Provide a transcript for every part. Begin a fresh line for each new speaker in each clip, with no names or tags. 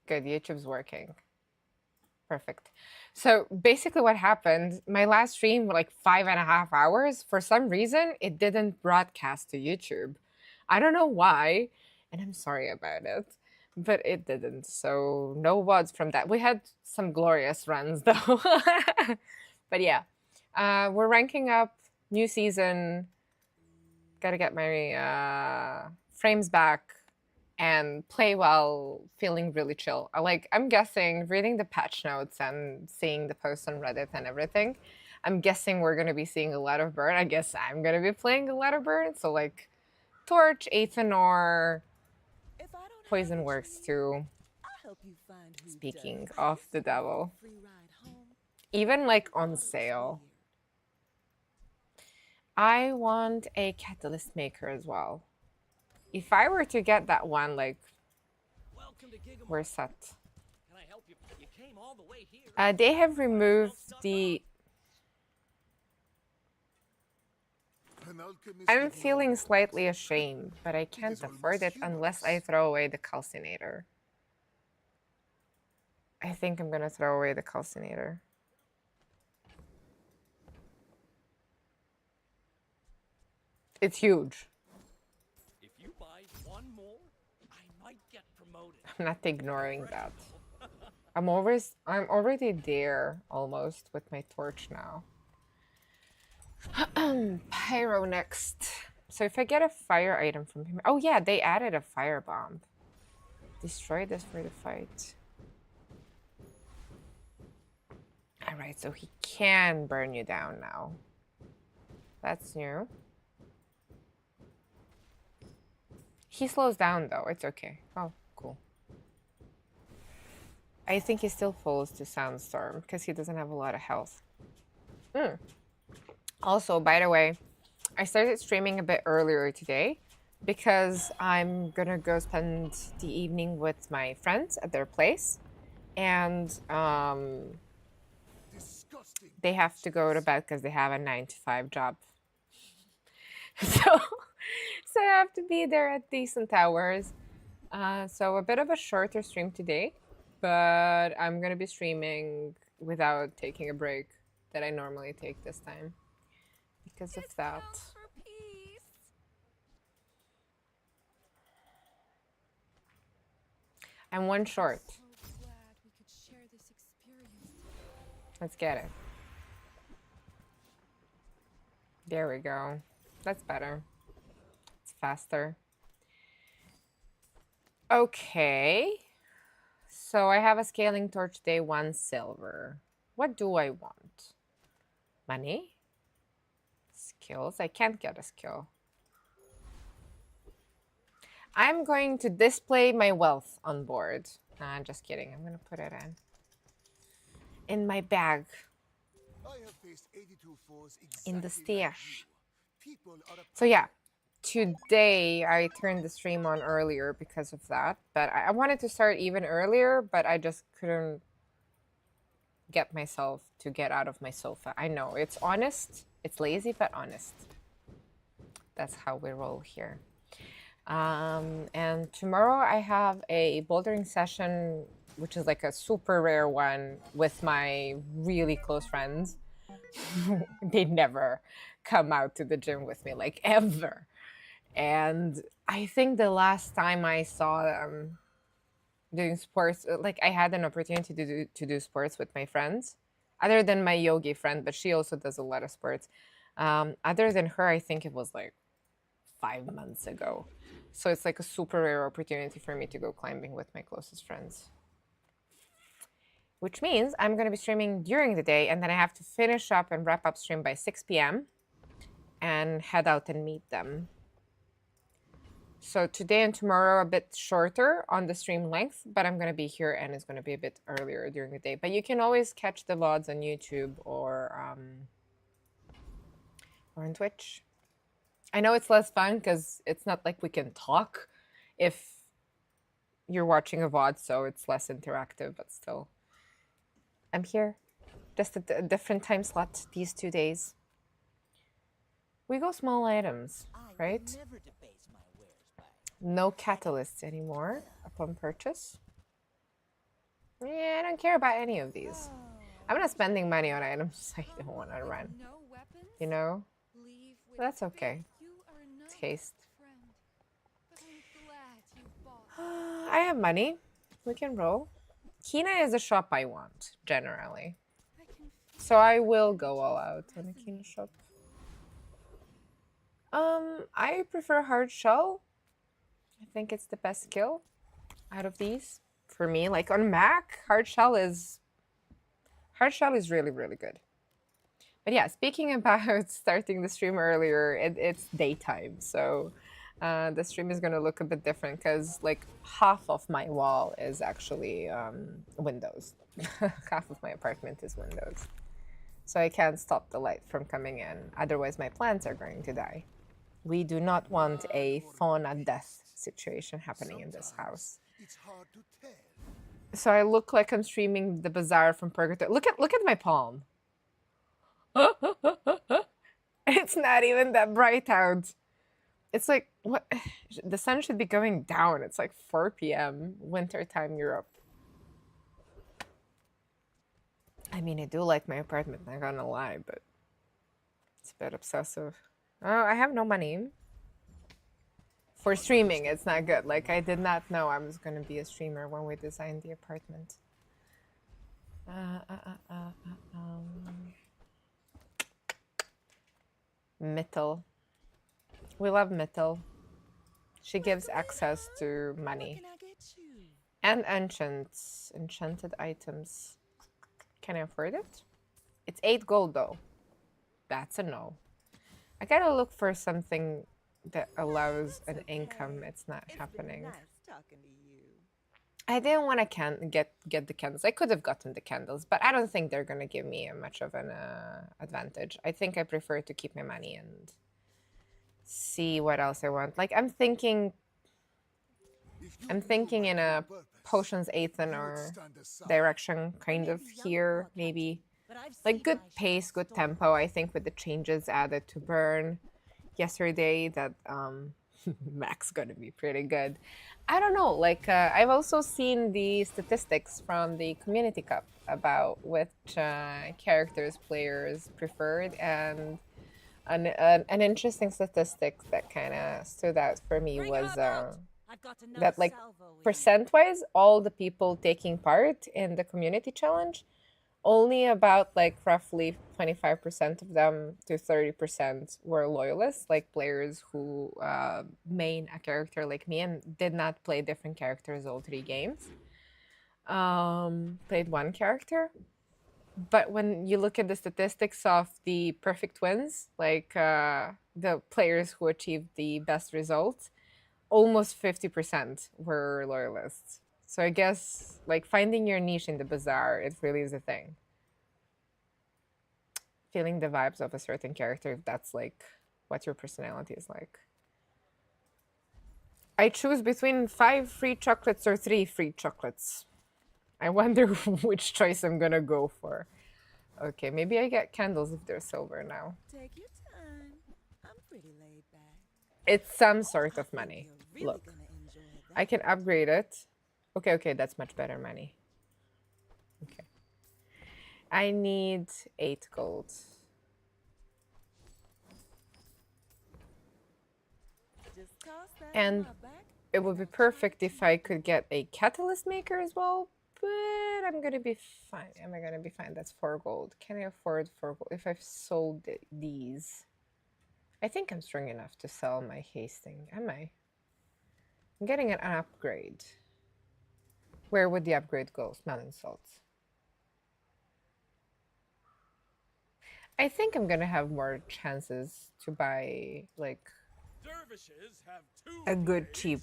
Good, YouTube's working. Perfect. So basically, what happened, my last stream, like 5.5 hours, for some reason, it didn't broadcast to YouTube. I don't know why, and I'm sorry about it, but it didn't. So no VODs from that. We had some glorious runs though. But yeah, we're ranking up, new season. Gotta get my frames back and play while feeling really chill. I'm guessing, reading the patch notes and seeing the posts on Reddit and everything, I'm guessing we're gonna be seeing a lot of burn. I guess I'm gonna be playing a lot of burn. So like Torch, Athanor, Poison works too. Speaking of the devil. Even like on sale. I want a catalyst maker as well. If I were to get that one, like, we're set. They have removed the... I'm feeling slightly ashamed, but I can't afford it unless I throw away the calcinator. I think I'm gonna throw away the calcinator. It's huge.
If you buy one more, I might get promoted.
I'm not ignoring that. I'm already there almost with my torch now. Pyro next. So if I get a fire item from him, oh yeah, they added a fire bomb. Destroy this for the fight. All right, so he can burn you down now. That's new. He slows down though, it's okay. Oh, cool. I think he still falls to Sandstorm because he doesn't have a lot of health. Also, by the way, I started streaming a bit earlier today because I'm gonna go spend the evening with my friends at their place, and they have to go to bed because they have a 9 to 5 job. So I have to be there at decent hours. So a bit of a shorter stream today, but I'm gonna be streaming without taking a break that I normally take this time because of that. I'm one short. Let's get it. There we go. That's better. It's faster. Okay. So I have a scaling torch day 1 silver. What do I want? Money? Skills? I can't get a skill. I'm going to display my wealth on board. Nah, I'm just kidding. I'm gonna put it in my bag. In the stash. So yeah, today I turned the stream on earlier because of that. But I wanted to start even earlier, but I just couldn't get myself to get out of my sofa. I know, it's honest. It's lazy, but honest. That's how we roll here. And tomorrow I have a bouldering session, which is like a super rare one with my really close friends. They never come out to the gym with me, like ever. And I think the last time I saw them doing sports, like I had an opportunity to do sports with my friends, other than my yogi friend, but she also does a lot of sports. Other than her, I think it was like 5 months ago. So it's like a super rare opportunity for me to go climbing with my closest friends. Which means I'm going to be streaming during the day, and then I have to finish up and wrap up stream by 6 p.m. and head out and meet them. So today and tomorrow a bit shorter on the stream length, but I'm going to be here and it's going to be a bit earlier during the day. But you can always catch the VODs on YouTube or on Twitch. I know it's less fun because it's not like we can talk if you're watching a VOD, so it's less interactive, but still. I'm here, just at a different time slot these 2 days. We go small items, right? No catalysts anymore upon purchase. Yeah, I don't care about any of these. I'm not spending money on items I don't want to run. You know? That's okay. Taste. I have money. We can roll. Kina is a shop I want, generally. So I will go all out on a Kina shop. I prefer hard shell. I think it's the best skill out of these for me. Like on Mac, hard shell is really, really good. But yeah, speaking about starting the stream earlier, it's daytime, so the stream is gonna look a bit different because like half of my wall is actually windows. Half of my apartment is windows, so I can't stop the light from coming in. Otherwise, my plants are going to die. We do not want a fauna death situation happening in this house. So I look like I'm streaming the bazaar from Purgatory. Look at my palm. It's not even that bright out. It's like what the sun should be going down. It's like 4 p.m. wintertime Europe. I mean, I do like my apartment, not gonna lie, but it's a bit obsessive. Oh, I have no money. For streaming, it's not good. Like, I did not know I was gonna be a streamer when we designed the apartment. Mittel. We love Mittel. She gives access to money. And enchanted items. Can I afford it? It's 8 gold though. That's a no. I gotta look for something that allows an income. It's not happening. I didn't want to get the candles. I could have gotten the candles, but I don't think they're gonna give me much of an advantage. I think I prefer to keep my money and see what else I want. Like I'm thinking in a potions Aethan or direction kind of here, maybe. Like good pace, good tempo, I think with the changes added to Burn yesterday that Mac's gonna be pretty good. I don't know, like I've also seen the statistics from the Community Cup about which characters players preferred, and an interesting statistic that kind of stood out for me was that like percent-wise, all the people taking part in the community challenge, only about like roughly 25% of them to 30% were loyalists, like players who main a character like me and did not play different characters all 3 games. Played one character. But when you look at the statistics of the perfect wins, like the players who achieved the best results, almost 50% were loyalists. So I guess like finding your niche in the bazaar, it really is a thing. Feeling the vibes of a certain character, if that's like what your personality is like. I choose between 5 free chocolates or 3 free chocolates. I wonder which choice I'm gonna go for. Okay, maybe I get candles if they're silver now.
Take your time. I'm pretty laid back.
It's some sort of money. Look, I can upgrade it. Okay, that's much better money. Okay. I need 8 gold. And it would be perfect if I could get a catalyst maker as well, but I'm gonna be fine. Am I gonna be fine? That's 4 gold. Can I afford 4 gold if I've sold these? I think I'm strong enough to sell my hasting. Am I? I'm getting an upgrade. Where would the upgrade go? Smelling salts. I think I'm gonna have more chances to buy like a good cheap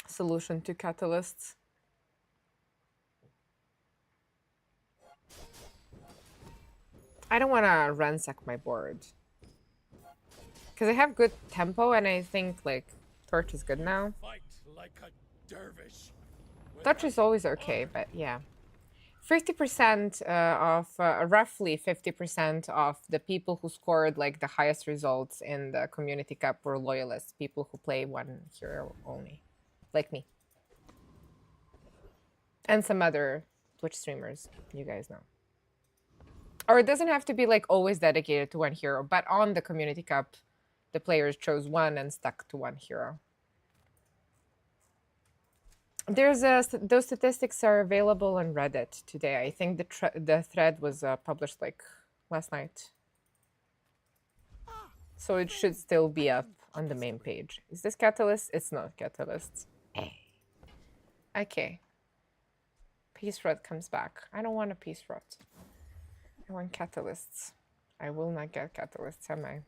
solution to catalysts. I don't want to ransack my board because I have good tempo, and I think like torch is good now. Torch is always okay, but yeah. 50% of roughly 50% of the people who scored like the highest results in the Community Cup were loyalists, people who play one hero only, like me. And some other Twitch streamers, you guys know. Or it doesn't have to be like always dedicated to one hero, but on the Community Cup, the players chose one and stuck to one hero. There's those statistics are available on Reddit today. I think the thread was published like last night. So it should still be up on the main page. Is this Catalyst? It's not Catalyst. Okay. Peace Rod comes back. I don't want a Peace Rod. I want Catalysts. I will not get Catalysts, am I?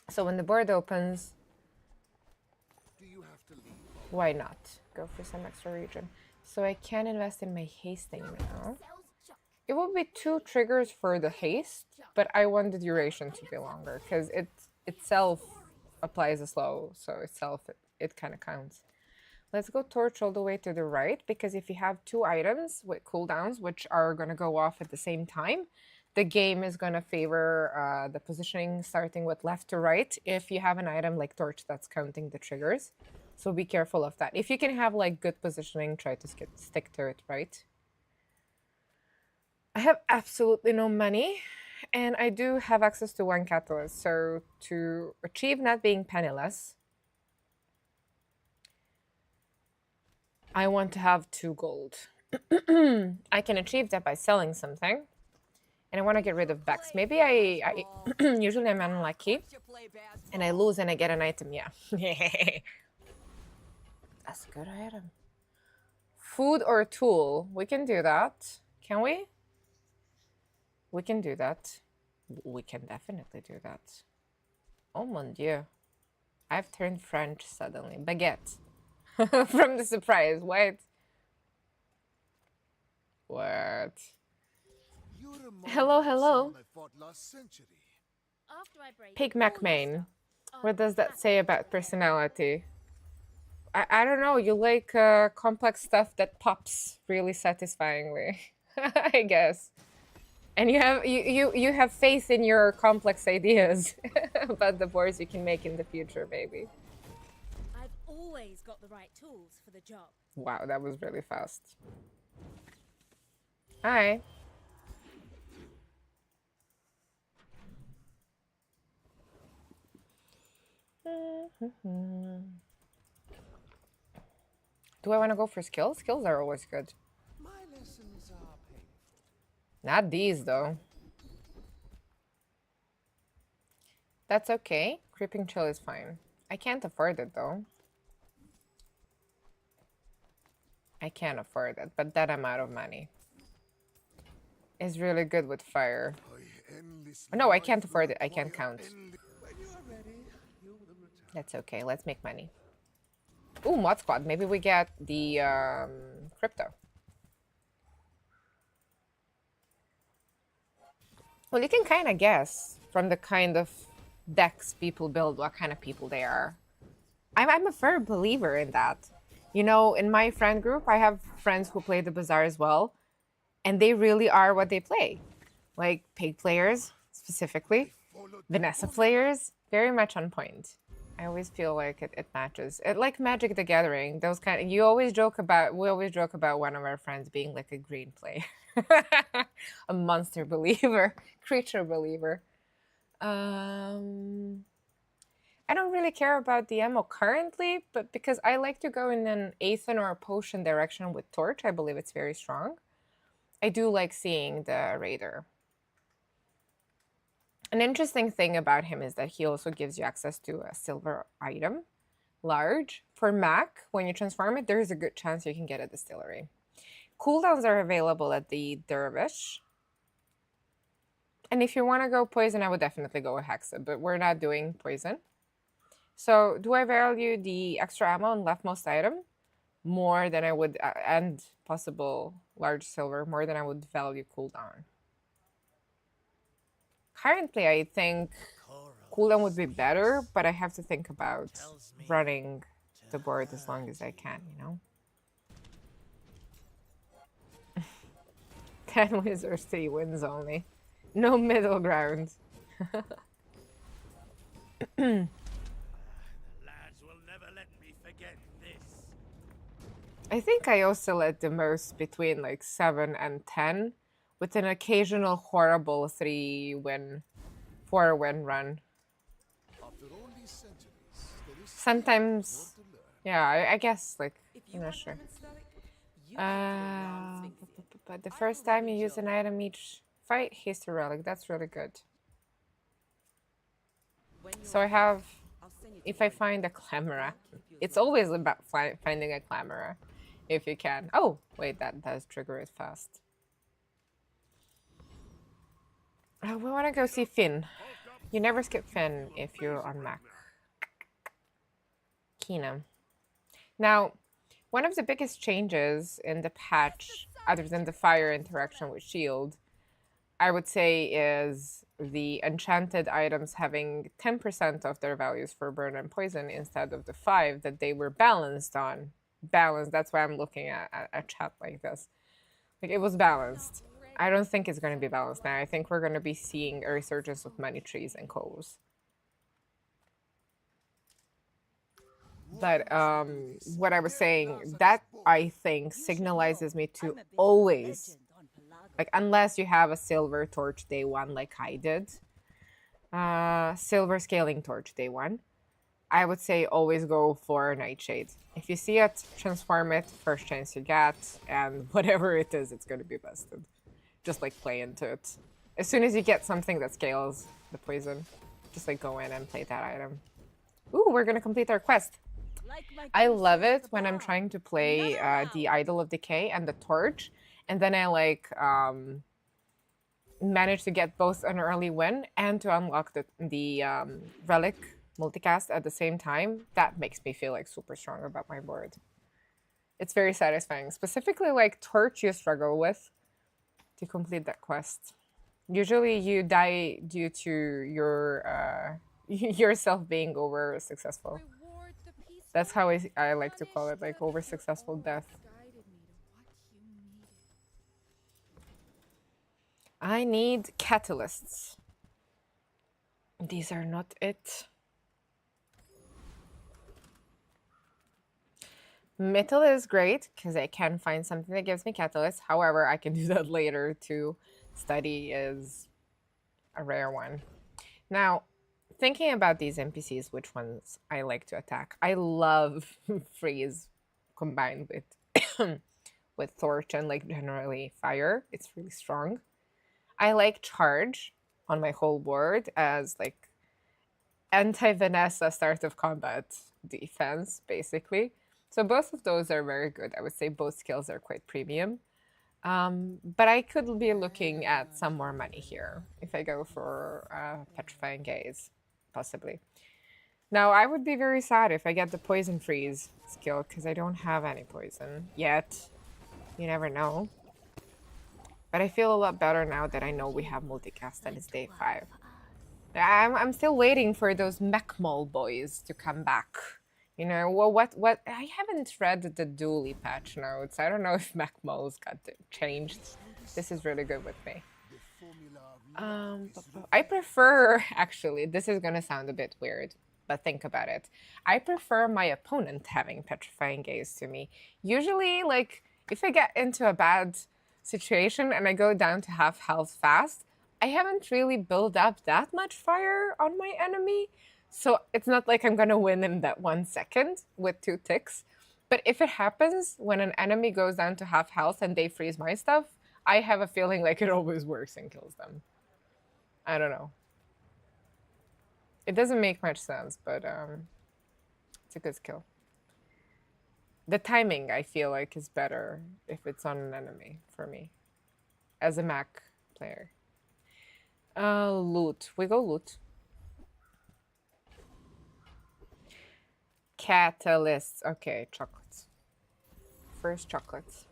So when the board opens, why not? Go for some extra region. So I can invest in my hasting now. It will be 2 triggers for the haste, but I want the duration to be longer because it itself applies a slow, so it kind of counts. Let's go torch all the way to the right, because if you have 2 items with cooldowns, which are going to go off at the same time, the game is going to favor the positioning starting with left to right if you have an item like torch that's counting the triggers. So be careful of that. If you can have like good positioning, try to stick to it, right? I have absolutely no money, and I do have access to 1 catalyst. So to achieve not being penniless, I want to have 2 gold. I can achieve that by selling something. And I want to get rid of Vex. Maybe I usually I'm unlucky. And I lose and I get an item, yeah. That's a good item. Food or tool. We can do that. Can we? We can do that. We can definitely do that. Oh mon dieu. I've turned French suddenly. Baguette. From the surprise. What? What? Hello, hello. Pig McMain. What does that say about personality? I don't know. You like complex stuff that pops really satisfyingly, I guess. And you have faith in your complex ideas about the boards you can make in the future, baby.
I've always got the right tools for the job.
Wow, that was really fast. Hi. Do I want to go for skills? Skills are always good.
My lessons are painful.
Not these, though. That's okay. Creeping chill is fine. I can't afford it, though. I can't afford it, but then I'm out of money. It's really good with fire. No, I can't afford it. I can't count. That's okay. Let's make money. Ooh, Mod Squad. Maybe we get the crypto. Well, you can kind of guess from the kind of decks people build what kind of people they are. I'm a firm believer in that. You know, in my friend group, I have friends who play the Bazaar as well, and they really are what they play. Like pig players, specifically. Vanessa players, very much on point. I always feel like it matches. It like Magic the Gathering. Those kind of, we always joke about one of our friends being like a green player. A monster believer, creature believer. I don't really care about the ammo currently, but because I like to go in an Aethan or a potion direction with Torch, I believe it's very strong. I do like seeing the Raider. An interesting thing about him is that he also gives you access to a silver item, large. For Mac, when you transform it, there is a good chance you can get a distillery. Cooldowns are available at the Dervish. And if you want to go poison, I would definitely go with Hexa, but we're not doing poison. So do I value the extra ammo on leftmost item more than I would, and possible large silver, more than I would value cooldown? Currently, I think cooldown would be better, but I have to think about running the board as long as I can, you know? 10 wins or 3 wins only. No middle ground.
The lads will never let me forget this.
I think I oscillate the most between like 7 and 10, with an occasional horrible 3-win, 4-win run.
After all these centuries, there is still
Sometimes,
more to learn.
yeah, I guess like,
If
I'm
you
not
have
sure.
lemon stoic, you can throw round things in.
But the
I
first
will
time you
manage
use
your
an item each fight, history relic. That's really good.
When you're
So I
ready,
have,
I'll send you to
if I
Warrior.
find a Clamora,
They'll keep you as
it's
long as
always
you need.
about finding a Clamora, if you can. Oh, wait, that does trigger it fast. We want to go see Finn. You never skip Finn if you're on Mac. Keenum. Now, one of the biggest changes in the patch, other than the fire interaction with Shield, I would say is the enchanted items having 10% of their values for burn and poison instead of the 5 that they were balanced on. Balanced, that's why I'm looking at a chat like this. Like, it was balanced. I don't think it's going to be balanced now. I think we're going to be seeing a resurgence of money trees and coves. But what I was saying, that I think signalizes me to always, like, unless you have a silver torch day one like I did, silver scaling torch day one, I would say always go for Nightshade. If you see it, transform it, first chance you get, and whatever it is, it's going to be busted. Just like play into it. As soon as you get something that scales the poison, just like go in and play that item. Ooh, we're going to complete our quest. I love it when I'm trying to play the Idol of Decay and the Torch, and then I like manage to get both an early win and to unlock the Relic multicast at the same time. That makes me feel like super strong about my board. It's very satisfying. Specifically, like Torch, you struggle with to complete that quest. Usually, you die due to your yourself being over successful. That's how I like to call it, like over successful death. I need catalysts. These are not it. Metal is great because I can find something that gives me catalyst. However, I can do that later too. Study is a rare one. Now, thinking about these NPCs, which ones I like to attack. I love freeze combined with with torch and like generally fire. It's really strong. I like charge on my whole board as like anti-Vanessa start of combat defense, basically. So both of those are very good. I would say both skills are quite premium. But I could be looking at some more money here if I go for Petrifying Gaze, possibly. Now, I would be very sad if I get the Poison Freeze skill because I don't have any poison yet. You never know. But I feel a lot better now that I know we have multicast and it's day 5. I'm still waiting for those Mechmol boys to come back. You know, well, what? I haven't read the Dooley patch notes. I don't know if Mechmol's got changed. This is really good with me. I prefer, actually, this is gonna sound a bit weird, but think about it. I prefer my opponent having Petrifying Gaze to me. Usually, like, if I get into a bad situation and I go down to half health fast, I haven't really built up that much fire on my enemy. So it's not like I'm gonna win in that 1 second with 2 ticks. But if it happens when an enemy goes down to half health and they freeze my stuff, I have a feeling like it always works and kills them. I don't know. It doesn't make much sense, but it's a good skill. The timing, I feel like, is better if it's on an enemy for me as a Mac player. Loot. We go loot. Catalysts. Okay, chocolates. First chocolates.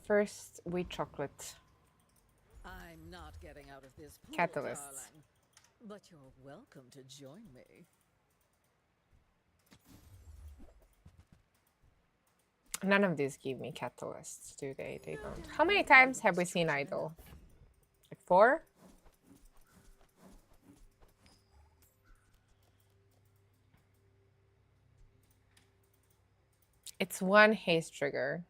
First, we chocolate.
I'm not getting out of this pool,
Catalysts.
darling. But you're welcome to join me.
None of these give me catalysts, do they? They don't. How many times have we seen Idol? Like 4? It's one haste trigger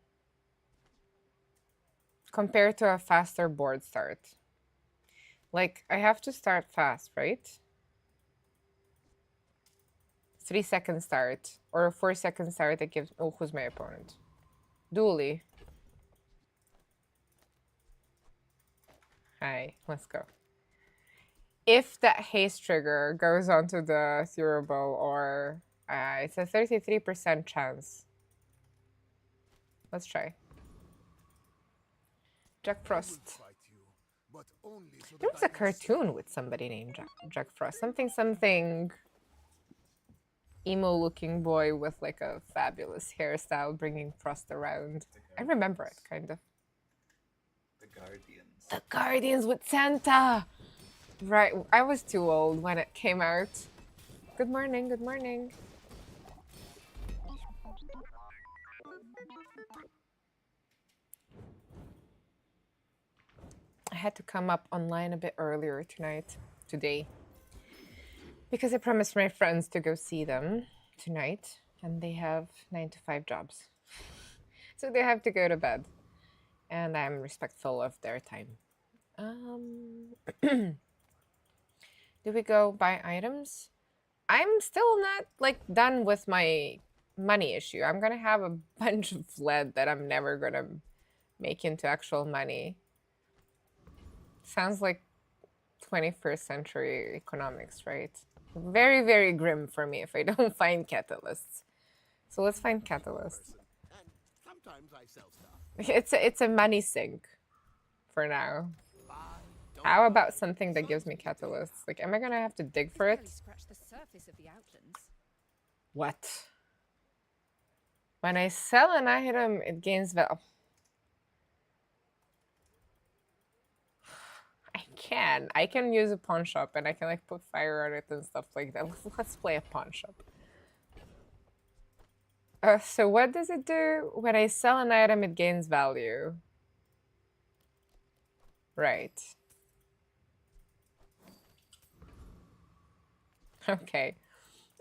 compared to a faster board start. Like, I have to start fast, right? 3-second start or a 4-second start that gives. Oh, who's my opponent? Dooley. Hi, let's go. If that haste trigger goes onto the durable, or it's a 33% chance. Let's try. Jack Frost. There was a cartoon with somebody named Jack Frost. Something emo-looking boy with like a fabulous hairstyle bringing Frost around. I remember it, kind of.
The Guardians.
The Guardians with Santa! Right, I was too old when it came out. Good morning, good morning. I had to come up online a bit earlier today, because I promised my friends to go see them tonight, and they have 9 to 5 jobs. So they have to go to bed, and I'm respectful of their time. Do we go buy items? I'm still not like done with my money issue. I'm gonna have a bunch of lead that I'm never gonna make into actual money. Sounds like 21st century economics, right? Very, very grim for me if I don't find catalysts. So let's find catalysts.
And sometimes I sell stuff.
It's a money sink for now. How about something that gives me catalysts? Like, am I gonna have to dig for it?
Scratch the surface of the outlands.
What? When I sell an item, it gains value. I can use a pawn shop, and I can like put fire on it and stuff like that. Let's play a pawn shop. So what does it do? When I sell an item, it gains value. Right. Okay.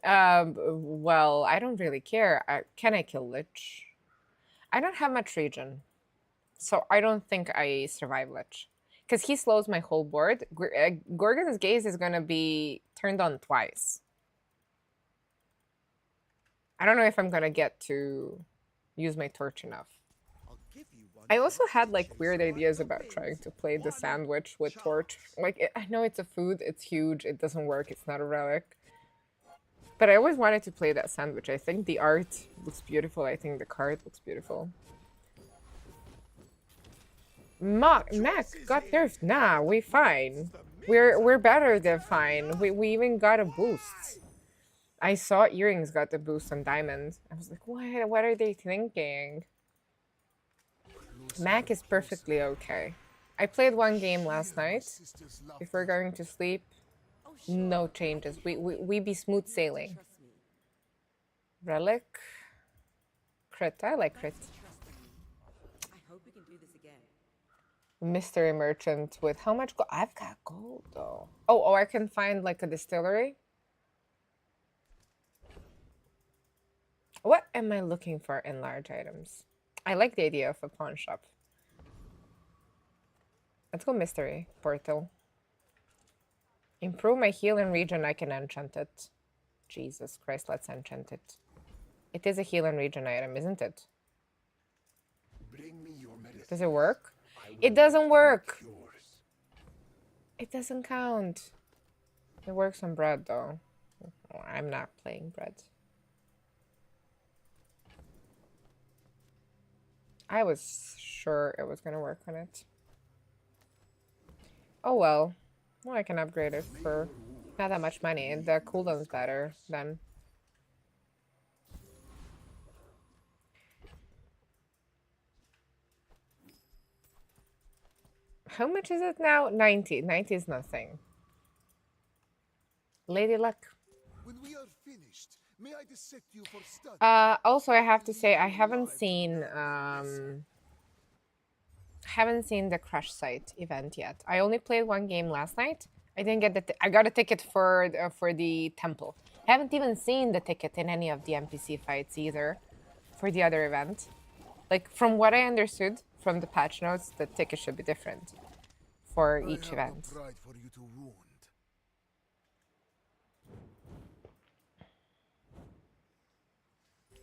Well, I don't really care. Can I kill Lich? I don't have much regen, so I don't think I survive Lich. Because he slows my whole board. Gorgon's Gaze is going to be turned on twice. I don't know if I'm going to get to use my torch enough. I also had like weird ideas about trying to play the sandwich with torch. Like, I know it's a food, it's huge, it doesn't work, it's not a relic. But I always wanted to play that sandwich. I think the art looks beautiful. I think the card looks beautiful. Mac got nerfed. Nah, we fine. We're better than fine. We even got a boost. I saw Earrings got the boost on Diamond. I was like, what are they thinking? Mac is perfectly okay. I played one game last night. Before going to sleep, no changes. We be smooth sailing. Relic. Crit. I like crit.
I hope we can do this again.
Mystery merchant with how much gold? I've got gold though. Oh, I can find like a distillery. What am I looking for in large items? I like the idea of a pawn shop. Let's go mystery portal. Improve my heal and regen. I can enchant it. Jesus Christ, let's enchant it. It is a heal and regen item, isn't it? Does it work? It doesn't work. It doesn't count. It works on bread though. I'm not playing bread. I was sure it was gonna work on it. Oh well. Well, I can upgrade it for not that much money. The cooldown's better then. How much is it now? 90. 90 is nothing. Lady Luck.
When we are finished, may I dissect you for study?
Also, I have to say I haven't seen the Crush Site event yet. I only played one game last night. I didn't get I got a ticket for the temple. I haven't even seen the ticket in any of the NPC fights either. for the other event. Like, from what I understood from the patch notes, the ticket should be different for each
I have
event.
no pride for you to wound.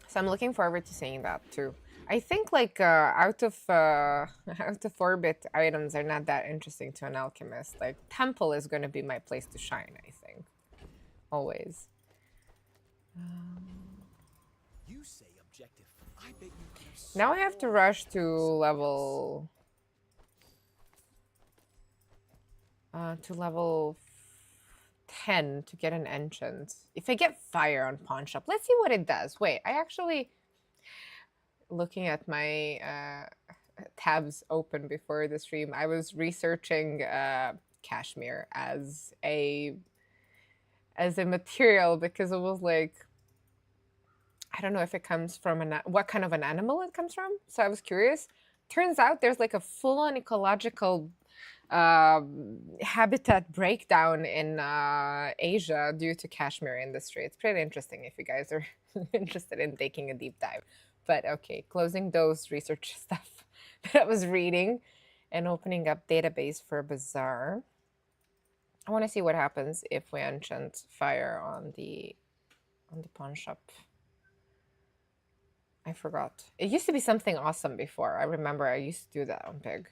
So I'm looking forward to seeing that too. I think like out of out of orbit items are not that interesting to an alchemist. Like temple is going to be my place to shine, I think. Always.
You say objective. I bet you could have
Now I have to rush to level to level 10 to get an enchant. If I get fire on pawn shop, let's see what it does. Wait, I actually looking at my tabs open before the stream, I was researching cashmere as a material because it was like, I don't know if it comes from what kind of an animal it comes from. So I was curious. Turns out there's like a full-on ecological habitat breakdown in Asia due to cashmere industry. It's pretty interesting if you guys are interested in taking a deep dive. But okay, closing those research stuff that I was reading and opening up database for Bazaar. I want to see what happens if we enchant fire on the pawn shop. I forgot. It used to be something awesome before. I remember I used to do that on Pig.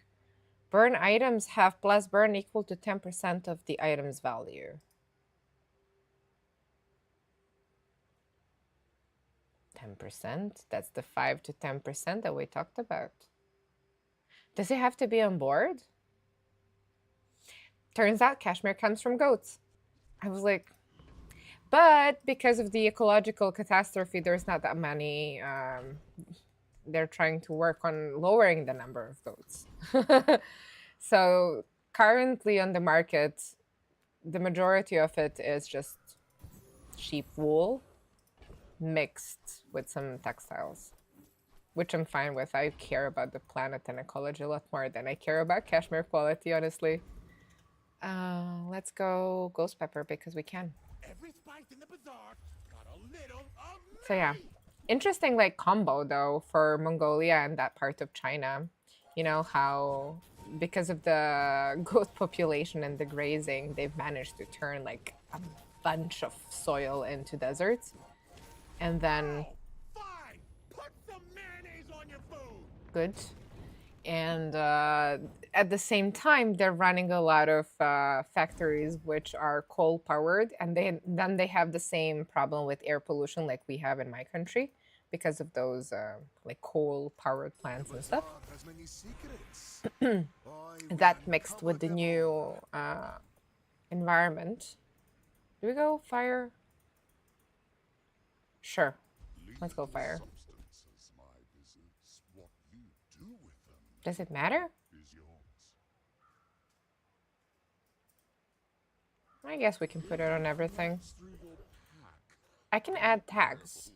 Burn items have plus burn equal to 10% of the item's value. 10%? That's the 5 to 10% that we talked about. Does it have to be on board? Turns out cashmere comes from goats. I was like, but because of the ecological catastrophe, there's not that many. They're trying to work on lowering the number of goats. So currently on the market, the majority of it is just sheep wool mixed with some textiles, which I'm fine with. I care about the planet and ecology a lot more than I care about cashmere quality, honestly. Let's go ghost pepper because we can.
Every spice in the bazaar got a little of me.
So yeah, interesting like combo though for Mongolia and that part of China. You know how because of the goat population and the grazing, they've managed to turn like a bunch of soil into deserts. And then
Fine. Put some mayonnaise on your food.
good. And at the same time, they're running a lot of factories which are coal powered, and then they have the same problem with air pollution like we have in my country because of those like coal powered plants and stuff.
Has many secrets.
That mixed with the new environment. Do we go fire? Sure. Let's go fire.
Substances, my business. What you do with them
Does it matter?
is yours.
I guess we can put it on everything.
Through your pack.
I can add tags.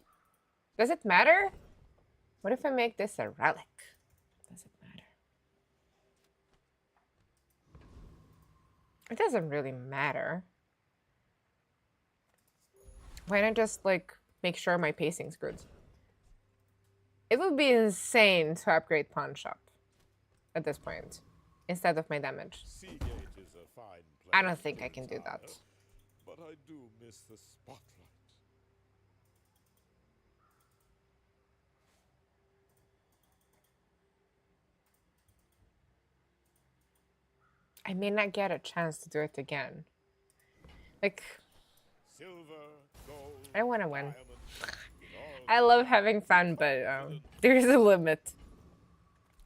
Does it matter? What if I make this a relic? Does it matter? It doesn't really matter. Why not just like make sure my pacing's good? It would be insane to upgrade pawn shop at this point instead of my damage.
Seagate is a fine place.
I don't think I can do that.
But I do miss the spotlight.
I may not get a chance to do it again. Like,
Silver, gold,
I want to win.
diamond, in all
I love having fun, but there's a limit.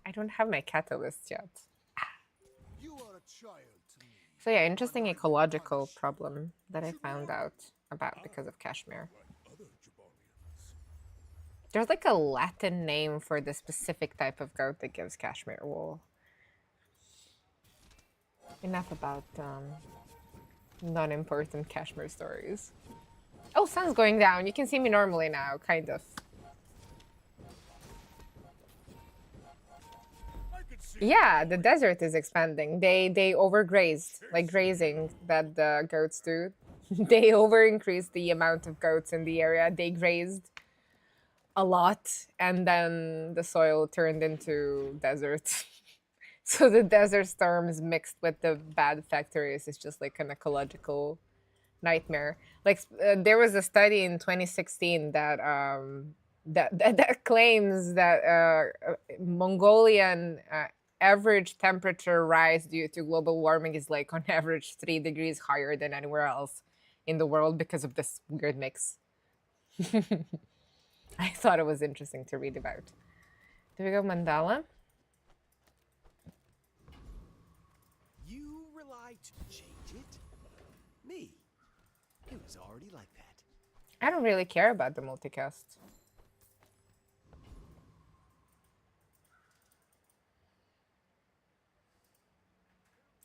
I don't have my catalyst yet.
You are a child to me.
So yeah, interesting ecological problem that I found out about because of cashmere.
Other Jabarians.
There's like a Latin name for the specific type of goat that gives cashmere wool. Enough about non-important cashmere stories. Oh, sun's going down. You can see me normally now, kind of.
I could see
Yeah, the desert is expanding. They overgrazed, like grazing that the goats do. They over increased the amount of goats in the area. They grazed a lot, and then the soil turned into desert. So the desert storms mixed with the bad factories is just like an ecological nightmare. Like there was a study in 2016 that that claims that Mongolian average temperature rise due to global warming is like on average 3 degrees higher than anywhere else in the world because of this weird mix. I thought it was interesting to read about. Do we go mandala?
You rely to change it? Me? It was already like that.
I don't really care about the multicast.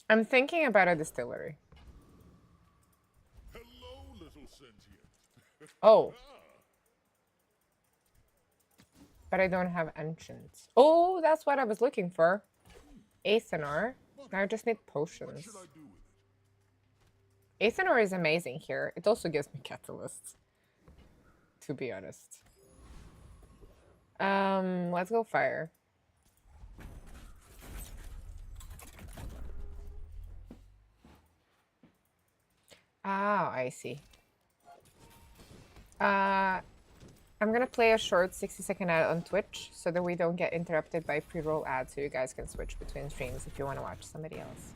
I'm thinking about a distillery.
Hello, little sentient.
Oh. But I don't have ancients. Oh, that's what I was looking for. Athanor. Now I just need
What
potions.
should I do with it?
Athanor is amazing here. It also gives me catalysts, to be honest. Let's go fire. Ah, I see. I'm gonna play a short 60-second ad on Twitch so that we don't get interrupted by pre-roll ads, so you guys can switch between streams if you want to watch somebody else.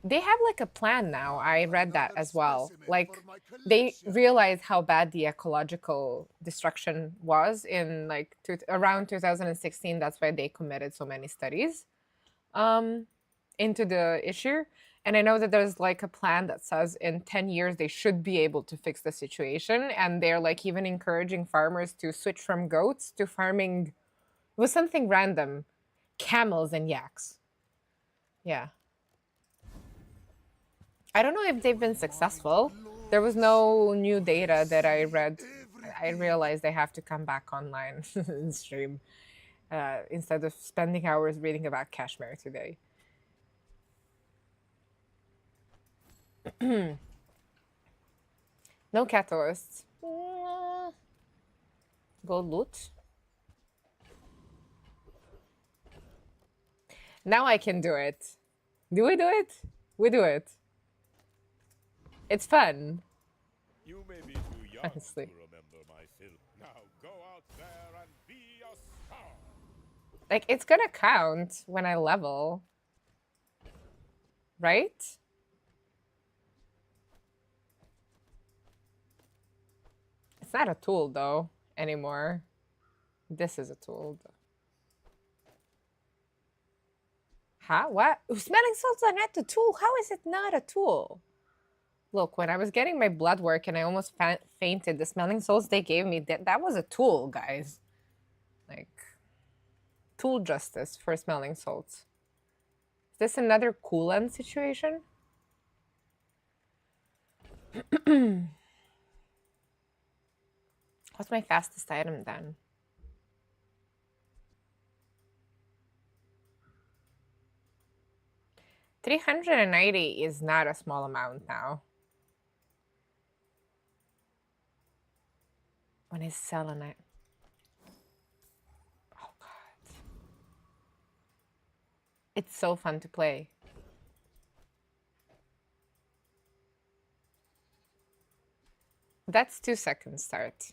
They have like a plan now. I read that as well. Like they realized how bad the ecological destruction was in like around 2016. That's why they committed so many studies into the issue. And I know that there's like a plan that says in 10 years they should be able to fix the situation. And they're like even encouraging farmers to switch from goats to farming. It was something random. Camels and yaks. Yeah. I don't know if they've been successful. There was no new data that I read. I realized I have to come back online and stream instead of spending hours reading about cashmere today. No catalysts. Go loot. Now I can do it. Do we do it? We do it. It's fun.
You may be too young
Honestly.
to remember my film. Now go out there and be a star.
Like, it's gonna count when I level. Right? It's not a tool, though, anymore. This is a tool, though. Huh? What? Smelling salts are not a tool? How is it not a tool? Look, when I was getting my blood work and I almost fainted, the smelling salts they gave me, that was a tool, guys. Like, tool justice for smelling salts. Is this another coolant situation? What's my fastest item then? $390 is not a small amount now. When he's selling it. Oh god. It's so fun to play. That's 2 seconds start.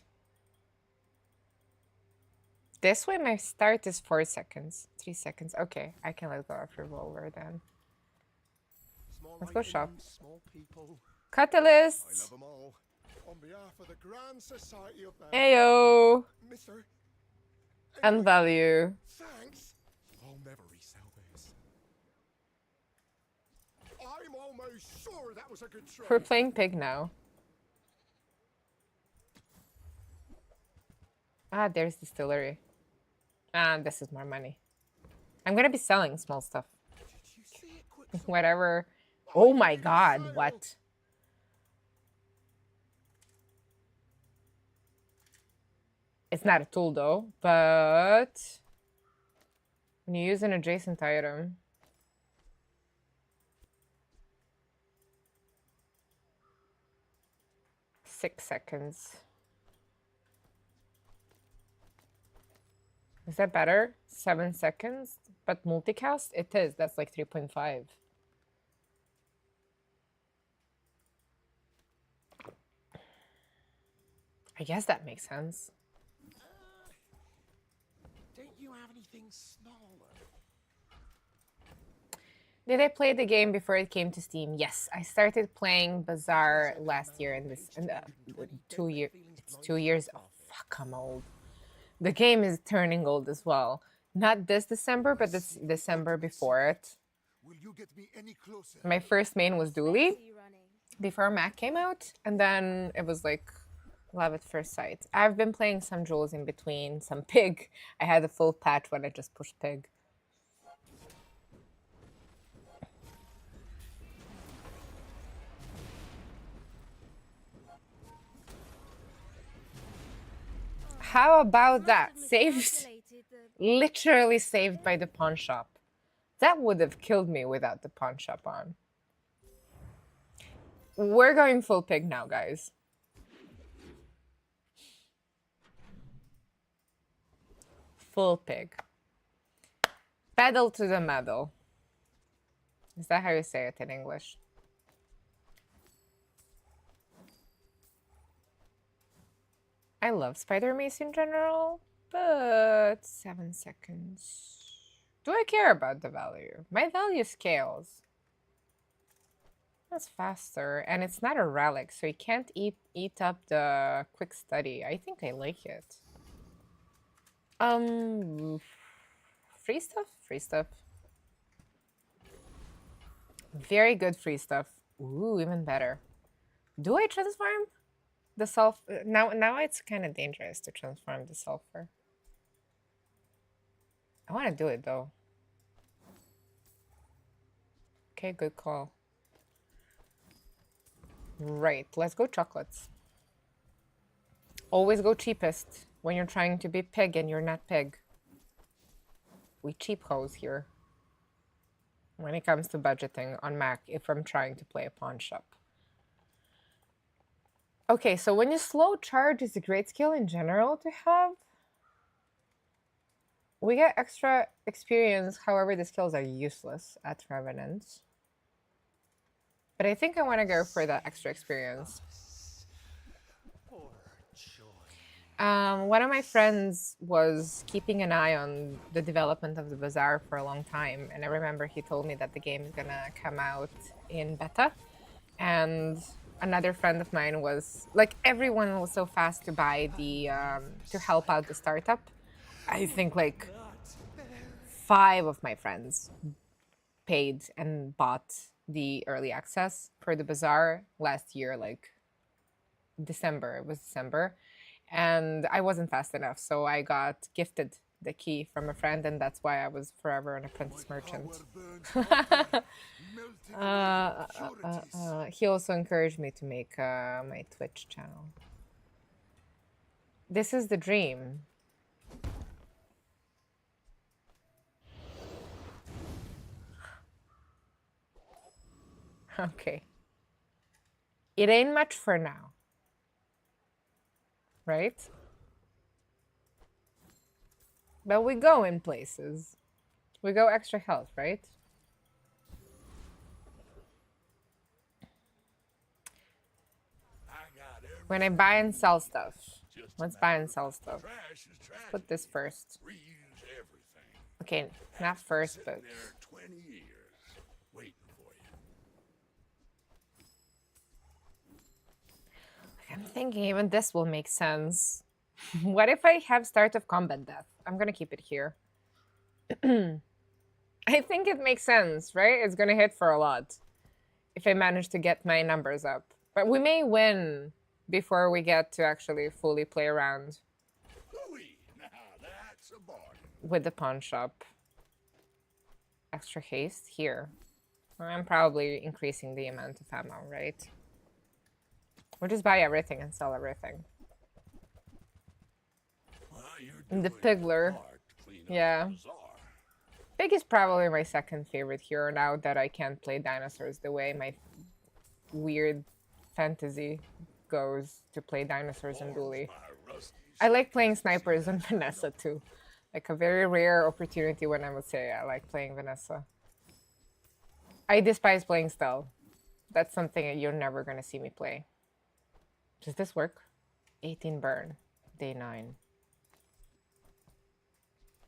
This way my start is 4 seconds. 3 seconds. Okay, I can let go of revolver then. Let's go shop. Catalyst!
I love them all. On behalf of the Grand Society of Man.
Ayo!
Mister.
And value.
Thanks. I'll never resell this. I'm almost sure that was a good trade.
We're playing pig now. Ah, there's distillery. Ah, this is more money. I'm gonna be selling small stuff.
Did you see it quick?
Whatever. Oh my god, what? It's not a tool though, but when you use an adjacent item. Six seconds. Is that better? 7 seconds? But multicast? It is. That's like 3.5. I guess that makes sense.
Don't you have anything smaller?
Did I play the game before it came to Steam? Yes, I started playing Bazaar last year in this 2 year. It's 2 years. Oh fuck, I'm old. The game is turning old as well. Not this December, but this December before it.
Will you get me any closer?
My first main was
What
Dooley
race are you running?
before Mac came out, and then it was like love at first sight. I've been playing some Jules in between, some Pig. I had a full patch when I just pushed Pig. How about that?
Must have
Saved,
miscalculated the-
literally saved by the pawn shop. That would have killed me without the pawn shop on. We're going full Pig now, guys. Full Pig. Pedal to the metal. Is that how you say it in English? I love Spider Mace in general, but 7 seconds. Do I care about the value? My value scales. That's faster, and it's not a relic, so you can't eat up the quick study. I think I like it. Free stuff? Free stuff. Very good free stuff. Ooh, even better. Do I transform the sulfur? Now it's kind of dangerous to transform the sulfur. I want to do it though. Okay, good call. Right, let's go chocolates. Always go cheapest when you're trying to be Pig and you're not Pig. We cheap hoes here when it comes to budgeting on Mac if I'm trying to play a pawn shop. Okay, so when you slow charge is a great skill in general to have. We get extra experience, however the skills are useless at Revenant. But I think I want to go for that extra experience. One of my friends was keeping an eye on the development of the Bazaar for a long time, and I remember he told me that the game is gonna come out in beta. And another friend of mine was like, everyone was so fast to buy the to help out the startup. I think like 5 of my friends paid and bought the early access for the Bazaar last year, like December. It was December. And I wasn't fast enough, so I got gifted the key from a friend, and that's why I was forever an apprentice merchant. He also encouraged me to make my Twitch channel. This is the dream. Okay. It ain't much for now. Right? But we go in places. We go extra health, right? When I buy and sell stuff. Let's buy and sell stuff. Let's put this first. Okay, not first, but... I'm thinking even this will make sense. What if I have start of combat death? I'm gonna keep it here. I think it makes sense, right? It's gonna hit for a lot if I manage to get my numbers up. But we may win before we get to actually fully play around with the pawn shop. Extra haste here. I'm probably increasing the amount of ammo, right? Or just buy everything and sell everything. And the Pigler. Yeah. Pig is probably my second favorite hero now that I can't play dinosaurs the way my weird fantasy goes to play dinosaurs and Dooley. I like playing snipers and Vanessa too. Like a very rare opportunity when I would say I like playing Vanessa. I despise playing Stell. That's something that you're never gonna see me play. Does this work? 18 burn, day 9.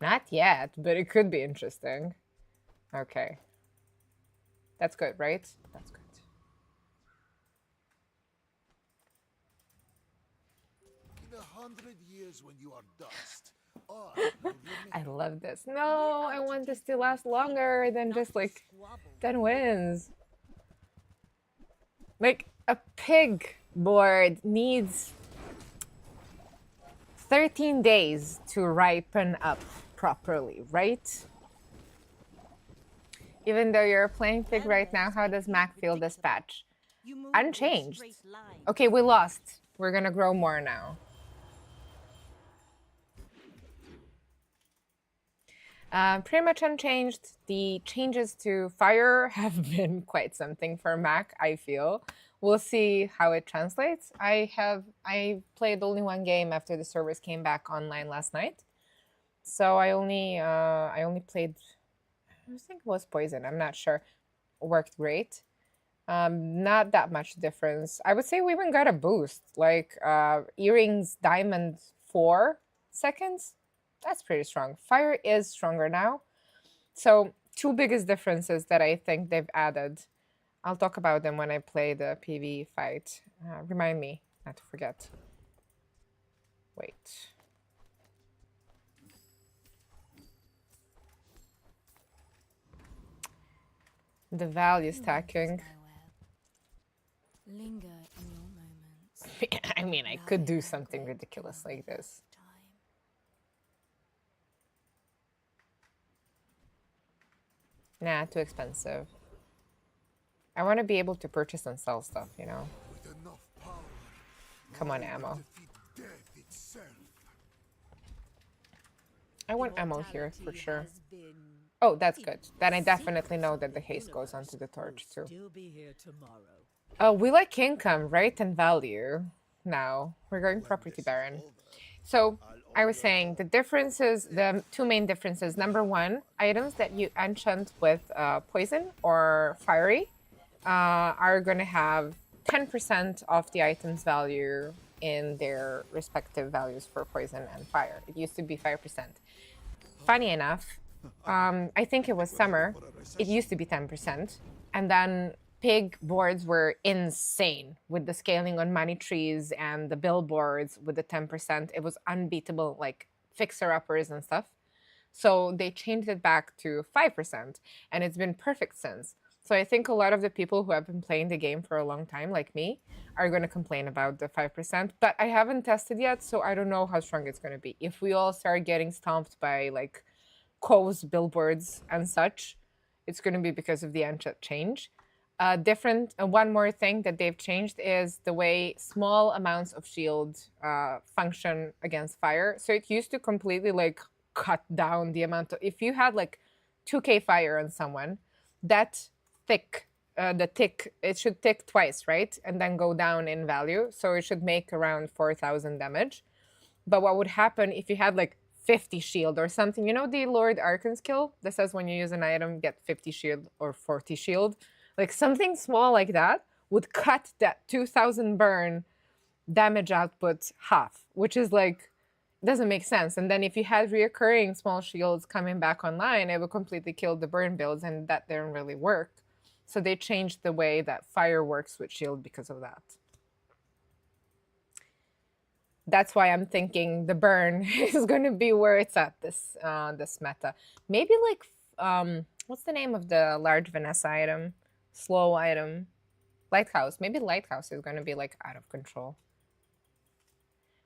Not yet, but it could be interesting. Okay. That's good, right? That's good.
In 100 years when you are dust, I will
I
remain.
love this. No, I want this to last longer than just like 10 wins. Like a pig board needs 13 days to ripen up properly, right? Even though you're playing pig right now, how does Mac feel this patch?
You move
Unchanged.
in a straight line.
Okay, we lost. We're gonna grow more now. Pretty much unchanged. The changes to fire have been quite something for Mac, I feel. We'll see how it translates. I played only one game after the servers came back online last night. So I only played, I think it was Poison, I'm not sure. Worked great. Not that much difference. I would say we even got a boost, like Earrings Diamond 4 seconds. That's pretty strong. Fire is stronger now. So 2 biggest differences that I think they've added. I'll talk about them when I play the PV fight. Remind me not to forget. Wait. The value stacking.
Linger in your moments.
I mean, I could do something ridiculous like this. Nah, too expensive. I want to be able to purchase and sell stuff, you know?
With enough power,
Come on,
you
ammo.
can defeat death itself.
I want ammo here for sure. Oh, that's good. Then I definitely know that the haste goes onto the torch too.
Still be here tomorrow.
Oh, we like income, right? And value. Now, we're going property baron. So, I was saying the differences, the 2 main differences. Number 1, items that you enchant with poison or fiery are going to have 10% of the item's value in their respective values for poison and fire. It used to be 5%. Funny enough, I think it was summer, it used to be 10%. And then pig boards were insane with the scaling on money trees and the billboards with the 10%. It was unbeatable, like fixer-uppers and stuff. So they changed it back to 5%, and it's been perfect since. So I think a lot of the people who have been playing the game for a long time, like me, are going to complain about the 5%. But I haven't tested yet, so I don't know how strong it's going to be. If we all start getting stomped by like Cove's billboards and such, it's going to be because of the enchant change. One more thing that they've changed is the way small amounts of shield function against fire. So it used to completely like cut down the amount of, if you had like 2k fire on someone, that it should tick twice, right? And then go down in value. So it should make around 4,000 damage. But what would happen if you had like 50 shield or something? You know the Lord Archon skill that says when you use an item, get 50 shield or 40 shield? Like something small like that would cut that 2,000 burn damage output half, which is like, doesn't make sense. And then if you had reoccurring small shields coming back online, it would completely kill the burn builds, and that didn't really work. So they changed the way that fire works with shield because of that. That's why I'm thinking the burn is going to be where it's at this meta. Maybe like, what's the name of the large Vanessa item? Slow item? Lighthouse. Maybe Lighthouse is going to be like out of control.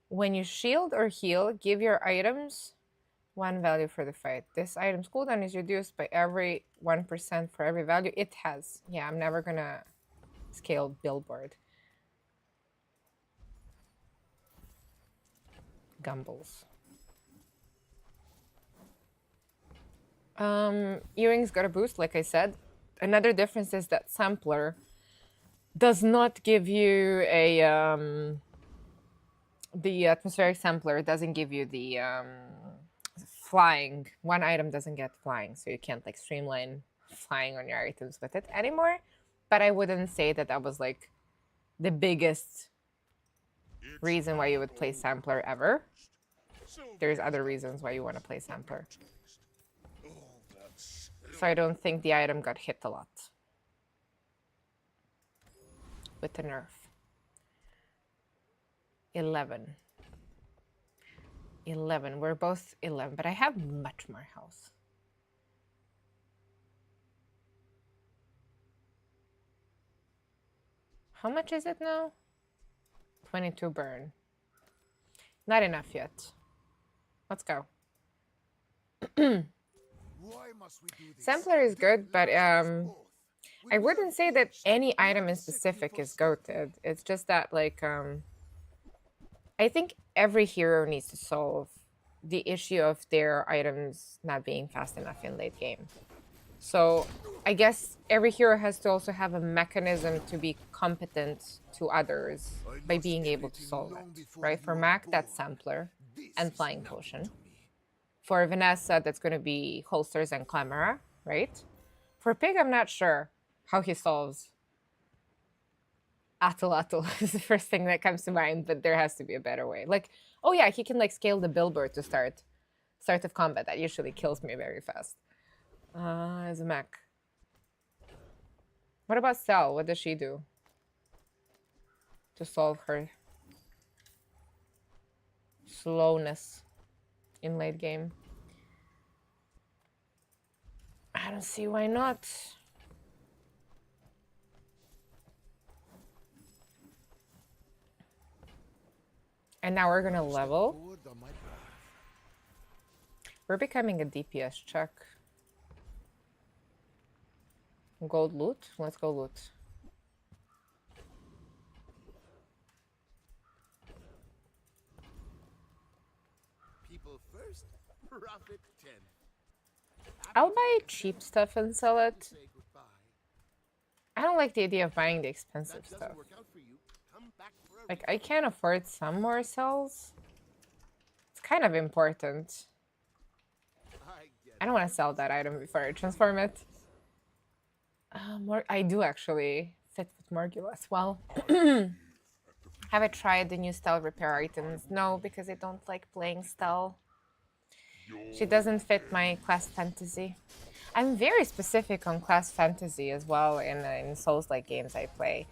When you shield or heal, give your items 1 value for the fight. This item's cooldown is reduced by every 1% for every value it has. Yeah, I'm never going to scale billboard. Gumbles. Earrings got a boost, like I said. Another difference is that Sampler does not give you a... the atmospheric sampler doesn't give you the flying. One item doesn't get flying, so you can't like streamline flying on your items with it anymore. But I wouldn't say that that was like the biggest reason why you would play sampler ever. There's other reasons why you want to play sampler. So I don't think the item got hit a lot with the nerf. 11. 11. We're both 11, but I have much more health. How much is it now? 22 burn. Not enough yet. Let's go. Sampler is good, but I wouldn't say that any item in specific is goated. It's just that like I think every hero needs to solve the issue of their items not being fast enough in late game. So I guess every hero has to also have a mechanism to be competent to others by being able to solve it, right? For Mac, that's Sampler and Flying Potion. For Vanessa, that's going to be Holsters and Clamora, right? For Pig, I'm not sure how he solves Atl is the first thing that comes to mind, but there has to be a better way. Like, oh yeah, he can like scale the billboard to start of combat. That usually kills me very fast. As a mech. What about Cell? What does she do to solve her slowness in late game? I don't see why not. And now we're gonna level. We're becoming a DPS check. Gold loot? Let's go loot.
People first, profit 10.
I'll buy cheap stuff and sell it.
Say goodbye.
I don't like the idea of buying the expensive
That doesn't
stuff.
work out for you. Come back for a
Like, I can't afford some more cells. It's kind of important.
I get
I don't want to sell that item before I transform it. I do actually fit with Morgula as well. Have I tried the new style repair items? No, because I don't like playing style. She doesn't fit my class fantasy. I'm very specific on class fantasy as well in Souls-like games I play.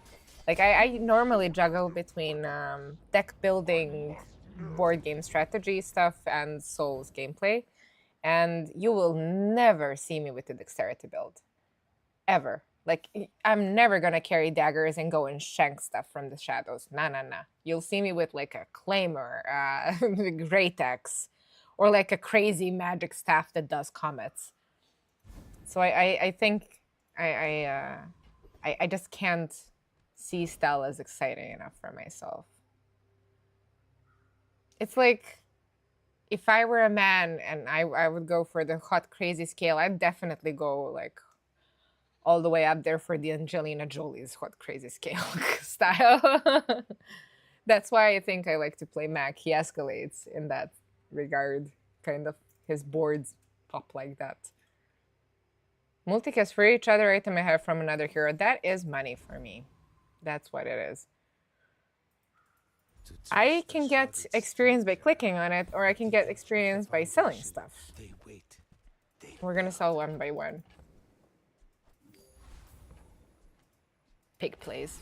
Like, I normally juggle between deck building, board game strategy stuff, and Souls gameplay. And you will never see me with the dexterity build. Ever. Like, I'm never gonna carry daggers and go and shank stuff from the shadows. Nah. You'll see me with like a claymore, great axe, or like a crazy magic staff that does comets. So I think I just can't see Stella as exciting enough for myself. It's like if I were a man and I would go for the hot crazy scale, I'd definitely go like all the way up there for the Angelina Jolie's hot crazy scale style. That's why I think I like to play Mac. He escalates in that regard. Kind of his boards pop like that. Multicast for each other item I have from another hero. That is money for me. That's what it is. I can get experience by clicking on it, or I can get experience by selling stuff.
They wait.
We're gonna sell one by one. Pig plays.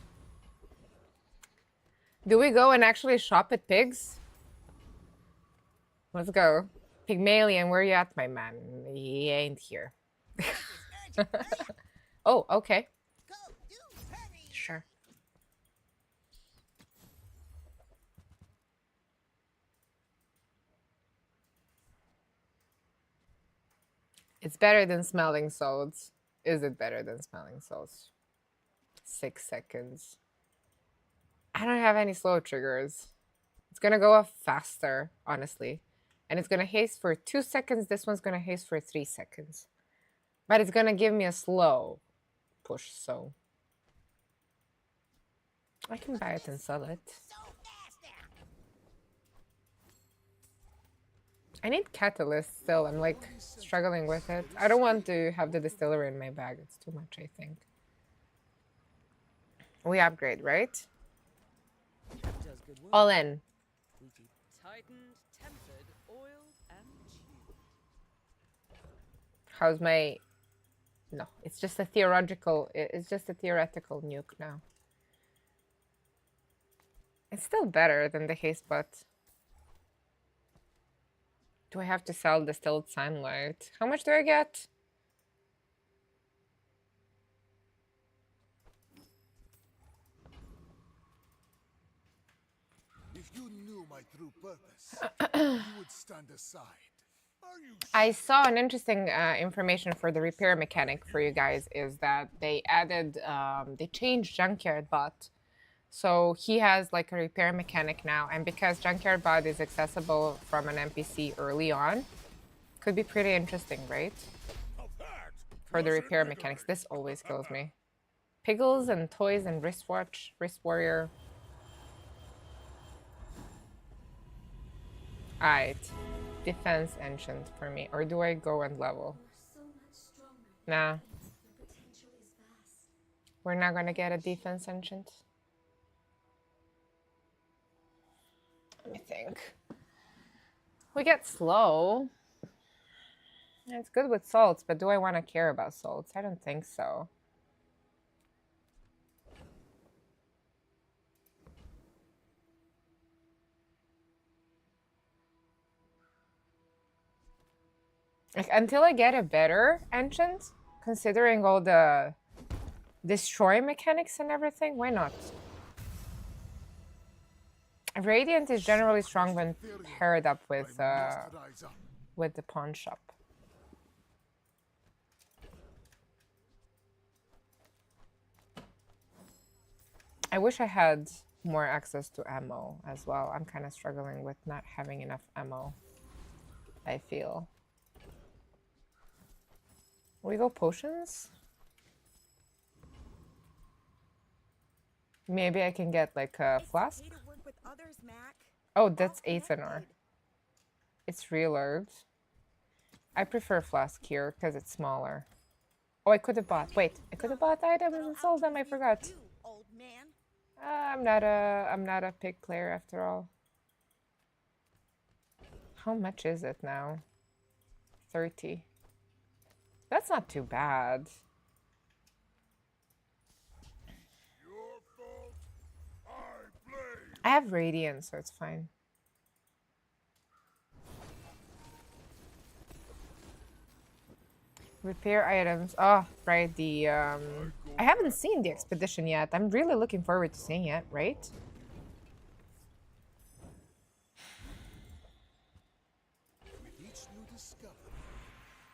Do we go and actually shop at Pigs? Let's go. Pygmalion, where you at, my man? He ain't here. Oh, okay. Sure. It's better than smelling salts. Is it better than smelling salts? 6 seconds. I don't have any slow triggers. It's gonna go off faster, honestly. And it's gonna haste for 2 seconds. This one's gonna haste for 3 seconds. But it's gonna give me a slow push, so I can buy it and sell it. I need catalyst still. I'm like struggling with it. I don't want to have the distillery in my bag. It's too much, I think. We upgrade, right?
Does good work.
All in.
We keep tightened, tempered, oiled, and tubed.
How's my... No, it's just a theoretical... It's just a theoretical nuke now. It's still better than the haste, but... Do I have to sell distilled sunlight? How much do I get?
If you knew my true purpose, you would stand aside.
Are you
I saw an interesting information for the repair mechanic for you guys is that they added, they changed Junkyard Bot. So he has like a repair mechanic now, and because Junkyard Bot is accessible from an NPC early on, could be pretty interesting, right?
Of that
For the
was
repair
it
mechanics.
ever.
This always kills me. Piggles and toys and wristwatch, wrist warrior. Alright. Defense ancient for me. Or do I go and level? Nah. We're not gonna get a defense ancient. Let me think. We get slow. It's good with salts, but do I want to care about salts? I don't think so. Like, until I get a better ancient, considering all the destroy mechanics and everything, why not? Radiant is generally strong when paired up with the pawn shop. I wish I had more access to ammo as well. I'm kind of struggling with not having enough ammo, I feel. We go potions? Maybe I can get like a flask. Oh, that's Aethanor. It's real herbs. I prefer flask here because it's smaller. Oh, I could have bought. Wait, I could have bought items and sold them. I forgot. I'm not a pig player after all. How much is it now? 30. That's not too bad.
Your fault. I blame.
I have radiant, so it's fine. Repair items. Oh, right. The I haven't seen the expedition yet. I'm really looking forward to seeing it, right?
With each new discovery,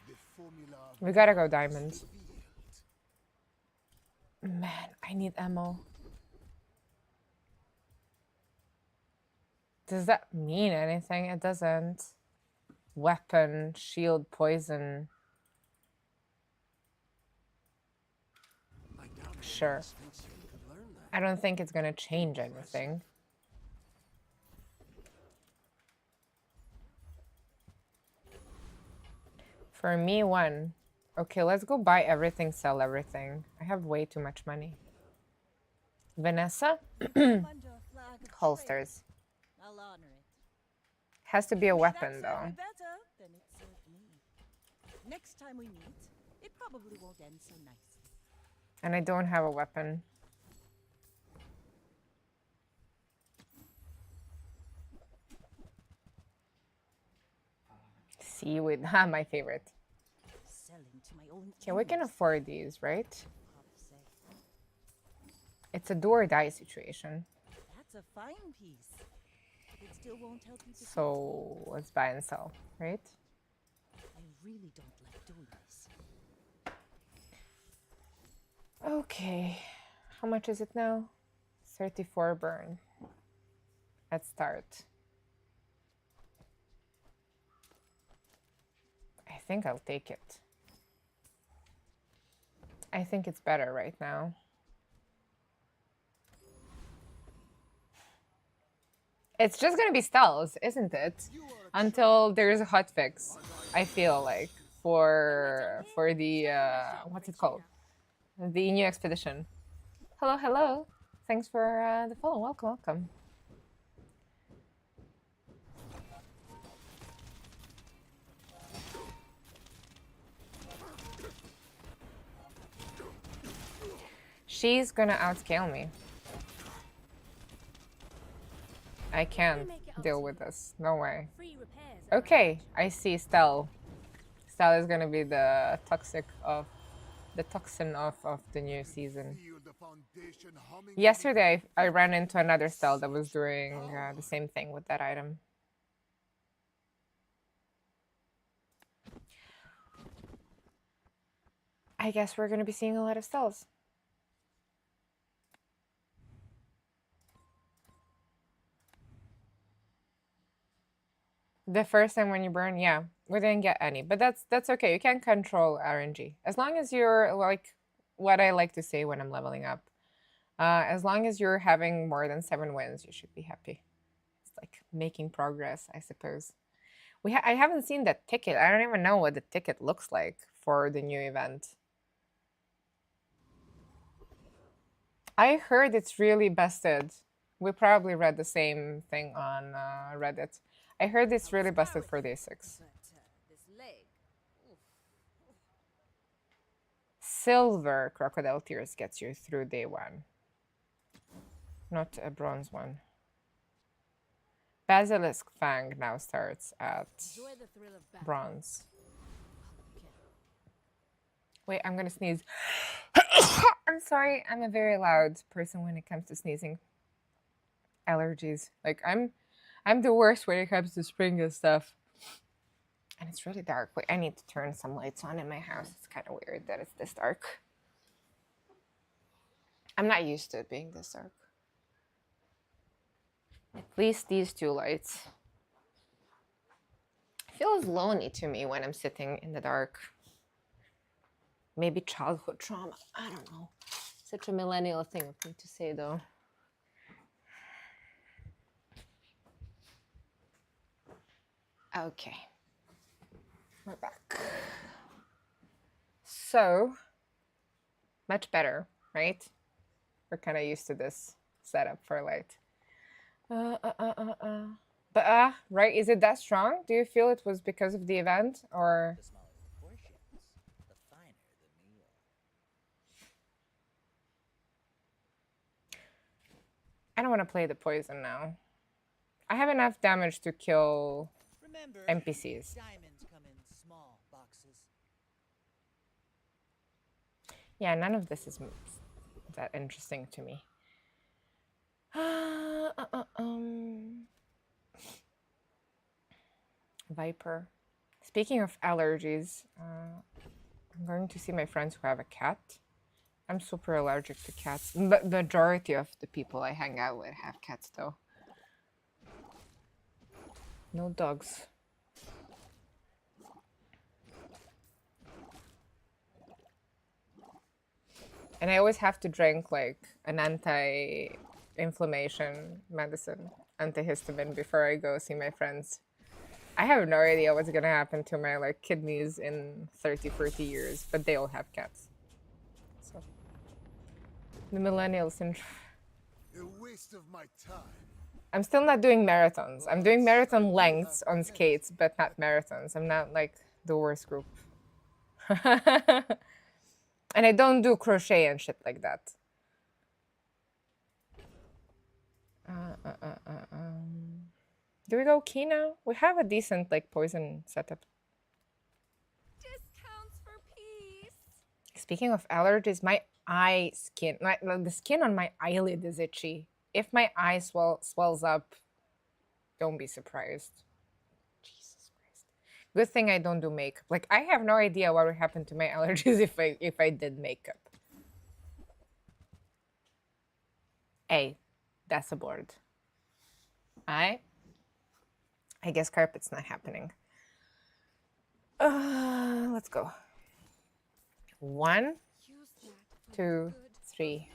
the formula
We gotta go diamond.
revealed.
Man, I need ammo. Does that mean anything? It doesn't. Weapon, shield, poison.
My download
Sure.
thinks you could learn that.
I don't think it's gonna change anything. For me, one. Okay, let's go buy everything, sell everything. I have way too much money. Vanessa? Holsters.
I'll honor it.
Has to be a
That
weapon,
served
though.
you better than it served me. Next time we meet, it probably won't end so nicely.
And I don't have a weapon. Seaweed. Ha, my favorite.
Selling to my own
Okay, we can
enemies,
afford these, right?
hard to say.
It's a do or die situation.
That's a fine piece. It still won't help you to see
So let's buy and sell, right?
I really don't like doing this.
Okay. How much is it now? 34 burn. Let's start. I think I'll take it. I think it's better right now. It's just gonna be stealth, isn't it? Until there's a hot fix, I feel like for the what's it called? The new expedition. Hello, hello. Thanks for the follow. Welcome, welcome. She's gonna outscale me. I can't deal with this. No way. Okay, I see Stell. Stell is gonna be the toxin of the new season.
Feel the foundation humming
Yesterday, I ran into another Stell that was doing the same thing with that item. I guess we're gonna be seeing a lot of Stells. The first time when you burn, yeah, we didn't get any, but that's okay. You can control RNG as long as you're like what I like to say when I'm leveling up. As long as you're having more than 7 wins, you should be happy. It's like making progress, I suppose. I haven't seen that ticket. I don't even know what the ticket looks like for the new event. I heard it's really busted. We probably read the same thing on Reddit. I heard it's really busted for day 6.
This leg. Oof.
Silver crocodile tears gets you through day 1. Not a bronze one. Basilisk Fang now starts at
Enjoy the thrill of battle.
bronze.
Okay.
Wait, I'm gonna sneeze. I'm sorry, I'm a very loud person when it comes to sneezing. Allergies. Like I'm the worst when it comes to spring and stuff. And it's really dark. Wait, I need to turn some lights on in my house. It's kind of weird that it's this dark. I'm not used to it being this dark. At least these 2 lights. It feels lonely to me when I'm sitting in the dark. Maybe childhood trauma. I don't know. Such a millennial thing of me to say, though. Okay. We're back. So, much better, right? We're kind of used to this setup for light. But right, is it that strong? Do you feel it was because of the event, or?
The smaller the portions, the finer the meal.
I don't want to play the poison now. I have enough damage to kill
Remember,
NPCs.
diamonds come in small boxes.
Yeah, none of this is that interesting to me. Viper. Speaking of allergies, I'm going to see my friends who have a cat. I'm super allergic to cats. But majority of the people I hang out with have cats, though. No dogs. And I always have to drink like an anti-inflammation medicine, antihistamine, before I go see my friends. I have no idea what's gonna happen to my like kidneys in 30, 40 years, but they all have cats. So the millennial syndrome.
A waste of my time.
I'm still not doing marathons. I'm doing marathon lengths on skates, but not marathons. I'm not like the worst group. And I don't do crochet and shit like that. Do we go key now? We have a decent like poison setup.
Discounts for peace.
Speaking of allergies, my eye skin, the skin on my eyelid is itchy. If my eye swells up, don't be surprised. Jesus Christ. Good thing I don't do makeup. Like I have no idea what would happen to my allergies if I did makeup. Hey, that's a board. I guess carpet's not happening. Let's go. 1, 2, 3.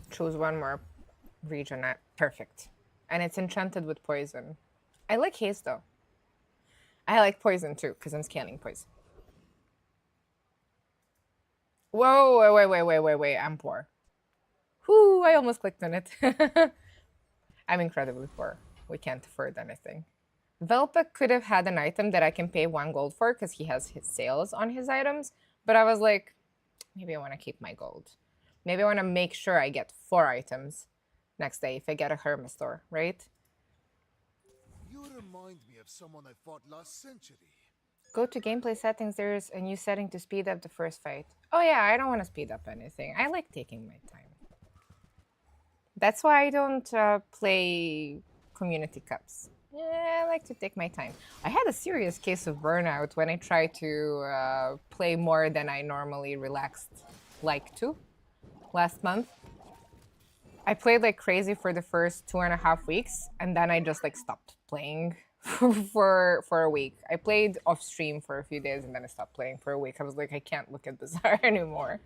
Choose one more region. Perfect. And it's enchanted with poison. I like haste though. I like poison too, because I'm scanning poison. Whoa, wait. I'm poor. Whoo, I almost clicked on it. I'm incredibly poor. We can't afford anything. Velpa could have had an item that I can pay 1 gold for because he has his sales on his items. But I was like, maybe I want to keep my gold. Maybe I want to make sure I get 4 items next day if I get a Hermes store, right?
You remind me of someone I fought last century.
Go to gameplay settings. There's a new setting to speed up the first fight. Oh yeah, I don't want to speed up anything. I like taking my time. That's why I don't play community cups. Yeah, I like to take my time. I had a serious case of burnout when I tried to play more than I normally relaxed like to last month. I played like crazy for the first 2.5 weeks, and then I just like stopped playing for a week. I played off stream for a few days, and then I stopped playing for a week. I was like, I can't look at Bazaar anymore.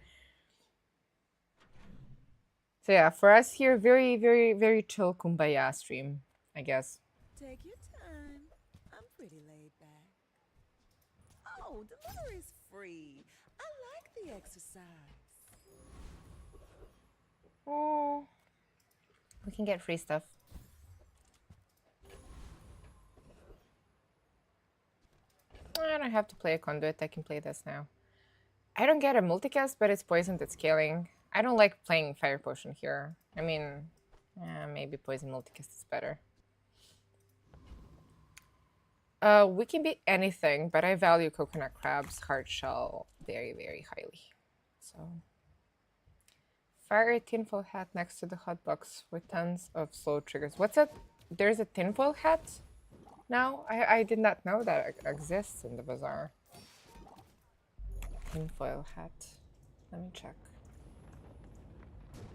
So yeah, for us here, very chill kumbaya stream, I guess.
Take your time. I'm pretty laid back. Oh, delivery's free. I like the exercise.
Oh, we can get free stuff. I don't have to play a conduit. I can play this now. I don't get a multicast, but it's poisoned at scaling. I don't like playing Fire Potion here. I mean, maybe Poison Multicast is better. We can be anything, but I value Coconut Crab's hard shell very highly. So, fire a tinfoil hat next to the hot box with tons of slow triggers. What's that? There's a tinfoil hat now? I did not know that exists in the bazaar. Tinfoil hat. Let me check.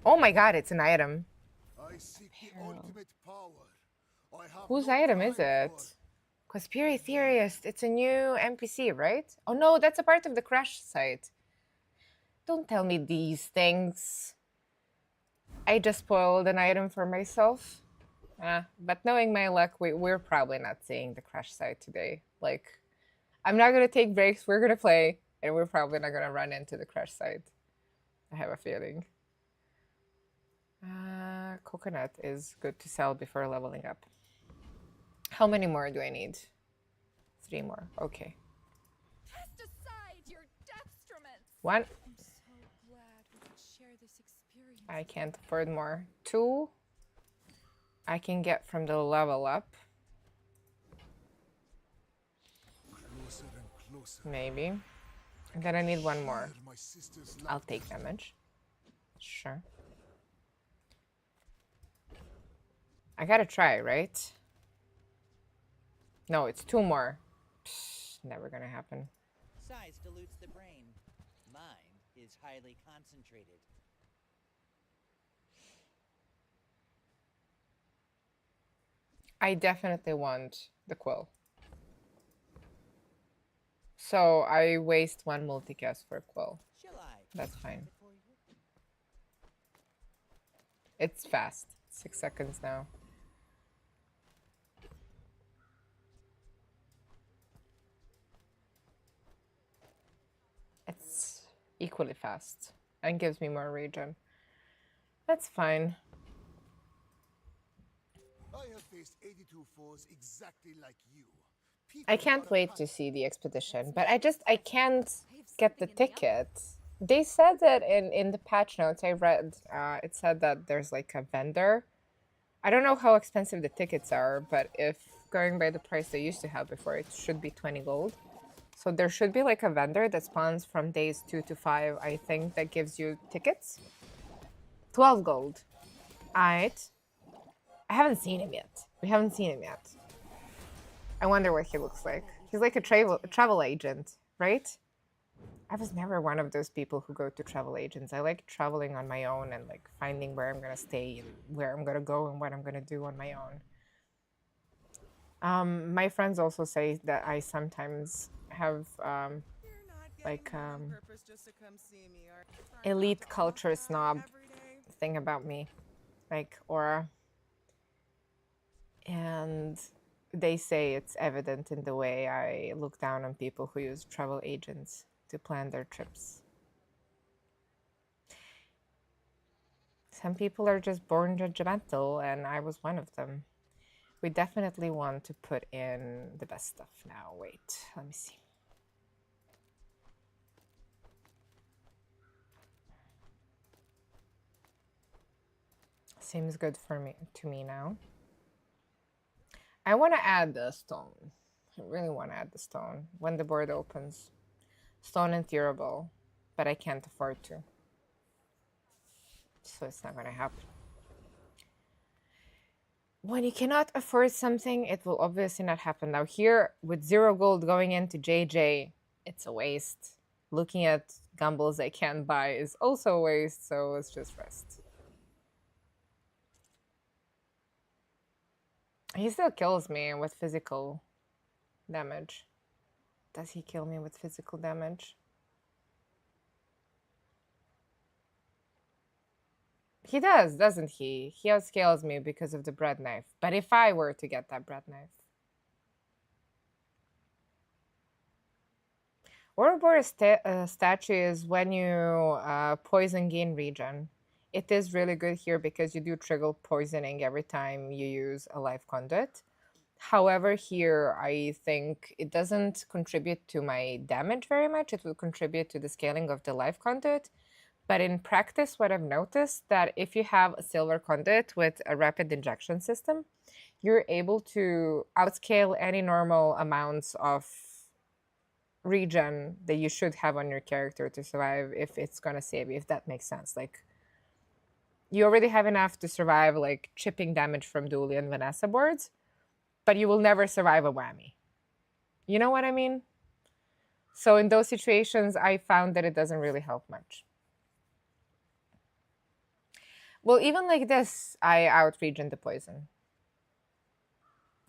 Oh my god, it's an item.
I seek the ultimate power. I have
Whose
no
item is
time
it? Conspiracy Theorist. It's a new NPC, right? Oh no, that's a part of the crash site. Don't tell me these things. I just spoiled an item for myself. But knowing my luck, we're probably not seeing the crash site today. Like, I'm not gonna take breaks, we're gonna play, and we're probably not gonna run into the crash site. I have a feeling. Coconut is good to sell before leveling up. How many more do I need? 3 more. Okay.
Cast aside your destruments.
1.
I'm so glad we could share this experience.
I can't afford more. 2. I can get from the level up.
closer and closer.
Maybe. And then I need 1 more.
Hear my sister's
I'll
laughter.
take damage. Sure. I gotta try, right? No, it's 2 more. Psh, never gonna happen.
Size dilutes the brain. Mind is highly concentrated.
I definitely want the quill. So I waste 1 multicast for a quill.
Shall I?
That's fine.
For you?
It's fast. 6 seconds now. It's equally fast and gives me more regen. That's fine.
I have faced 82 foes exactly like you.
I
People
can't
are
wait
a
to
pack.
see the expedition, but I can't
I have
get the
something in the oven.
ticket. They said that in the patch notes I read, it said that there's like a vendor. I don't know how expensive the tickets are, but if going by the price they used to have before, it should be 20 gold. So there should be like a vendor that spawns from days 2 to 5, I think, that gives you tickets. 12 gold. Alright. I haven't seen him yet. We haven't seen him yet. I wonder what he looks like. He's like a travel agent, right? I was never one of those people who go to travel agents. I like traveling on my own and like finding where I'm gonna stay and where I'm gonna go and what I'm gonna do on my own. My friends also say that I sometimes have like elite culture snob thing about me, like aura. And they say it's evident in the way I look down on people who use travel agents to plan their trips. Some people are just born judgmental, and I was one of them. We definitely want to put in the best stuff now. Wait, let me see. Seems good for me to me now. I want to add the stone. I really want to add the stone when the board opens. Stone and Theorable, but I can't afford to. So it's not going to happen. When you cannot afford something, it will obviously not happen. Now here, with 0 gold going into JJ, it's a waste. Looking at gambles I can't buy is also a waste, so let's just rest. He still kills me with physical damage. Does he kill me with physical damage? He does, doesn't he? He outscales me because of the bread knife. But if I were to get that bread knife. Ouroboros statue is when you poison gain regen. It is really good here because you do trigger poisoning every time you use a life conduit. However, here I think it doesn't contribute to my damage very much. It will contribute to the scaling of the life conduit. But in practice, what I've noticed that if you have a silver conduit with a rapid injection system, you're able to outscale any normal amounts of regen that you should have on your character to survive if it's going to save you, if that makes sense. Like, you already have enough to survive like chipping damage from Dooley and Vanessa boards, but you will never survive a whammy. You know what I mean? So in those situations, I found that it doesn't really help much. Well, even like this, I out-regen the poison.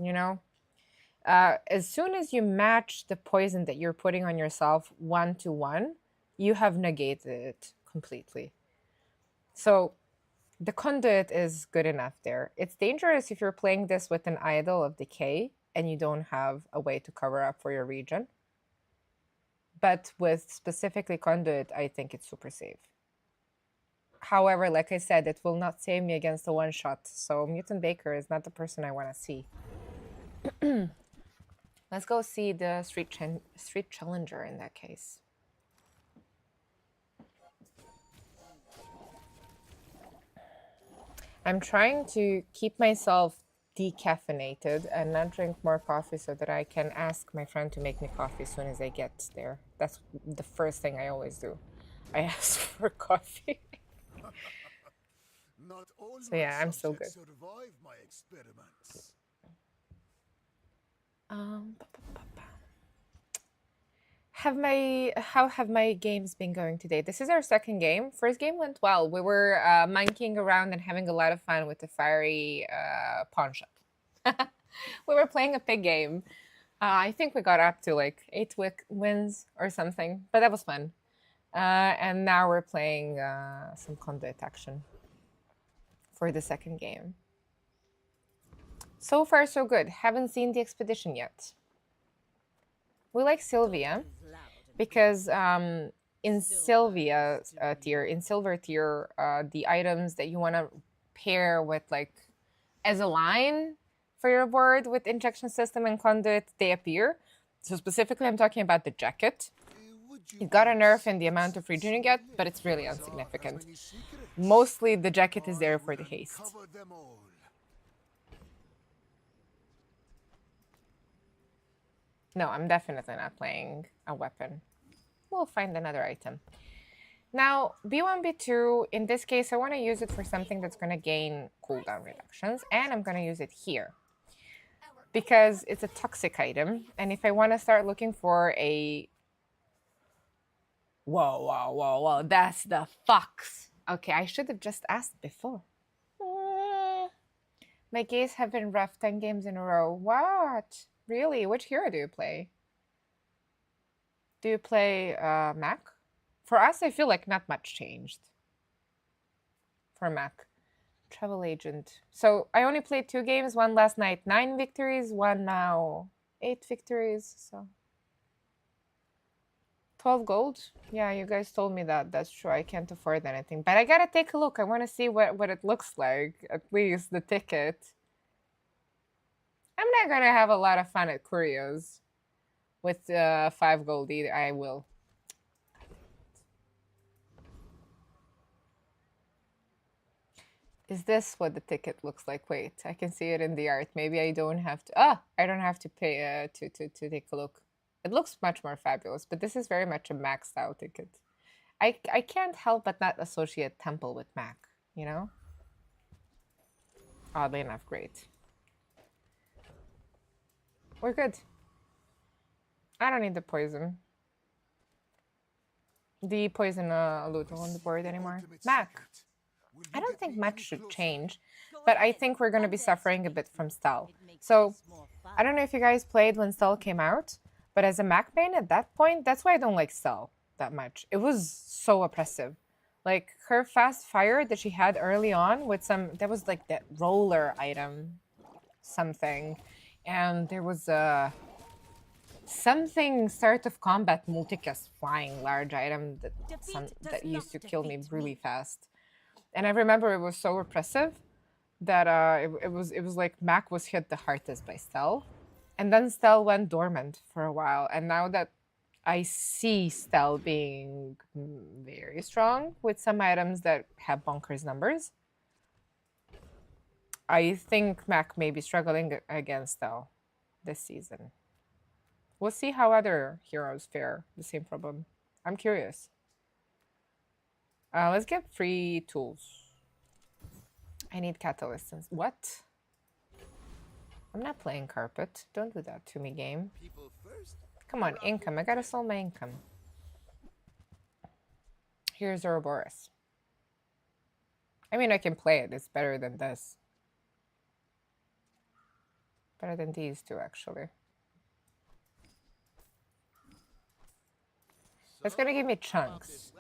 You know? As soon as you match the poison that you're putting on yourself 1-to-1, you have negated it completely. So the conduit is good enough there. It's dangerous if you're playing this with an Idol of Decay and you don't have a way to cover up for your regen. But with specifically conduit, I think it's super safe. However, like I said, it will not save me against a one-shot. So Mutant Baker is not the person I want to see. Let's go see the Street Challenger in that case. I'm trying to keep myself decaffeinated and not drink more coffee so that I can ask my friend to make me coffee as soon as I get there. That's the first thing I always do. I ask for coffee.
Not all
So yeah, I'm still good.
survive my experiments.
How have my games been going today? This is our second game. First game went well. We were monkeying around and having a lot of fun with the fiery pawn shop. We were playing a pig game. I think we got up to like 8 wins or something, but that was fun. And now we're playing some conduit action for the second game. So far, so good. Haven't seen the expedition yet. We like Sylvia because in Sylvia tier, in silver tier, the items that you want to pair with like as a line for your board with injection system and conduit, they appear. So specifically, I'm talking about the jacket. It got a nerf in the amount of regen you get, but it's really insignificant. Mostly the jacket is there for the haste. No, I'm definitely not playing a weapon. We'll find another item. Now, B1, B2, in this case, I want to use it for something that's going to gain cooldown reductions, and I'm going to use it here. Because it's a toxic item, and if I want to start looking for a... Whoa, that's the fox. Okay, I should have just asked before. My games have been rough 10 games in a row. What? Really? Which hero do you play? Do you play Mac? For us, I feel like not much changed. for Mac. Travel agent. So I only played 2 games, one last night, 9 victories, one now, 8 victories. So 12 gold. Yeah, you guys told me that. That's true. I can't afford anything. But I gotta take a look. I want to see what it looks like. At least the ticket. I'm not gonna have a lot of fun at Curios with 5 gold either. I will. Is this what the ticket looks like? Wait, I can see it in the art. Maybe I don't have to. I don't have to pay to take a look. It looks much more fabulous, but this is very much a Mac style ticket. I can't help but not associate Temple with Mac, you know? Oddly enough, great. We're good. I don't need the poison. The poison loot on the board anymore. Mac. I don't think much should change, but I think we're going to be suffering a bit from Stell. So, I don't know if you guys played when Stell came out, but as a Mac main at that point, that's why I don't like Stell that much. It was so oppressive. Like, her fast fire that she had early on with some, there was like that roller item, something, and there was something start of combat multicast flying large item that used to kill me really fast. And I remember it was so repressive that it was like Mac was hit the hardest by Stell. And then Stell went dormant for a while. And now that I see Stell being very strong with some items that have bonkers numbers, I think Mac may be struggling against Stell this season. We'll see how other heroes fare the same problem. I'm curious. Let's get free tools. I need catalysts. What? I'm not playing carpet. Don't do that to me, game. Come on, income. I gotta sell my income. Here's Ouroboros. I mean, I can play it. It's better than this. Better than these two, actually. It's gonna give me chunks.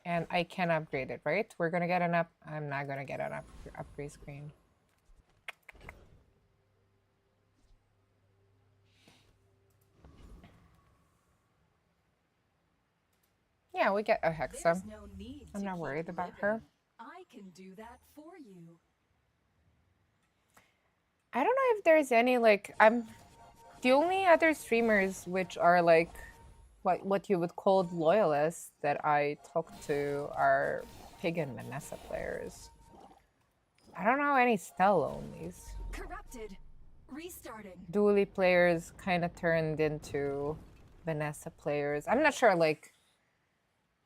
And I can upgrade it, right? We're gonna get an up. I'm not gonna get an upgrade screen. Yeah, we get a Hexa. I'm not worried about her.
I can do that for you.
I don't know if there's any, like, the only other streamers which are like what you would call loyalists that I talk to are Pig and Vanessa players. I don't know any Stell onlys.
Corrupted. Restarting.
Dually players kind of turned into Vanessa players. I'm not sure, like,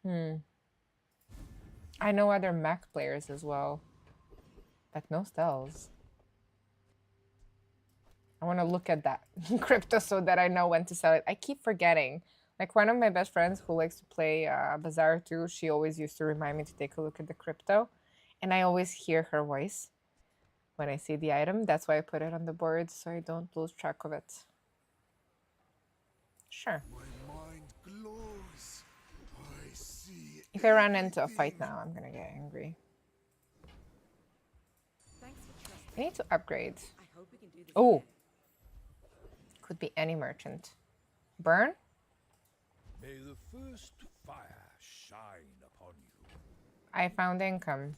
I know other Mac players as well, but no Stells. I want to look at that crypto so that I know when to sell it. I keep forgetting. Like, one of my best friends who likes to play Bazaar too, she always used to remind me to take a look at the crypto. And I always hear her voice when I see the item. That's why I put it on the board so I don't lose track of it. Sure.
My mind glows. I see.
If I run into a fight now, I'm going to get angry. I need to upgrade. Oh. Could be any merchant. Burn?
May the first fire shine upon you.
I found income.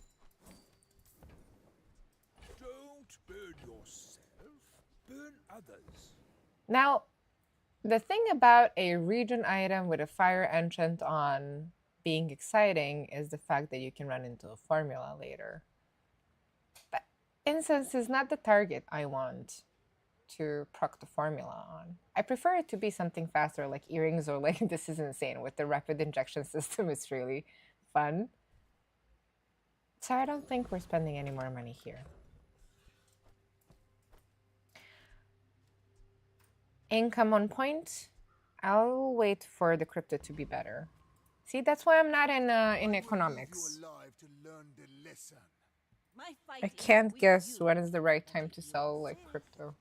Don't burn yourself, burn others.
Now, the thing about a region item with a fire enchant on being exciting is the fact that you can run into a formula later. But incense is not the target I want to proc the formula on. I prefer it to be something faster, like earrings, or like, this is insane, with the rapid injection system. It's really fun. So I don't think we're spending any more money here. Income on point. I'll wait for the crypto to be better. See, that's why I'm not in economics. I can't guess when is the right time to sell like crypto.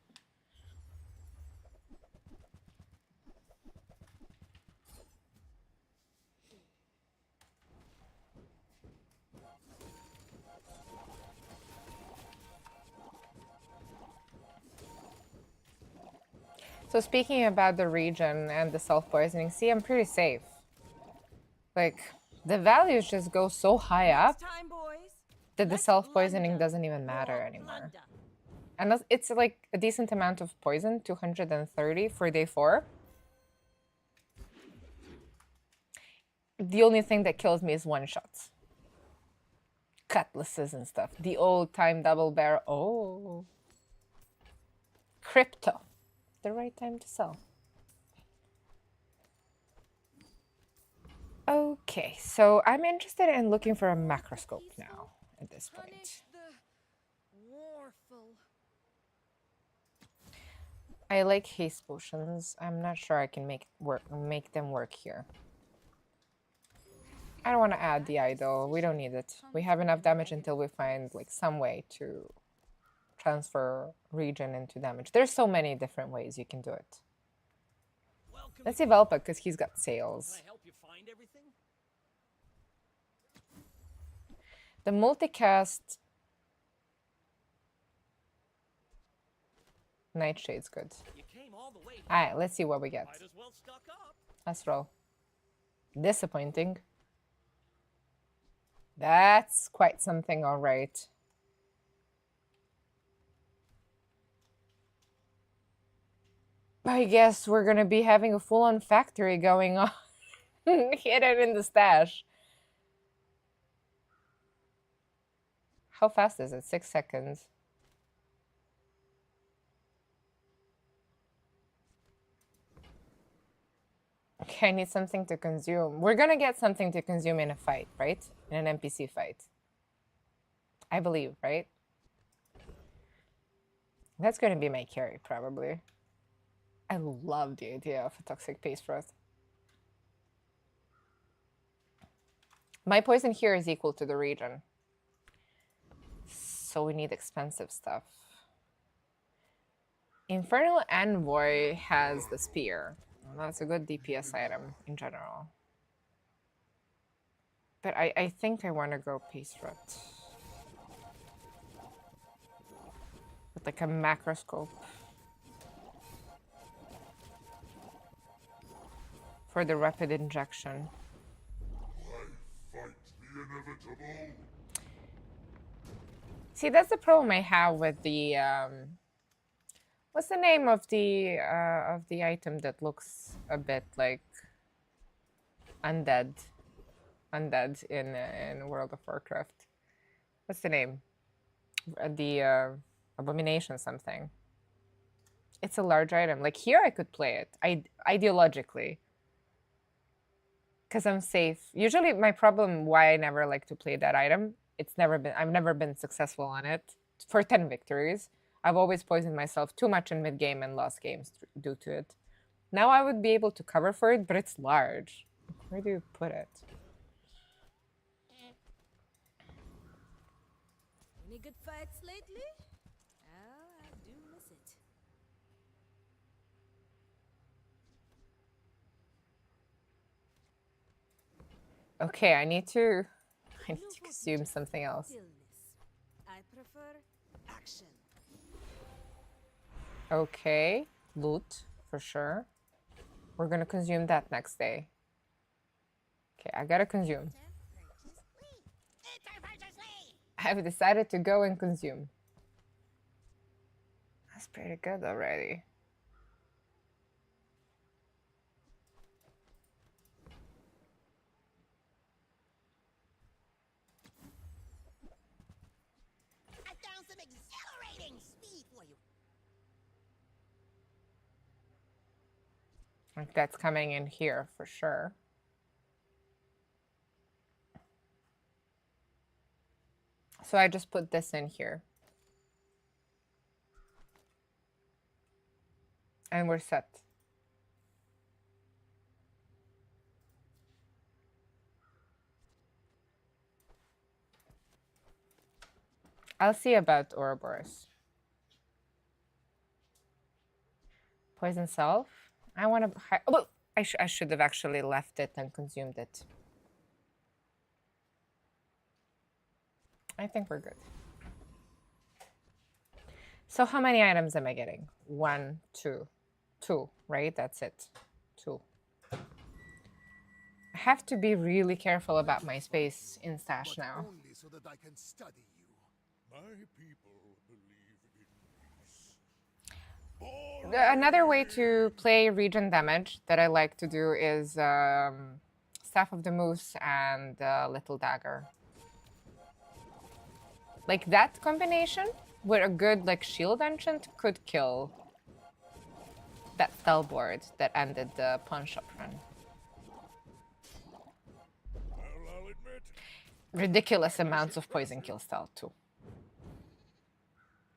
So speaking about the region and the self-poisoning, see, I'm pretty safe. Like, the values just go so high up
Time, boys.
that the
Let's
self-poisoning
blunder.
doesn't even matter
Raw
anymore.
plunder.
And it's like a decent amount of poison, 230 for day 4. The only thing that kills me is one-shots. Cutlasses and stuff. The old-time double barrel. Oh. Crypto. The right time to sell. Okay, so I'm interested in looking for a macroscope now at this point.
Punish the warful.
I like haste potions. I'm not sure I can make them work here. I don't want to add the eye though. We don't need it. We have enough damage until we find like some way to transfer region into damage. There's so many different ways you can do it. Let's see Velpa because he's got sales.
Can I help you find everything?
The multicast Nightshade's good.
You came all the way here.
Alright, let's see what we get.
Might as well stock up.
Let's roll. Disappointing. That's quite something, all right. I guess we're gonna be having a full-on factory going on. Hidden in the stash. How fast is it? 6 seconds. Okay, I need something to consume. We're gonna get something to consume in a fight, right? In an NPC fight. I believe, right? That's gonna be my carry, probably. I love the idea of a toxic paste frost. My poison here is equal to the region. So we need expensive stuff. Infernal Envoy has the spear. That's a good DPS item in general. But I think I want to go paste rot. With like a macroscope. For the rapid injection.
Fight the inevitable.
See, that's the problem I have with the what's the name of the item that looks a bit like undead in World of Warcraft? What's the name? The abomination something. It's a large item. Like here I could play it. Ideologically. Because I'm safe. Usually my problem why I never like to play that item, I've never been successful on it for 10 victories. I've always poisoned myself too much in mid-game and lost games due to it. Now I would be able to cover for it, but it's large. Where do you put it?
Any good fights lately? Oh, I do miss it.
Okay, I need to consume something else.
Stillness. I prefer action.
Okay, loot for sure. We're gonna consume that next day. Okay, I gotta consume. I've decided to go and consume. That's pretty good already.
I found some exhilarating speed for you.
Like that's coming in here for sure. So I just put this in here. And we're set. I'll see about Ouroboros. Poison self. I want to. Oh, I should have actually left it and consumed it. I think we're good. So how many items am I getting? 1, 2, 2, right? That's it. 2. I have to be really careful about my space in stash
but
now.
only so that I can study you.
My people believe in peace.
Another way to play region damage that I like to do is Staff of the Moose and Little Dagger. Like that combination with a good like shield enchant could kill that spell board that ended the punch up run.
Well, I'll admit,
Ridiculous amounts of poison kill style too.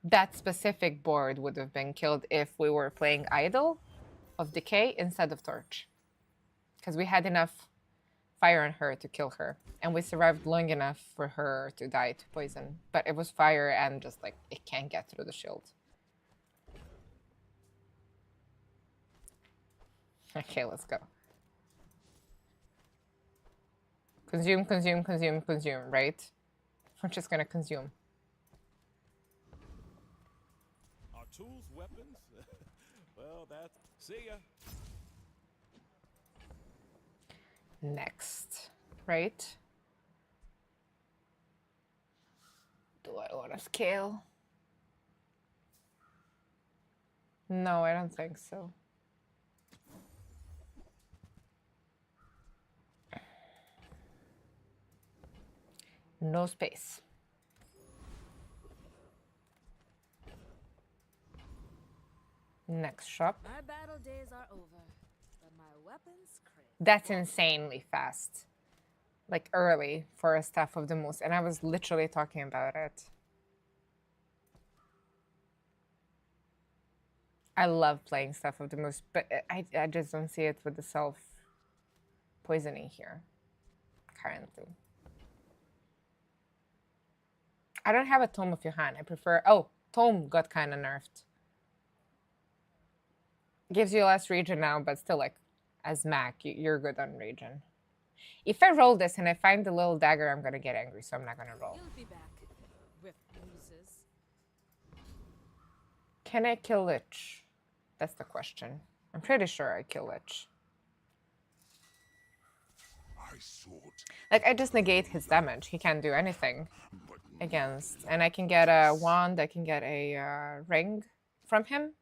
That specific board would have been killed if we were playing Idol of Decay instead of Torch. Because we had enough fire on her to kill her. And we survived long enough for her to die to poison. But it was fire and just like, it can't get through the shield. Okay, let's go. Consume, consume, consume, consume, right? We're just gonna consume.
our tools, weapons? Well, that's... See ya.
Next, right? Do I want to scale? No, I don't think so. No space. Next shop.
My battle days are over, but my weapons crave.
That's insanely fast. Like early for a Staff of the Moose. And I was literally talking about it. I love playing Staff of the Moose, but I just don't see it with the self poisoning here currently. I don't have a Tome of Johann. I prefer... Oh, Tome got kind of nerfed. Gives you less region now, but still, like, as Mac, you're good on region. If I roll this and I find the little dagger, I'm going to get angry, so I'm not going to roll.
You'll be back with muses.
Can I kill Lich? That's the question. I'm pretty sure I kill Lich.
I sought,
Like, I just negate his damage. He can't do anything
but
against. And I can get a wand, I can get a ring from him.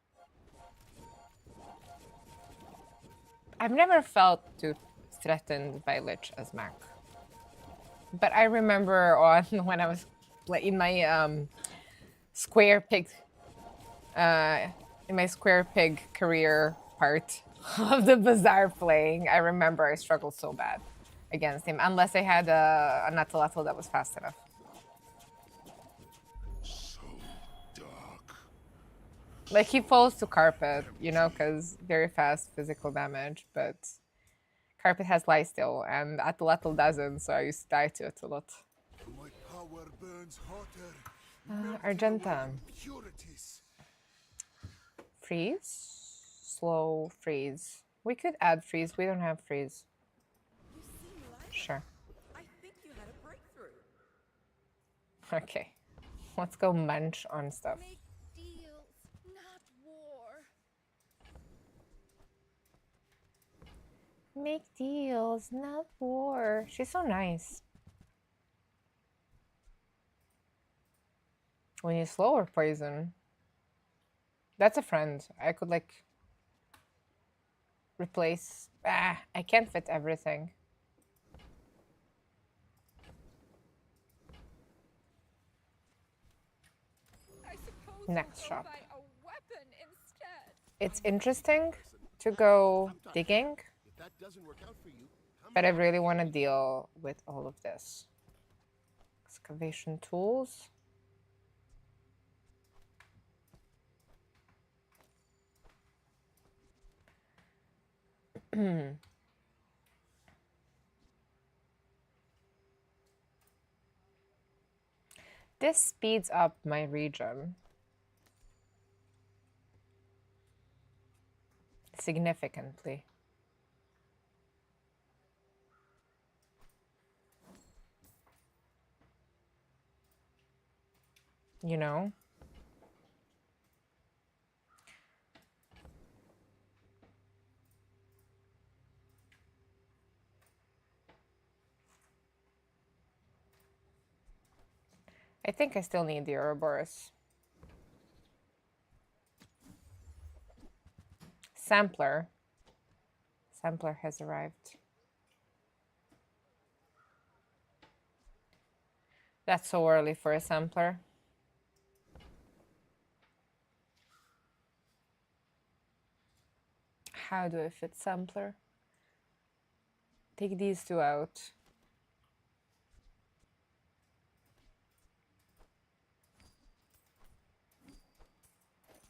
I've never felt too threatened by Lich as Mac. But I remember on when I was in my square pig career part of the bazaar playing, I remember I struggled so bad against him, unless I had a Natalatal that was fast enough.
so dark.
Like, he falls to Carpet, you know, because very fast physical damage, but Carpet has lifesteal, and Atlatl doesn't, so I used to die to it a lot.
My power burns hotter.
Argenta.
Impurities.
Freeze? Slow freeze. We could add freeze. We don't have freeze.
You seem like
Sure.
I think you had a breakthrough.
Okay. Let's go munch on stuff.
Make deals, not war.
Make deals, not war. She's so nice. When you slow or poison. That's a friend. I could like replace. I can't fit everything.
I suppose
Next
I'll
shop.
go buy a weapon instead.
It's interesting to go digging,
If that doesn't work out for you, come
but I really want to deal with all of this. Excavation tools. This speeds up my region significantly. You know? I think I still need the Ouroboros. Sampler. Sampler has arrived. That's so early for a sampler. How do I fit sampler? Take these two out.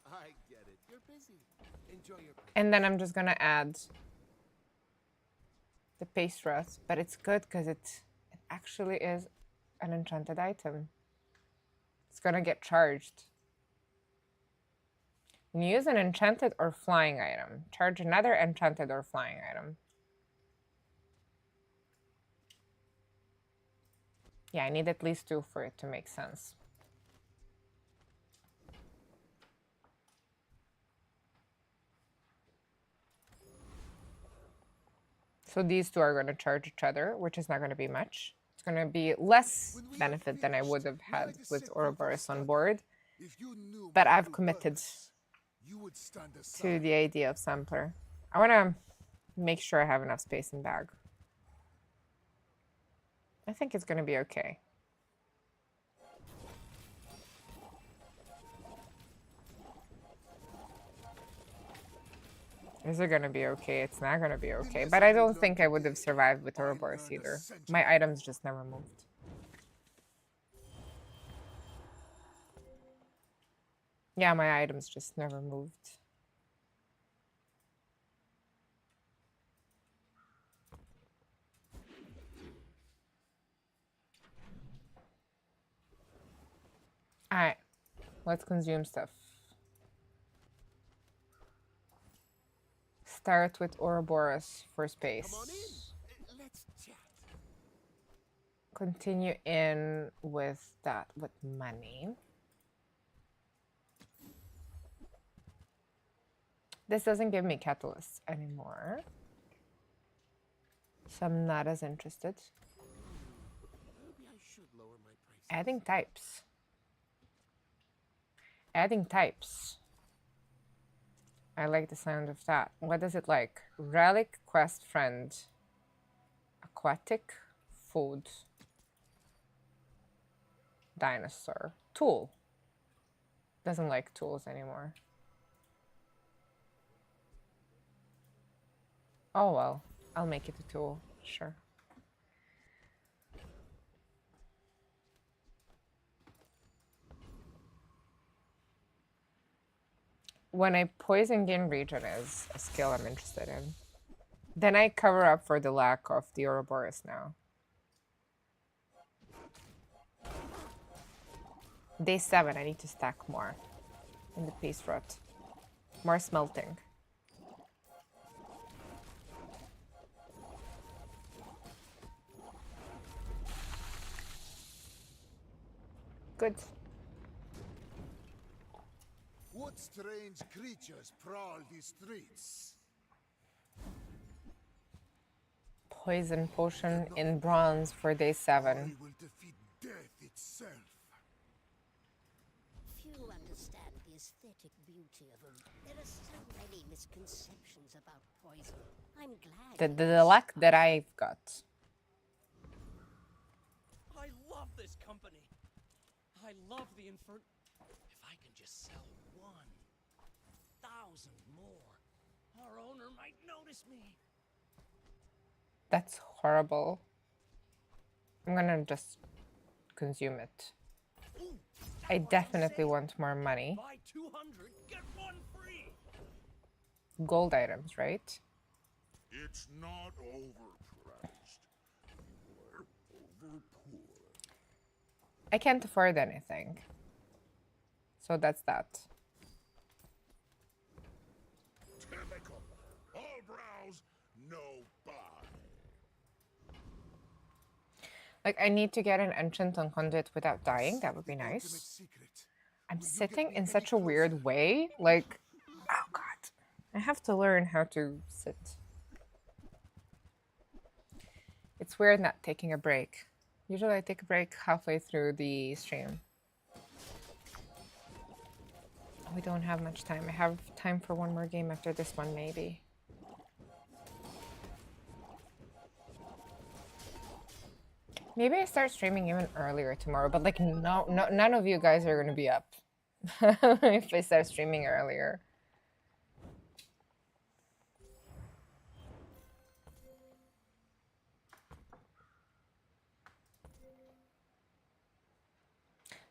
I get it. You're busy. Enjoy your break.
And then I'm just gonna add the paste rust, but it's good because it actually is an enchanted item. It's gonna get charged. When you use an enchanted or flying item, charge another enchanted or flying item. Yeah, I need at least 2 for it to make sense. So these two are going to charge each other, which is not going to be much. It's going to be less benefit than I would have had with Ouroboros on board. But I've committed to the idea of sampler. I want to make sure I have enough space in bag. I think it's going to be okay. Is it going to be okay? It's not going to be okay. But I don't think I would have survived with Ouroboros either. My items just never moved. Yeah, my items just never moved. Alright, let's consume stuff. Start with Ouroboros for space.
Come on in. Let's chat.
Continue in with that, with money. This doesn't give me catalysts anymore. So I'm not as interested.
Maybe I should lower my prices.
Adding types. Adding types. I like the sound of that. What is it like? Relic, quest friend. Aquatic, food. Dinosaur. Tool. Doesn't like tools anymore. Oh well, I'll make it a tool, sure. When I poison gain region is a skill I'm interested in. Then I cover up for the lack of the Ouroboros now. Day 7, I need to stack more in the paste rot. More smelting. Good.
What strange creatures prowl these streets?
Poison potion in bronze for day 7.
I will defeat death itself.
Few understand the aesthetic beauty of them. There are so many misconceptions about poison. I'm glad.
The luck that I've got.
I love this company. I love the infern. If I can just sell 1,000 more, our owner might notice me.
That's horrible. I'm gonna just consume it.
Ooh,
I definitely want more money.
buy 200, get 1 free.
Gold items, right?
It's not overpriced. You're overpoor.
I can't afford anything. So that's that.
Typical. All browse, no buy.
Like, I need to get an enchant on conduit without dying. That would be nice. I'm sitting in such a weird way. Like, oh god. I have to learn how to sit. It's weird not taking a break. Usually I take a break halfway through the stream. We don't have much time. I have time for one more game after this one, maybe. Maybe I start streaming even earlier tomorrow, but like no, none of you guys are gonna be up if I start streaming earlier.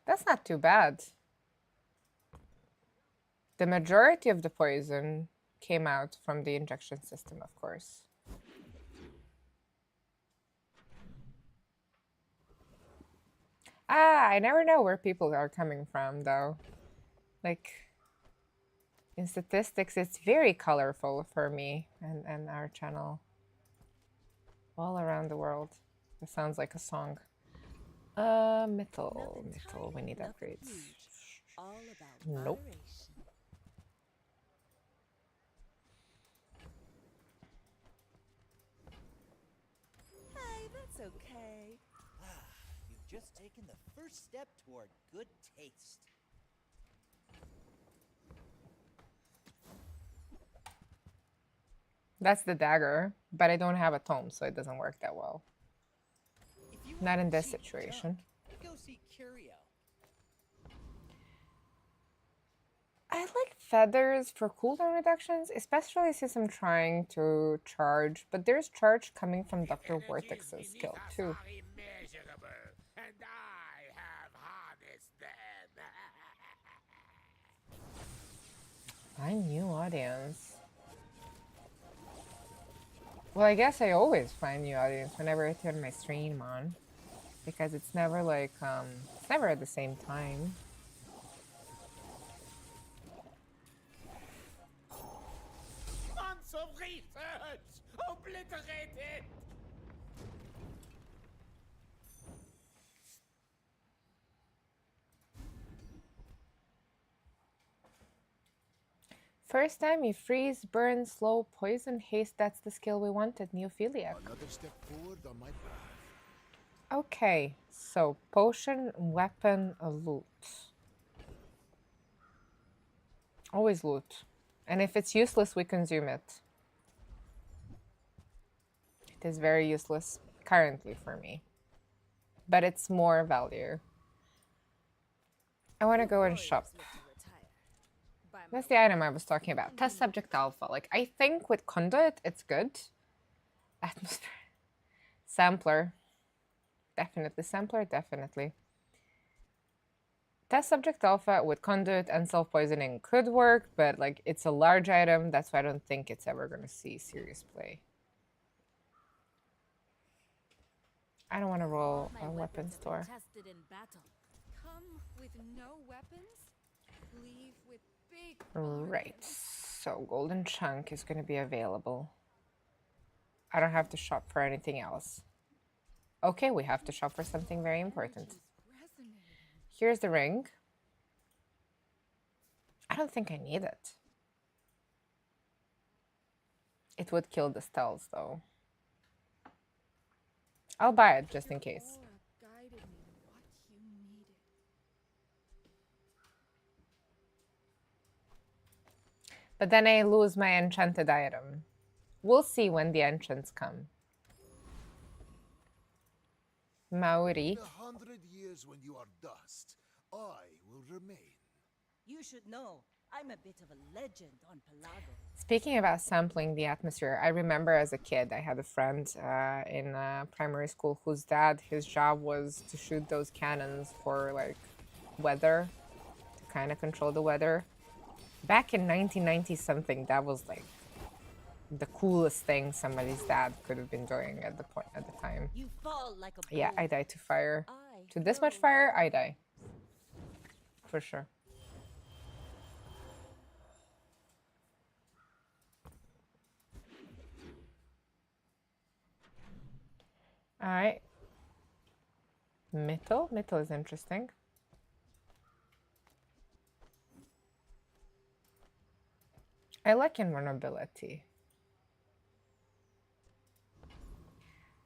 That's not too bad. The majority of the poison came out from the injection system, of course. Ah, I never know where people are coming from, though. Like, in statistics, it's very colorful for me and our channel. All around the world. It sounds like a song. Metal. We need upgrades.
All about
Nope.
moderation. Hey, that's okay.
You've just taken the first step toward good taste.
That's the dagger, but I don't have a tome, so it doesn't work that well. Not in this situation.
Go see Curio.
I like feathers for cooldown reductions, especially since I'm trying to charge, but there's charge coming from Dr. Vortex's skill too.
And I have harnessed them.
Find new audience. Well, I guess I always find new audience whenever I turn my stream on, because it's never like it's never at the same time.
Months of research obliterated.
First time you freeze, burn, slow, poison, haste. That's the skill we wanted, Neophiliac.
Another step forward on my path.
Okay, so potion, weapon, loot. Always loot. And if it's useless, we consume it. It is very useless currently for me. But it's more value. I want to go and shop. That's the item I was talking about. Test subject alpha. Like, I think with conduit, it's good. Atmosphere. Sampler. Definitely. Sampler, definitely. Test subject alpha with conduit and self-poisoning could work, but like it's a large item. That's why I don't think it's ever going to see serious play. I don't want to roll a weapon store.
Tested in battle. Come with no weapons, leave with big
Right. So golden chunk is going to be available. I don't have to shop for anything else. Okay, we have to shop for something very important. Here's the ring. I don't think I need it. It would kill the spells, though. I'll buy it just in case. But then I lose my enchanted item. We'll see when the enchants come. Maori.
In 100 years when you are dust, I will remain.
You should know, I'm a bit of a legend on Pelago.
Speaking about sampling the atmosphere, I remember as a kid, I had a friend in primary school whose dad, his job was to shoot those cannons for like weather, to kind of control the weather. Back in 1990 something, that was like the coolest thing somebody's dad could have been doing at the time.
You fall like a
Yeah,
bull.
I die to fire.
I
To this much
know.
fire, I die. For sure. All right. Metal. Metal is interesting. I like invulnerability.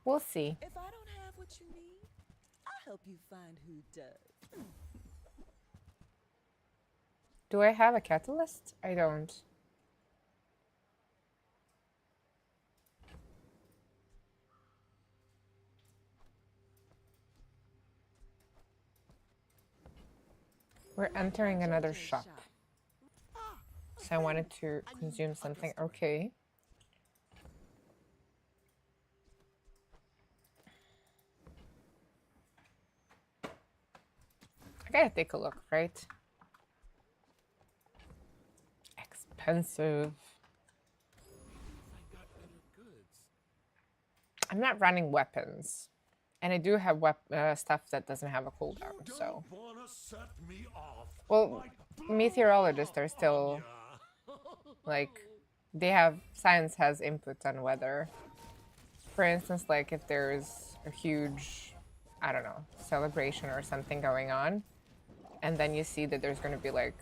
We'll see.
If I don't have what you need, help you find who does.
Do I have a catalyst? I don't. We're entering another shop. So I wanted to consume something. Okay. I gotta take a look, right? Expensive. I'm not running weapons. And I do have stuff that doesn't have a cooldown, so... Well, meteorologists are still... Like, they have... Science has input on weather. For instance, like, if there's a huge, I don't know, celebration or something going on, and then you see that there's going to be, like,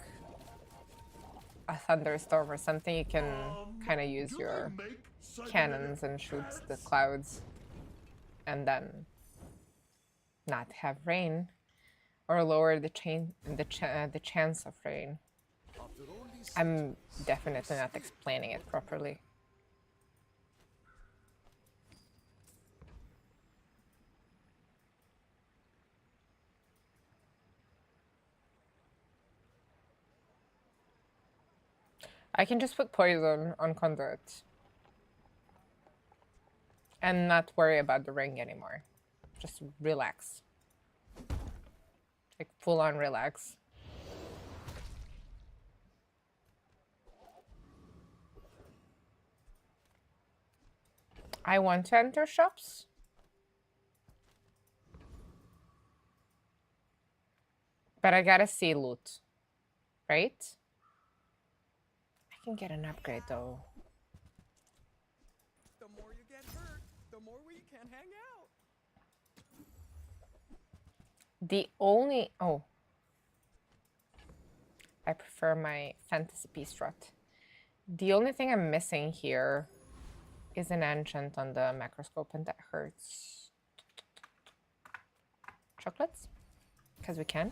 a thunderstorm or something, you can kind of use your cannons and shoot the clouds, and then not have rain, or lower the chance of rain. I'm definitely not explaining it properly. I can just put poison on conduit and not worry about the ring anymore. Just relax. Like full on relax. I want to enter shops. But I gotta see loot, right? I can get an upgrade though.
The more you get hurt, the more we can hang out.
The only... Oh. I prefer my fantasy piece strut. The only thing I'm missing here is an enchant on the macroscope, and that hurts. Chocolates? Because we can.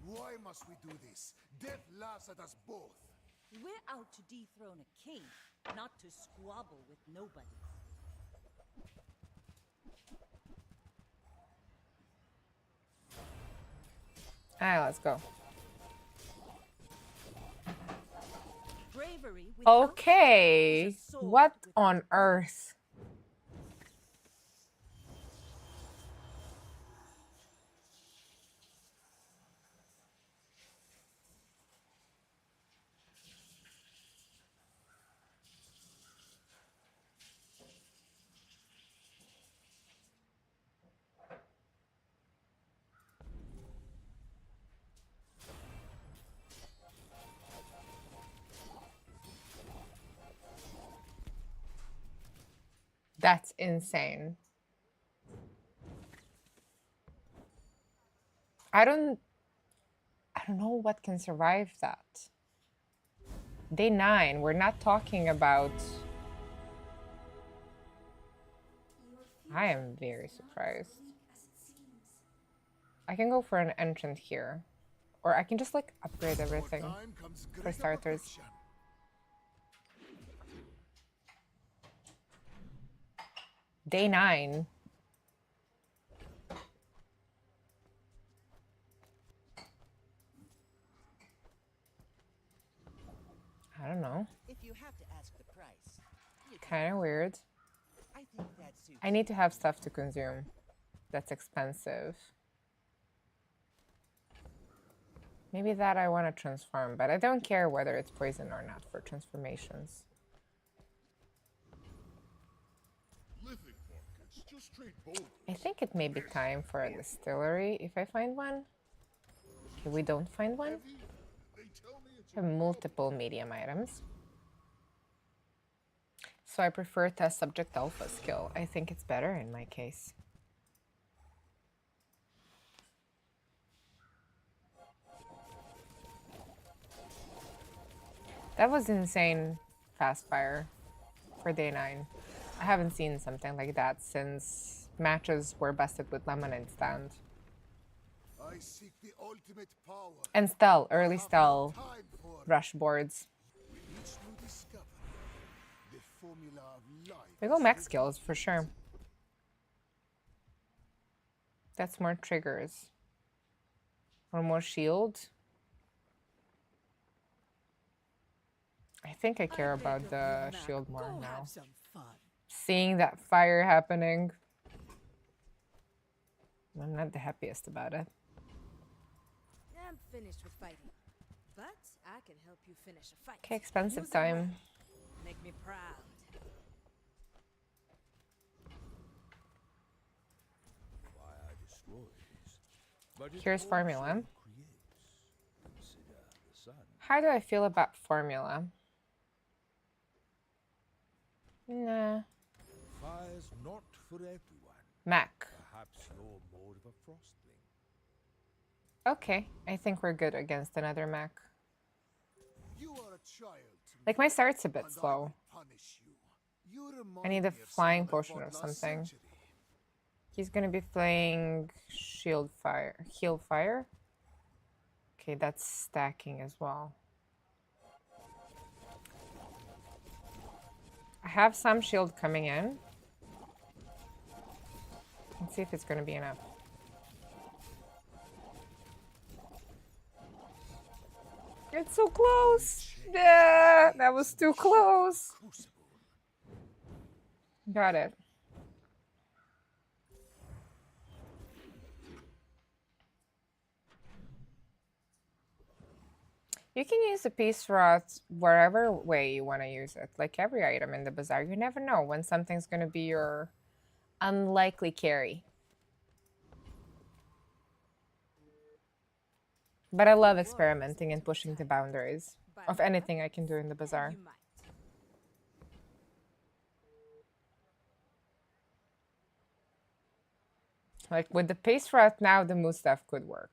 Why must we do this? Death laughs at us both.
We're out to dethrone a king, not to squabble with nobody.
Alright, let's go.
Bravery
Okay. What on earth? That's insane. I don't know what can survive that. Day 9, we're not talking about... I am very surprised. I can go for an enchant here. Or I can just like upgrade everything for starters. Day 9. I don't know.
If you have to ask the price,
Kind of weird.
I think that suits.
I need to have stuff to consume. That's expensive. Maybe that I want to transform, but I don't care whether it's poison or not for transformations. I think it may be time for a distillery if I find one. Okay, we don't find one. I have multiple medium items. So I prefer test subject alpha skill. I think it's better in my case. That was insane fast fire for day 9. I haven't seen something like that since matches were busted with lemonade stand.
I seek the ultimate power.
And Stell,
I
early
have
Stell
no time for
rush boards.
With each new discovery, the formula of life
We go
is
max skills
revealed.
for sure. That's more triggers. One more shield. I think I care about the shield more
Go
now.
have some fun.
Seeing that fire happening, I'm not the happiest about it.
I'm finished with fighting, but I can help you finish a fight.
Okay, expensive
Use it well.
time.
Make me proud.
Fire destroys, but it
Here's
also
formula.
creates. Consider the sun.
How do I feel about formula? Nah.
Fire's not for everyone.
Mac.
Perhaps you're more of a frostling.
Okay, I think we're good against another Mac.
You are a child to
Like,
me,
my start's a bit
and I
slow.
will punish you. You
I need
remind
a
me of
flying
someone I
potion or
fought last
something.
century.
He's gonna be playing shield fire. Heal fire? Okay, that's stacking as well. I have some shield coming in. Let's see if it's gonna be enough. It's so close! Yeah, that was too close!
Crucible.
Got it. You can use the piece rods wherever way you want to use it. Like every item in the bazaar, you never know when something's going to be your unlikely carry. But I love experimenting and pushing the boundaries of anything I can do in the bazaar.
You might.
Like with the paste route now, the mood stuff could work.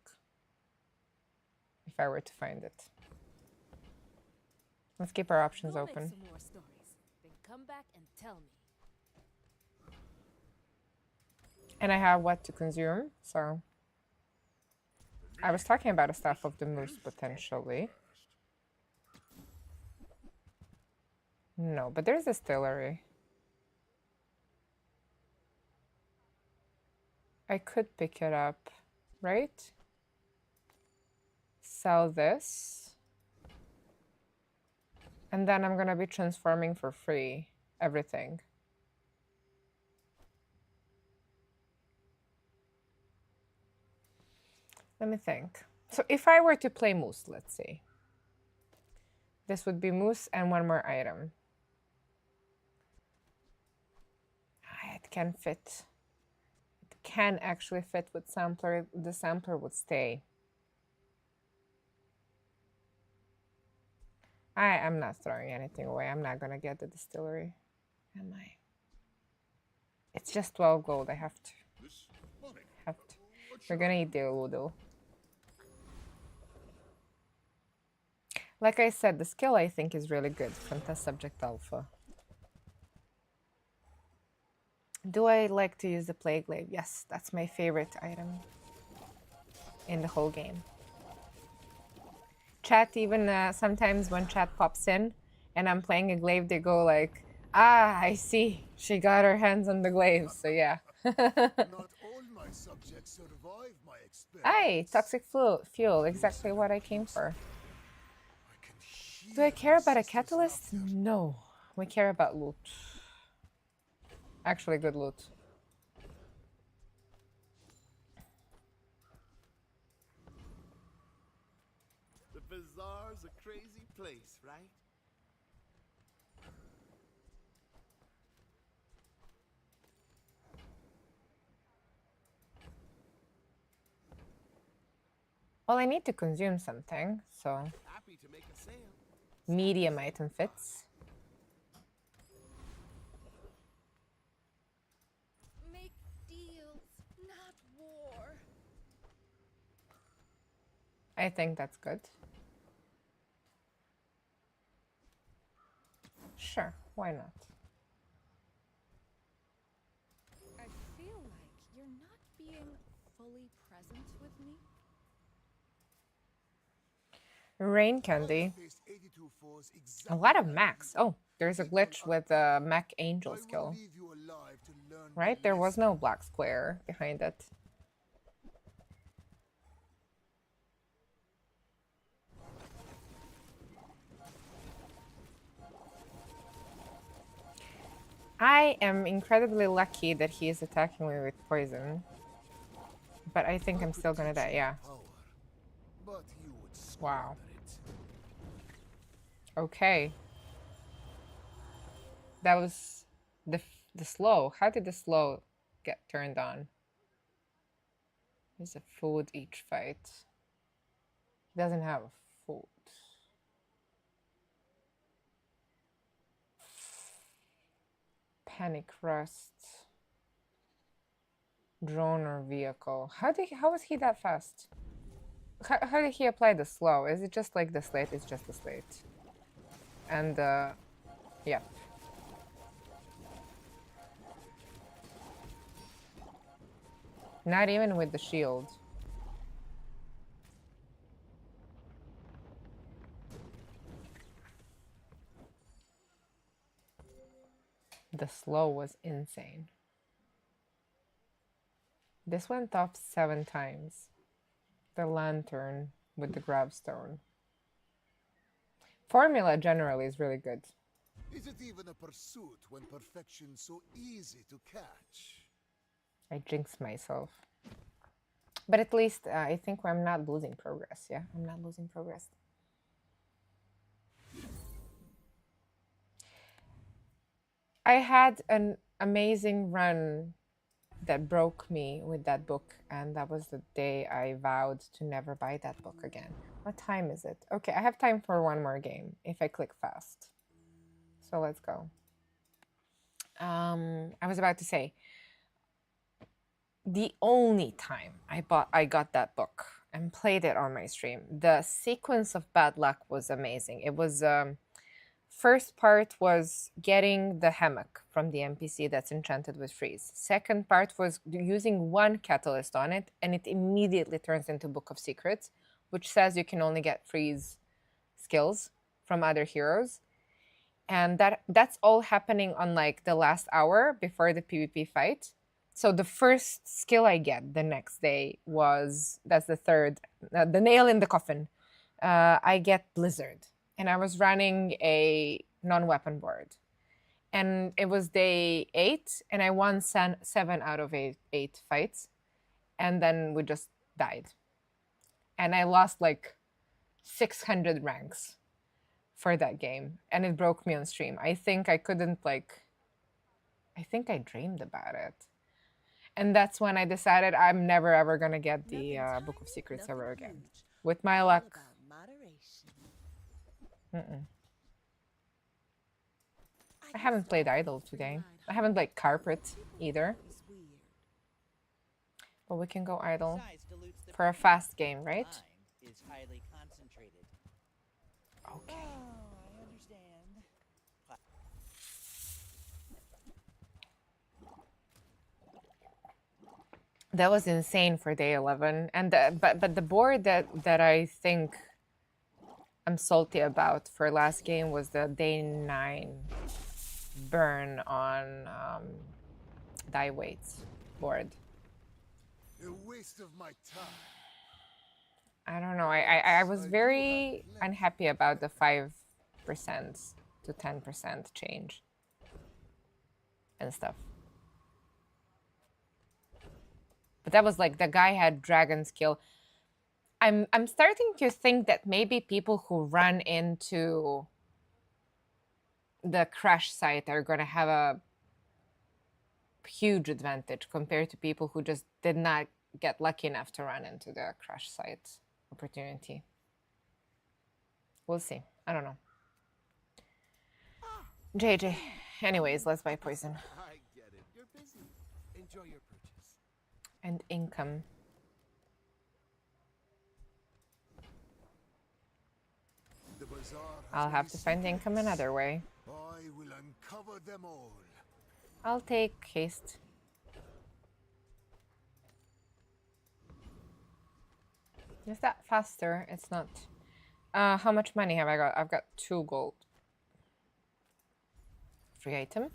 If I were to find it. Let's keep our options
Go make
open.
some more stories, then come back and tell me.
And I have what to consume, so I was talking about the stuff of the moose potentially. No, but there's a distillery. I could pick it up, right? Sell this. And then I'm gonna be transforming for free everything. Let me think. So if I were to play moose, let's say. This would be moose and one more item. It can fit. It can actually fit with sampler. The sampler would stay. I'm not throwing anything away. I'm not gonna get the distillery. Am I? It's just 12 gold. I have to. Have to. We're gonna eat the Ludo. Like I said, the skill I think is really good from Test Subject Alpha. Do I like to use the Plague Glaive? Yes, that's my favorite item in the whole game. Chat, even sometimes when chat pops in and I'm playing a glaive, they go like, ah, I see. She got her hands on the glaive, so yeah.
Not all my subjects survive my experiment.
Aye, toxic fuel, exactly what I came for. Do I care about a catalyst? No, we care about loot. Actually, good loot.
The bazaar's a crazy place, right?
Well, I need to consume something, so
Happy to make a sale.
medium item fits.
Make deals, not war.
I think that's good. Sure, why not?
I feel like you're not being fully present with me.
Rain candy. A lot of mechs. Oh, there's a glitch with the mech angel skill. Right? There was no black square behind it. I am incredibly lucky that he is attacking me with poison. But I think I'm still gonna die, yeah. Wow. Okay. That was the slow. How did the slow get turned on? There's a food each fight. He doesn't have food. Panic rust. Drone or vehicle. How was he that fast? How did he apply the slow? Is it just like the slate? It's just the slate. And yeah. Not even with the shield. The slow was insane. This went off 7 times. The lantern with the gravstone. Formula generally is really good.
Is it even a pursuit when perfection's so easy to catch?
I jinxed myself. But at least I think I'm not losing progress. Yeah, I'm not losing progress. I had an amazing run that broke me with that book, and that was the day I vowed to never buy that book again. What time is it? Okay, I have time for one more game if I click fast. So let's go. I was about to say, the only time I got that book and played it on my stream, the sequence of bad luck was amazing. It was first part was getting the hammock from the NPC that's enchanted with freeze. Second part was using one catalyst on it, and it immediately turns into Book of Secrets, which says you can only get freeze skills from other heroes. And that's all happening on like the last hour before the PvP fight. So the first skill I get the next day that's the third, the nail in the coffin. I get Blizzard. And I was running a non-weapon board. And it was day 8, and I won 7 out of 8 fights. And then we just died. And I lost like 600 ranks for that game. And it broke me on stream. I think I couldn't I think I dreamed about it. And that's when I decided I'm never ever gonna get the Book of Secrets ever again. With my luck. I haven't played Idle today. I haven't played Carpet either. But we can go Idle for a fast game, right?
Is highly concentrated.
Okay.
Oh, I understand.
That was insane for day 11, and but the board that I think I'm salty about for last game was the day 9 burn on die weights board.
A waste of my time.
I don't know. I was very unhappy about the 5% to 10% change and stuff. But that was like the guy had dragon skill. I'm starting to think that maybe people who run into the crash site are gonna have a huge advantage compared to people who just did not get lucky enough to run into the crash site opportunity. We'll see. I don't know. JJ. Anyways, let's buy poison.
I get it. You're busy. Enjoy your purchase.
And income.
The bazaar has
I'll have
many
to find income
secrets.
another way.
I will uncover them all.
I'll take haste. Is that faster? It's not. How much money have I got? I've got 2 gold. Free item.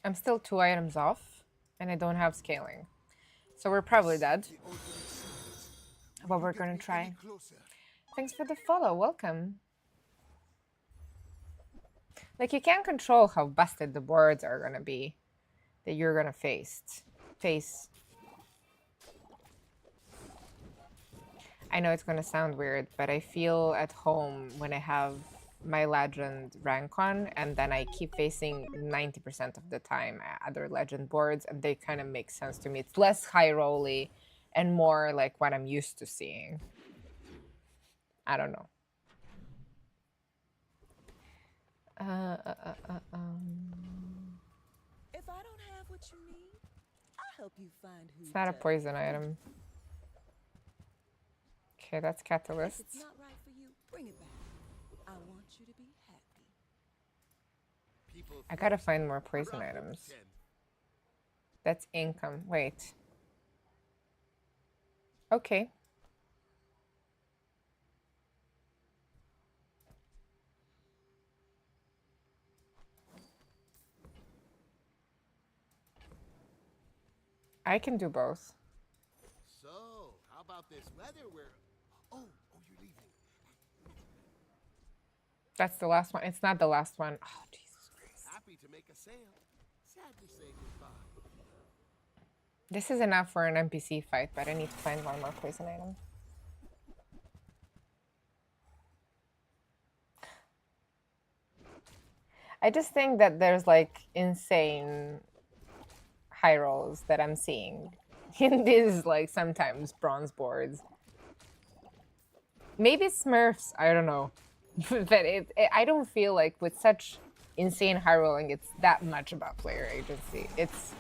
I'm still 2 items off, and I don't have scaling. So we're probably dead. But we're gonna try. Thanks for the follow, welcome. Like, you can't control how busted the boards are gonna be that you're gonna face. I know it's gonna sound weird, but I feel at home when I have my legend rank on, and then I keep facing 90% of the time other legend boards, and they kind of make sense to me. It's less high rolly and more like what I'm used to seeing. I don't know.
If I don't have what you need, I'll help you find who
It's not a
does.
poison item. Okay, that's
If
catalyst.
it's not right for you, bring it back. I want you to be happy.
People
I gotta
first.
find more poison
Round
items.
10.
That's income. Wait. Okay. I can do both.
So, how about this weather where... Oh, you're leaving.
That's the last one. It's not the last one. Oh, Jesus Christ.
Happy to make a sale. Sad to say goodbye.
This is enough for an NPC fight, but I need to find one more poison item. I just think that there's like insane high rolls that I'm seeing in these like sometimes bronze boards. Maybe Smurfs, I don't know. But I don't feel like with such insane high rolling it's that much about player agency. It's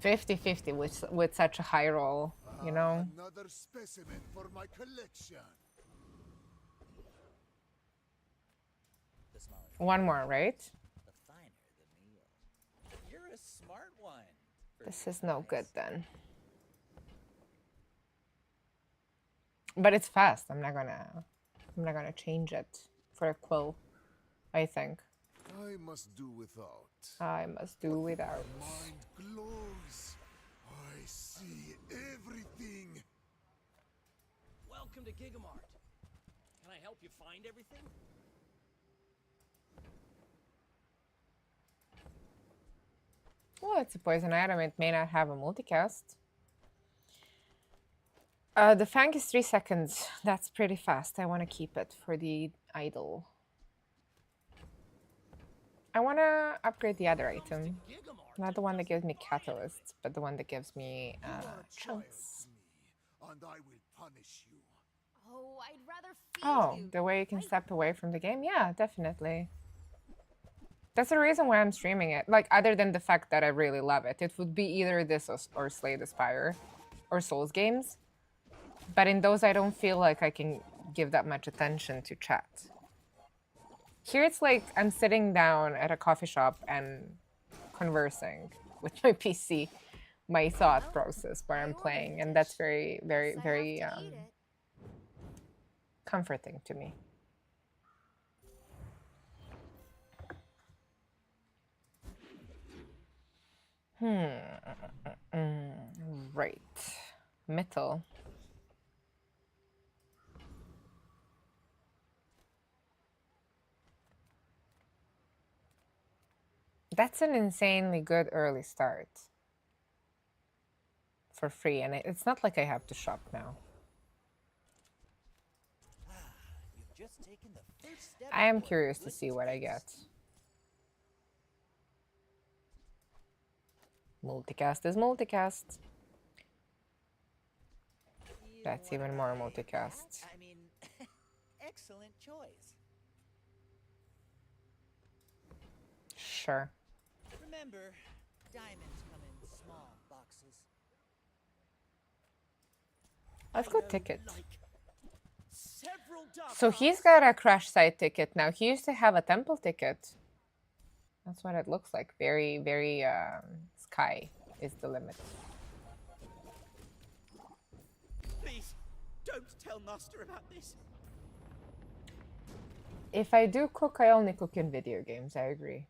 50-50 with such a high roll, you know?
Another specimen for my collection.
The smaller
One more, right?
the finer the meal. You're a smart one.
This is no good then. But it's fast. I'm not gonna change it for a quill, I think.
I must do without.
I must do without.
Mind glows. I see everything.
Welcome to Gigamart. Can I help you find everything?
Well, it's a poison item. It may not have a multicast. The fang is 3 seconds. That's pretty fast. I want to keep it for the idol. I want to upgrade the other item. Not the one that gives me catalysts, but the one that gives me
You are a child
chunks.
to me, and I will punish you.
Oh, I'd rather feed
Oh,
you.
the way you can step away from the game? Yeah, definitely. That's the reason why I'm streaming it. Like, other than the fact that I really love it. It would be either this or Slay the Spire or Souls games. But in those, I don't feel like I can give that much attention to chat. Here, it's like I'm sitting down at a coffee shop and conversing with my PC, my thought process where I'm playing. And that's very, very, very comforting to me. Right. Metal. That's an insanely good early start. For free, and it's not like I have to shop now.
You've just taken the first step
I am
toward
curious to
good
see what I
taste.
get. Multicast is multicast.
You
That's
wanna
even more
buy
multicast.
that? I mean, excellent choice.
Sure.
Remember, diamonds come in small boxes.
Let's go ticket.
Like several dark
So he's
arts.
got a crash site ticket now. He used to have a temple ticket. That's what it looks like. Very, very sky is the limit.
Please, don't tell Master about this.
If I do cook, I only cook in video games. I agree.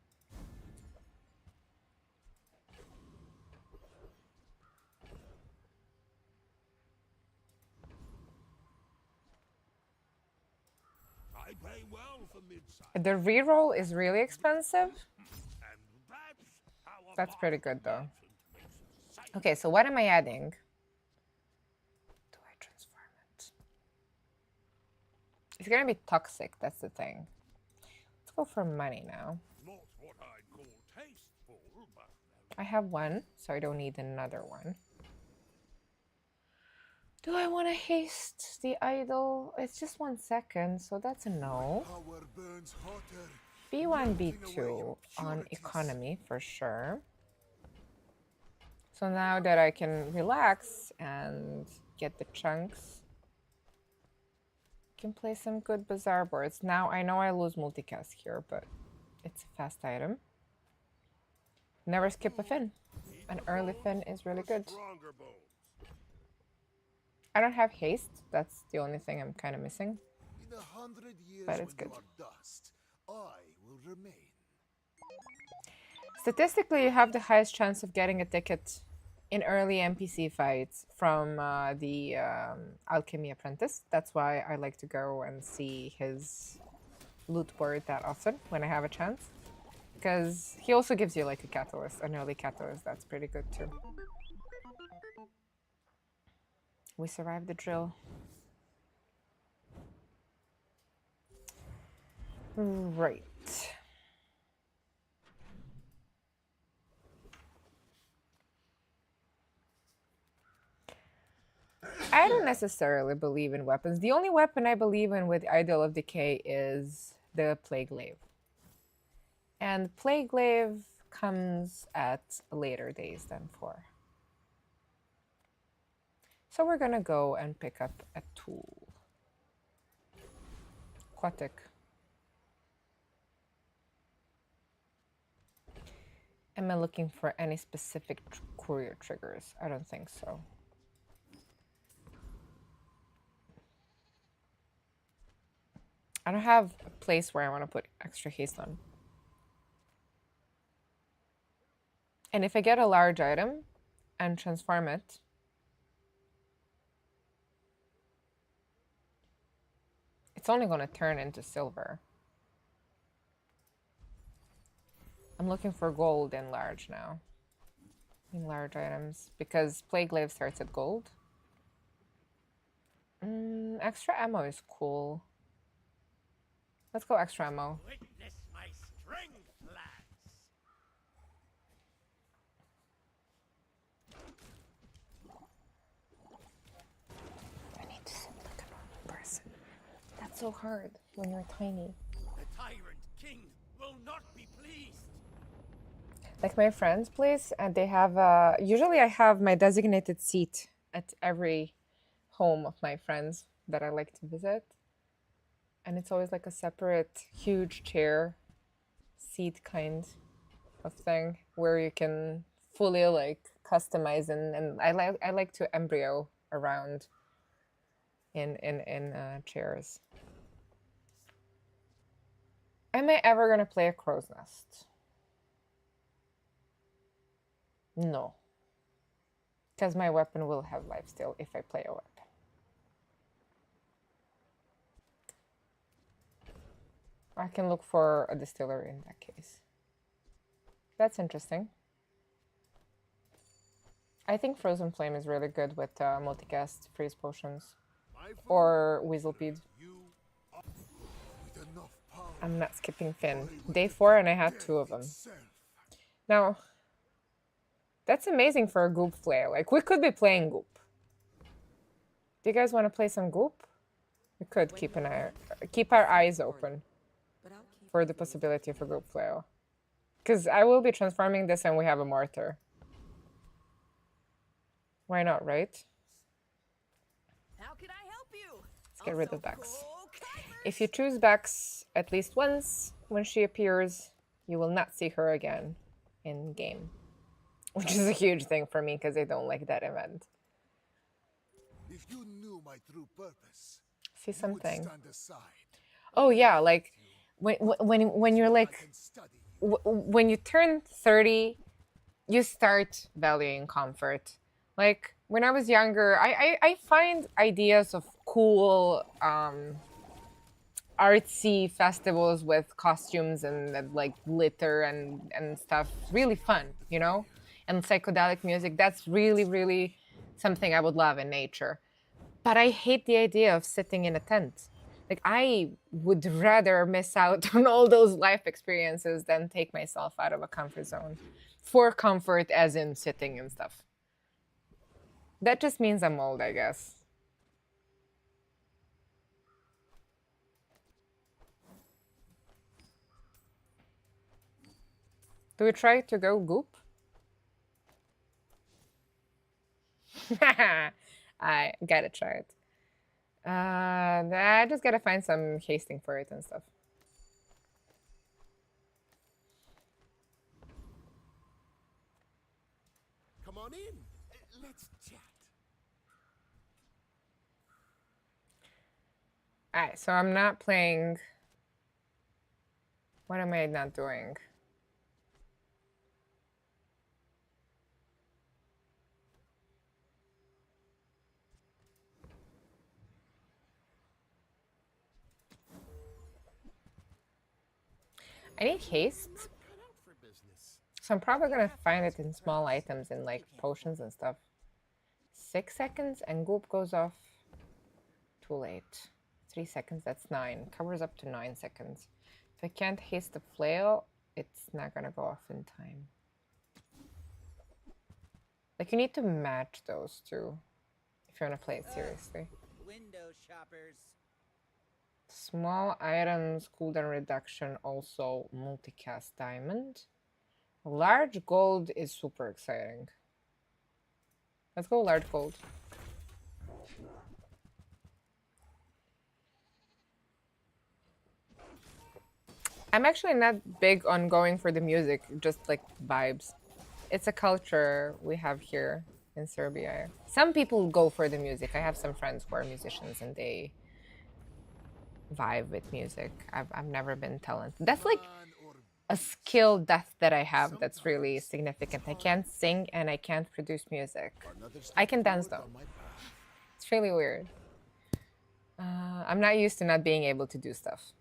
I pay well for midside.
The reroll is really expensive.
And that's how a
That's pretty good though.
merchant makes a sale.
Okay, so what am I adding? Do I transform it? It's gonna be toxic, that's the thing. Let's go for money now.
Not what I'd call tasteful, but
I have one, so I don't need another one. Do I want to haste the idol? It's just 1 second, so that's a no.
Power burns hotter.
B1,
melting away
B2 on
impurities.
economy for sure. So now that I can relax and get the chunks, I can play some good bazaar boards. Now I know I lose multicast here, but it's a fast item. Never skip a fin. An early fin is really good.
stronger bones.
I don't have haste. That's the only thing I'm kind of missing.
In 100 years
But it's
when
good.
you are dust, I will remain.
Statistically, you have the highest chance of getting a ticket in early NPC fights from the Alchemy Apprentice. That's why I like to go and see his loot board that often when I have a chance. Because he also gives you like a catalyst, an early catalyst. That's pretty good too. We survived the drill. Right. I don't necessarily believe in weapons. The only weapon I believe in with Idol of Decay is the Plague Glaive. And Plague Glaive comes at later days than 4. So we're gonna go and pick up a tool. Aquatic. Am I looking for any specific courier triggers? I don't think so. I don't have a place where I want to put extra haste on. And if I get a large item and transform it, it's only going to turn into silver. I'm looking for gold in large now. In large items. Because Plague Glaive starts at gold. Extra ammo is cool. Let's go extra ammo.
Witness my strength, lads.
I need to sit like a normal person. That's so hard when you're tiny.
The tyrant king will not be pleased.
Like my friends' place, and they have usually I have my designated seat at every home of my friends that I like to visit. And it's always like a separate huge chair seat kind of thing where you can fully like customize and I like to embryo around in chairs. Am I ever gonna play a crow's nest? No. Because my weapon will have lifesteal if I play a weapon. I can look for a distillery in that case. That's interesting. I think Frozen Flame is really good with multicast freeze potions. Or Weaselpeed.
With enough power,
I'm not skipping Finn. Day 4 and I had 2 of them.
itself.
Now, that's amazing for a goop flail. Like, we could be playing goop. Do you guys want to play some goop? We could keep our eyes open for the possibility of a goop flail. Because I will be transforming this and we have a mortar. Why not, right? Get rid of Bex. If you choose Bex at least once when she appears, you will not see her again in game. Which is a huge thing for me because I don't like that event.
If you knew my true purpose,
See
you would
something.
stand aside.
Oh yeah, like when you're like when you turn 30, you start valuing comfort. Like when I was younger, I find ideas of cool artsy festivals with costumes and like glitter and stuff really fun, you know? And psychedelic music, that's really something I would love in nature. But I hate the idea of sitting in a tent. Like I would rather miss out on all those life experiences than take myself out of a comfort zone for comfort, as in sitting and stuff. That just means I'm old, I guess. Do we try to go goop? I gotta try it. I just gotta find some hasting for it and stuff.
Come on in. Let's chat.
Alright, so I'm not playing. What am I not doing? I need haste. So I'm probably gonna find it in small items in like potions and stuff. 6 seconds and goop goes off. Too late. 3 seconds, that's 9. Covers up to 9 seconds. If I can't haste the flail, it's not gonna go off in time. Like you need to match those two if you wanna play it seriously.
Window shoppers.
Small items, cooldown reduction, also multicast diamond. Large gold is super exciting. Let's go large gold. I'm actually not big on going for the music, just like vibes. It's a culture we have here in Serbia. Some people go for the music. I have some friends who are musicians and they vibe with music. I've never been talented. That's like a skill death that I have that's really significant. I can't sing and I can't produce music. I can dance though. It's really weird. I'm not used to not being able to do stuff.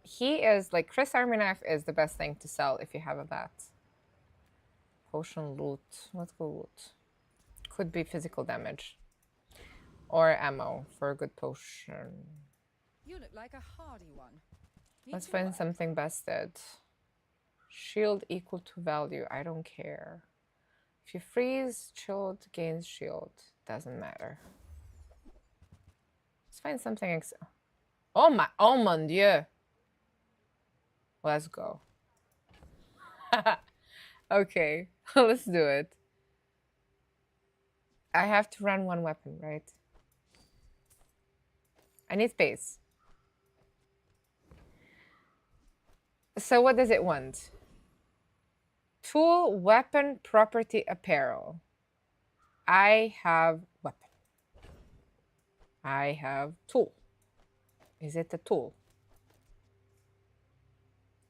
He is like Chris Army Knife is the best thing to sell if you have a bat. Potion loot. Let's go loot. Could be physical damage or ammo for a good potion.
You look like a hardy one.
Let's find something bested. Shield equal to value. I don't care. If you freeze, chilled gains shield. Doesn't matter. Let's find something. Oh mon dieu. Let's go. Okay, let's do it. I have to run one weapon, right? I need space. So what does it want? Tool, weapon, property, apparel. I have weapon. I have tool. Is it a tool?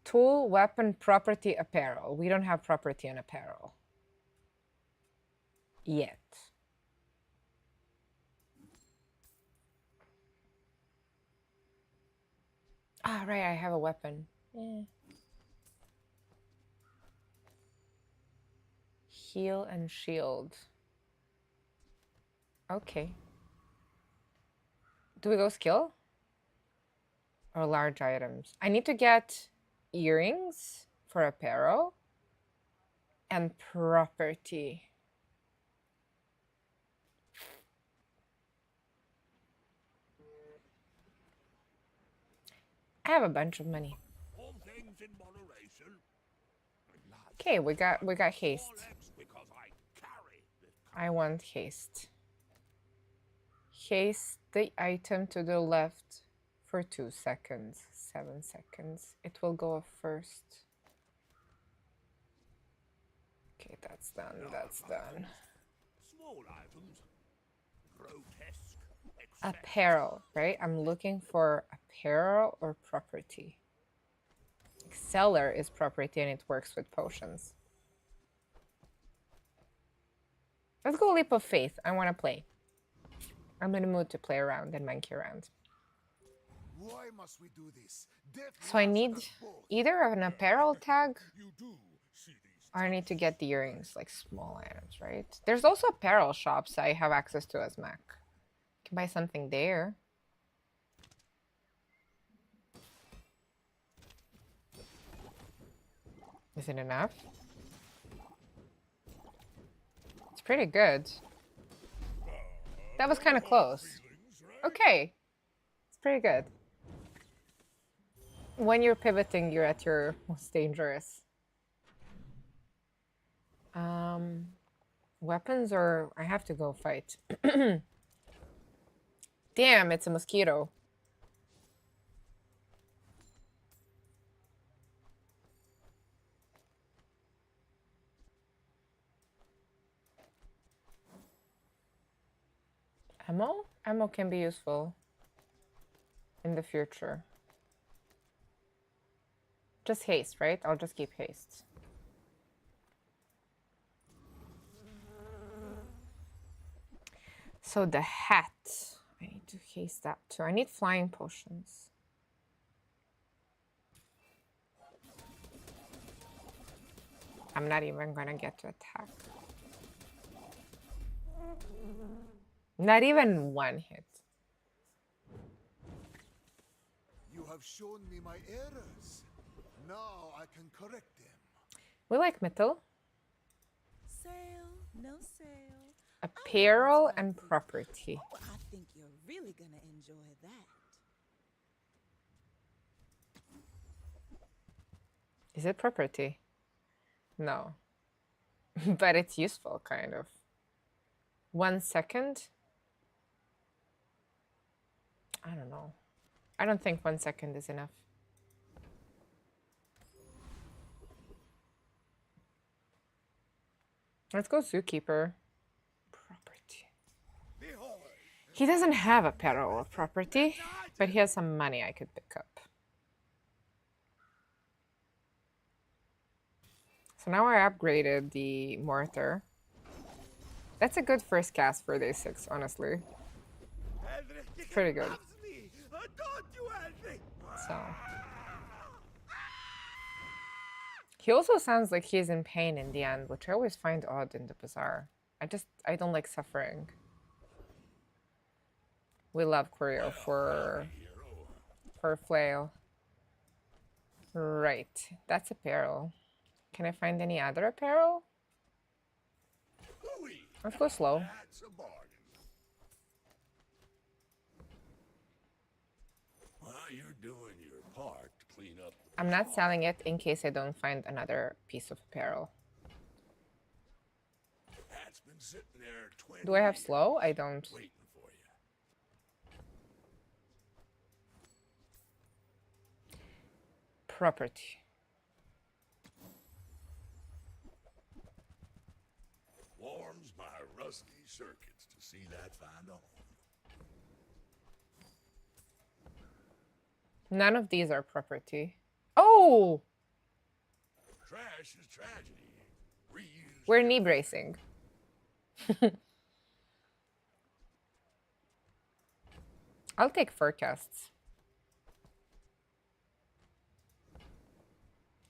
Tool, weapon, property, apparel. We don't have property and apparel. Yet. Ah, right, I have a weapon. Heal and shield. Okay. Do we go skill? Or large items? I need to get earrings for apparel and property. I have a bunch of money. Okay, we got haste. I want haste. Haste the item to the left for 2 seconds, 7 seconds. It will go off first. Okay, that's done, that's done.
Small items. Grotesque.
Apparel, right? I'm looking for apparel or property. Seller is property and it works with potions. Let's go leap of faith. I want to play. I'm in the mood to play around and monkey around.
Why must we do this? Death
So I
laughs at
need
us both.
either an apparel tag
You do see these.
or I need to get the earrings, like small items, right? There's also apparel shops I have access to as Mac. Can buy something there. Is it enough? It's pretty good. That was kind of close. Okay. It's pretty good. When you're pivoting, you're at your most dangerous. Weapons or I have to go fight. Damn, it's a mosquito. Ammo? Ammo can be useful in the future. Just haste, right? I'll just keep haste. So the hat. I need to haste that too. I need flying potions. I'm not even gonna get to attack. Not even one hit.
You have shown me my errors. Now I can correct them.
We like metal.
Sale, no sale.
Apparel and property.
Oh, I think you're really gonna enjoy that.
Is it property? No. But it's useful, kind of. 1 second? I don't know. I don't think 1 second is enough. Let's go zookeeper. Property. He doesn't have apparel or property, but he has some money I could pick up. So now I upgraded the mortar. That's a good first cast for day 6, honestly. It's pretty good. So he also sounds like he's in pain in the end, which I always find odd in the bazaar. I don't like suffering. We love Courier for flail. Right, that's apparel. Can I find any other apparel? Let's go slow.
That's a bargain. Well, you're doing your part to clean up.
I'm not selling it in case I don't find another piece of apparel.
That's been sitting there 20
Do I have
years,
slow? I don't.
waiting for you.
Property.
Warms my rusty circuits to see that find a home.
None of these are property. Oh!
Trash is tragedy. Reuse.
We're knee bracing. I'll take forecasts.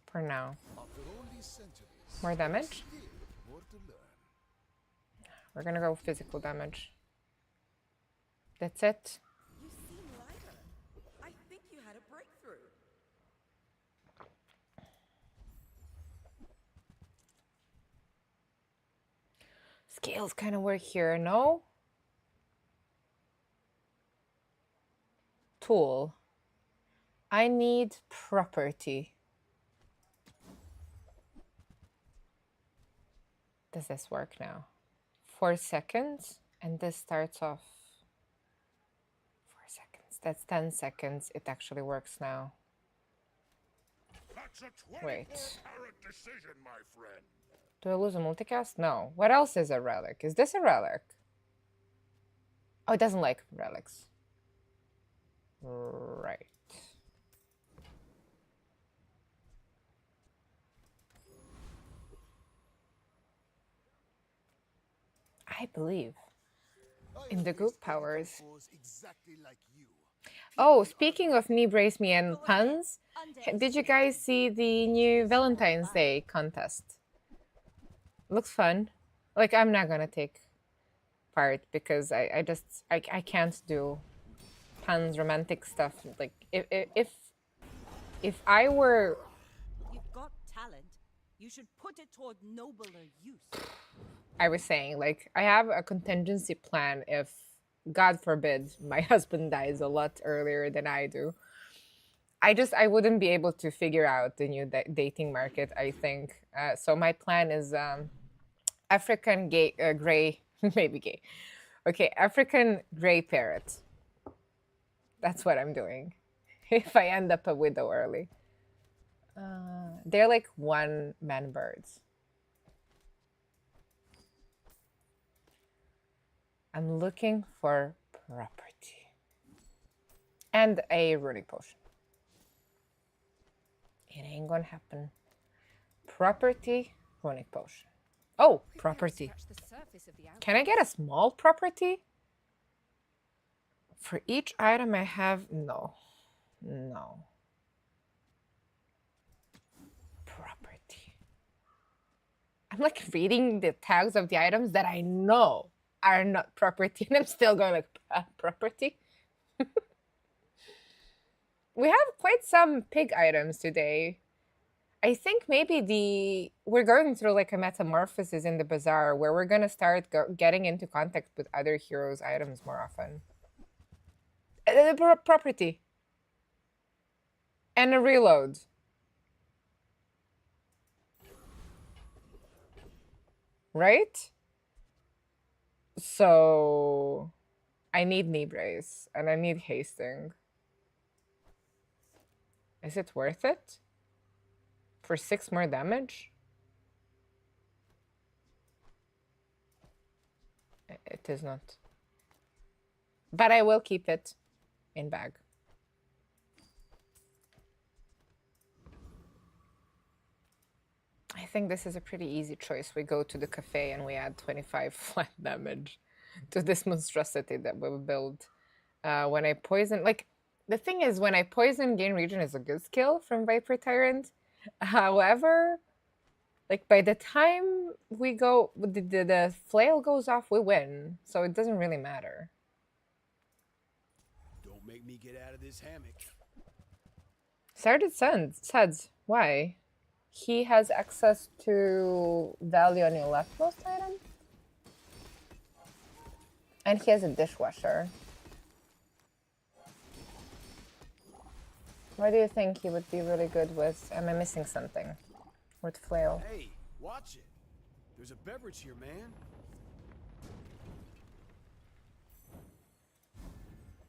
For now.
After all these centuries,
More damage?
still more to learn.
We're gonna go physical damage. That's it.
You seem lighter. I think you had a breakthrough.
Scales kind of work here, no? Tool. I need property. Does this work now? 4 seconds, and this starts off That's 10 seconds. It actually works now.
That's a
Wait.
24-carat decision, my friend.
Do I lose a multicast? No. What else is a relic? Is this a relic? Oh, it doesn't like relics. Right. I believe in the group powers.
Exactly like you.
Oh, speaking of knee brace me and puns, did you guys see the new Valentine's Day contest? Looks fun. Like, I'm not gonna take part because I can't do puns, romantic stuff. Like, if I were...
You've got talent. You should put it toward nobler use.
I was saying, like, I have a contingency plan if, God forbid, my husband dies a lot earlier than I do. I wouldn't be able to figure out the new dating market, I think. So my plan is African gray, maybe gay. Okay, African gray parrot. That's what I'm doing. If I end up a widow early. They're like one-man birds. I'm looking for property. And a runic potion. It ain't gonna happen. Property, runic potion. Oh, property. Can I get a small property? For each item I have, no. No. Property. I'm like reading the tags of the items that I know are not property, and I'm still going like, property? We have quite some pig items today. I think maybe we're going through like a metamorphosis in the bazaar where we're gonna start getting into contact with other heroes' items more often. Property. And a reload. Right? So I need knee brace and I need hasting. Is it worth it? For 6 more damage? It is not. But I will keep it in bag. I think this is a pretty easy choice. We go to the cafe and we add 25 flat damage to this monstrosity that we build. When I poison, like, the thing is, when I poison, gain region is a good skill from Viper Tyrant. However, like, by the time we go, the flail goes off, we win. So it doesn't really matter.
Don't make me get out of this hammock.
Started Suds. Why? He has access to value on your leftmost item? And he has a dishwasher. What do you think he would be really good with? Am I missing something? With flail.
Hey, watch it. There's a beverage here, man.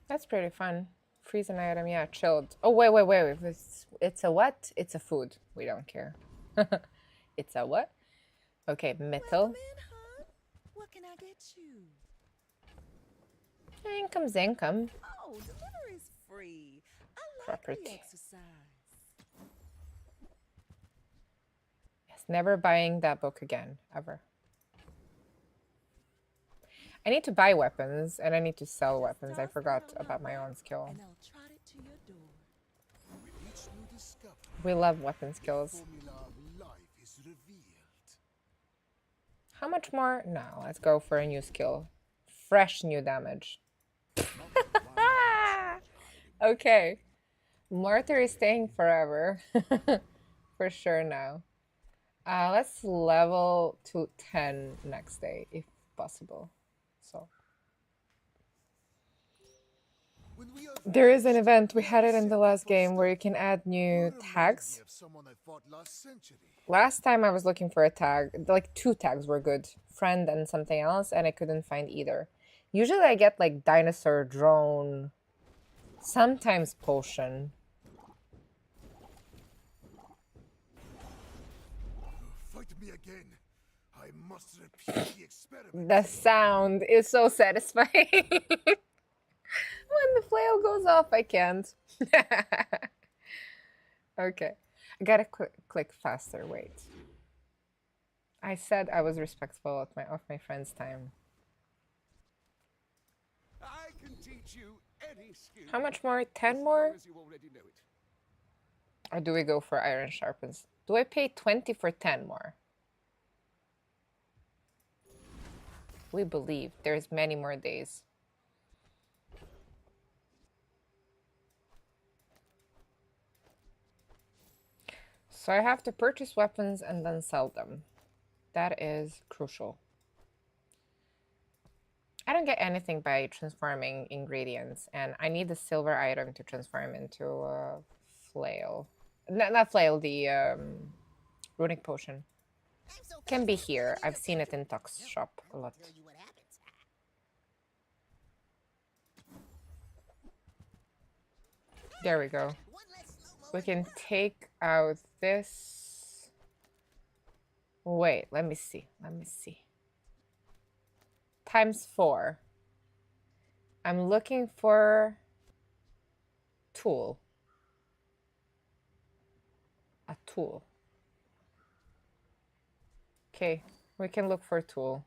That's pretty fun. Freeze an item, yeah, chilled. Oh, wait. It's a what? It's a food. We don't care. It's a what? Okay, metal.
Welcome in, hon. What can I get you?
Income's income.
Oh, delivery's free. I like
Property.
the exercise.
Yes, never buying that book again, ever. I need to buy weapons, and I need to sell weapons. I forgot about my own skill.
And I'll trot it to your door.
With each new discovery,
We love weapon
the
skills.
formula of life is revealed.
How much more? No, let's go for a new skill. Fresh new damage. Okay. Mortar is staying forever. For sure now. Let's level to 10 next day, if possible. So
When we are
there is an event, we had it in the last game, where you can add new tags.
of someone I fought last century.
Last time I was looking for a tag, like 2 tags were good. Friend and something else, and I couldn't find either. Usually I get like dinosaur, drone, Sometimes potion.
Fight me again. I must repeat the experiment.
The sound is so satisfying. When the flail goes off, I can't. Okay. I gotta click faster. Wait. I said I was respectful of my friend's time.
I can teach you any skill.
How much more? 10
as
more?
long as you already know it.
Or do we go for iron sharpens? Do I pay 20 for 10 more? We believe there's many more days. So I have to purchase weapons and then sell them. That is crucial. I don't get anything by transforming ingredients, and I need the silver item to transform into a flail. Not flail, the runic potion. Can be here. I've seen it in Tuck's shop a lot. There we go. We can take out this. Wait, let me see. Let me see. ×4. I'm looking for tool. A tool. Okay, we can look for a tool.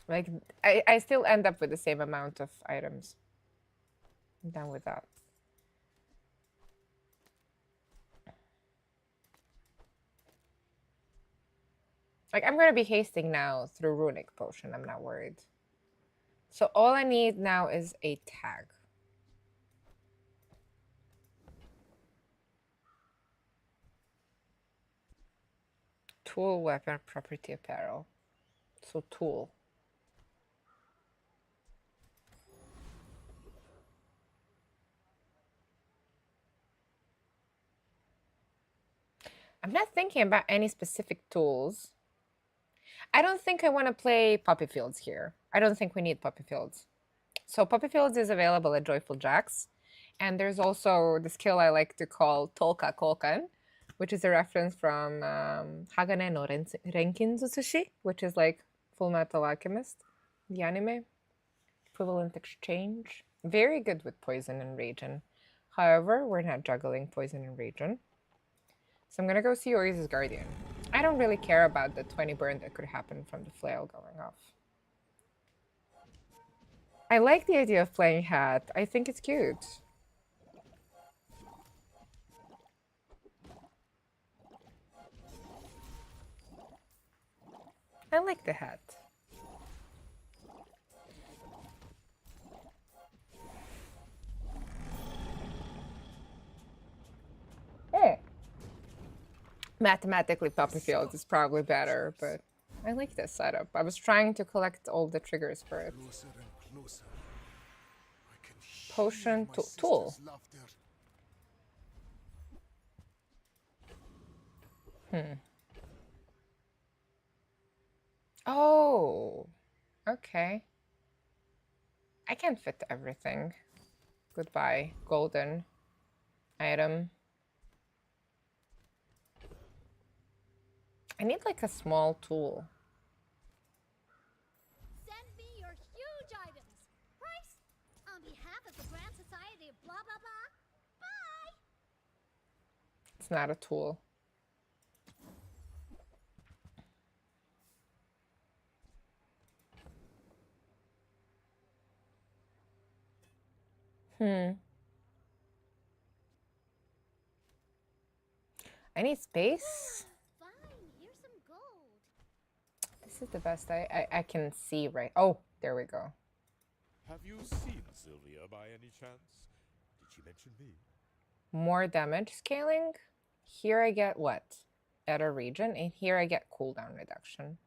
Like, I still end up with the same amount of items. I'm done with that. Like, I'm gonna be hasting now through runic potion. I'm not worried. So all I need now is a tag. Tool, weapon, property, apparel. So tool. I'm not thinking about any specific tools. I don't think I want to play Poppy Fields here. I don't think we need Poppy Fields. So Poppy Fields is available at Joyful Jacks. And there's also the skill I like to call Tolka Kolkan, which is a reference from Hagane no Renkinzu Sushi, which is like Full Metal Alchemist, the anime. Equivalent exchange. Very good with poison and regen. However, we're not juggling poison and regen. So I'm gonna go see Oasis Guardian. I don't really care about the 20 burn that could happen from the flail going off. I like the idea of playing Hat. I think it's cute. I like the hat. Oh. Mathematically, Poppy Fields is probably better, but I like this setup. I was trying to collect all the triggers for it.
Closer and closer. I can hear
Potion
my
tool.
sister's laughter.
Oh, okay. I can fit everything. Goodbye, golden item. I need like a small tool.
Send me your huge items. Price on behalf of the Grand Society of blah blah blah. Bye.
It's not a tool. I need space.
Fine, here's some gold.
This is the best I can see right. Oh, there we go.
Have you seen Sylvia by any chance? Did she mention me?
More damage scaling. Here I get what? At a region, and here I get cooldown reduction.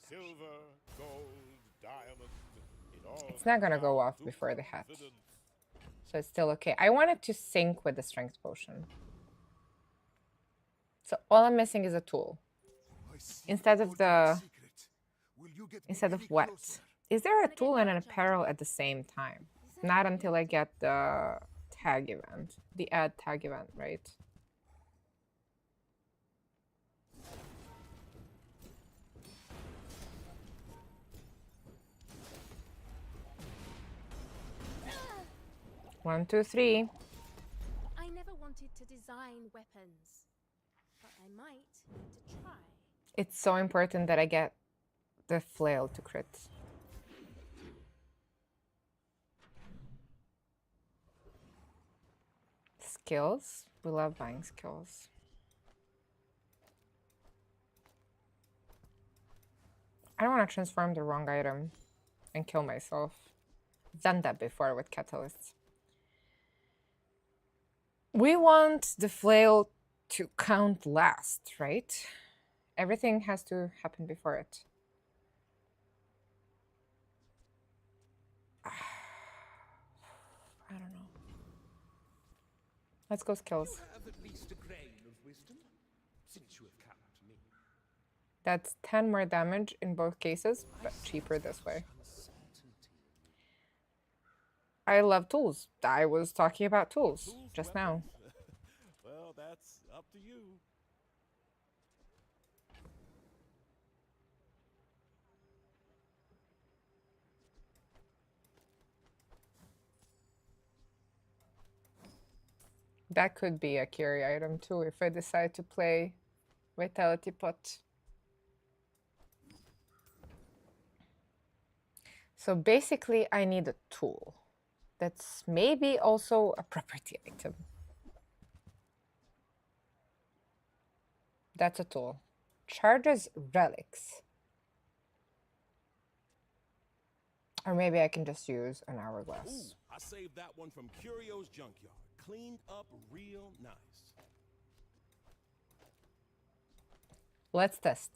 Silver, gold, diamond.
It's not gonna go off before the hat. So it's still okay. I want it to sync with the strength potion. So all I'm missing is a tool. Instead of the
you get me
instead of
any
what?
closer?
Is there a tool and an apparel at the same time? Not until I get the tag event, the add tag event, right? One, two, three.
I never wanted to design weapons, but I might need to try.
It's so important that I get the flail to crit. Skills. We love buying skills. I don't want to transform the wrong item and kill myself. Done that before with catalysts. We want the flail to count last, right? Everything has to happen before it. I don't know. Let's go skills.
You have at least a grain of wisdom, since you have come to me.
That's 10 more damage in both cases, but cheaper this way. I love tools. I was talking about tools just now.
Well, that's up to you.
That could be a carry item too if I decide to play Vitality Pot. So basically I need a tool. That's maybe also a property item. That's a tool. Charges relics. Or maybe I can just use an hourglass.
Ooh, I saved that one from Curio's junkyard. Cleaned up real nice.
Let's test.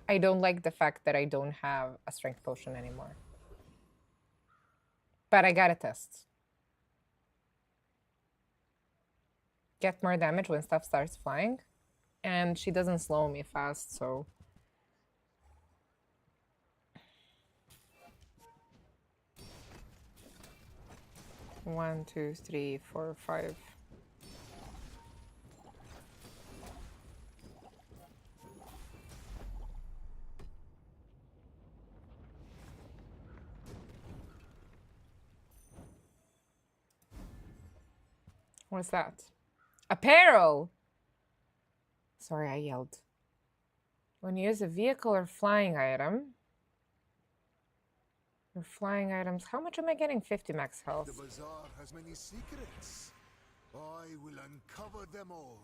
I don't like the fact that I don't have a strength potion anymore. But I gotta test. Get more damage when stuff starts flying. And she doesn't slow me fast, so... One, two, three, four, five. What's that? Apparel! Sorry, I yelled. When you use a vehicle or flying item... Or flying items, how much am I getting? 50 max health.
The bazaar has many secrets. I will uncover them all.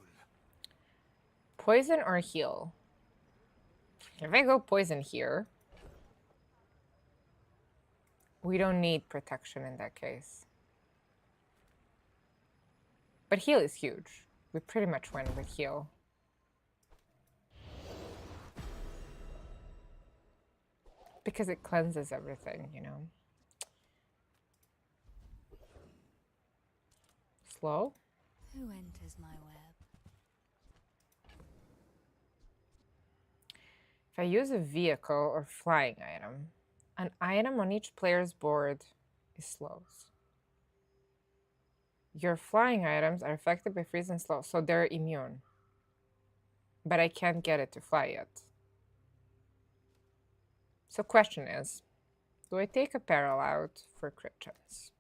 Poison or heal? If I go poison here... We don't need protection in that case. But heal is huge. We pretty much win with heal. Because it cleanses everything, you know. Slow.
Who enters my web?
If I use a vehicle or flying item, an item on each player's board is slows. Your flying items are affected by freeze and slow, so they're immune. But I can't get it to fly yet. So question is, do I take apparel out for crit chance?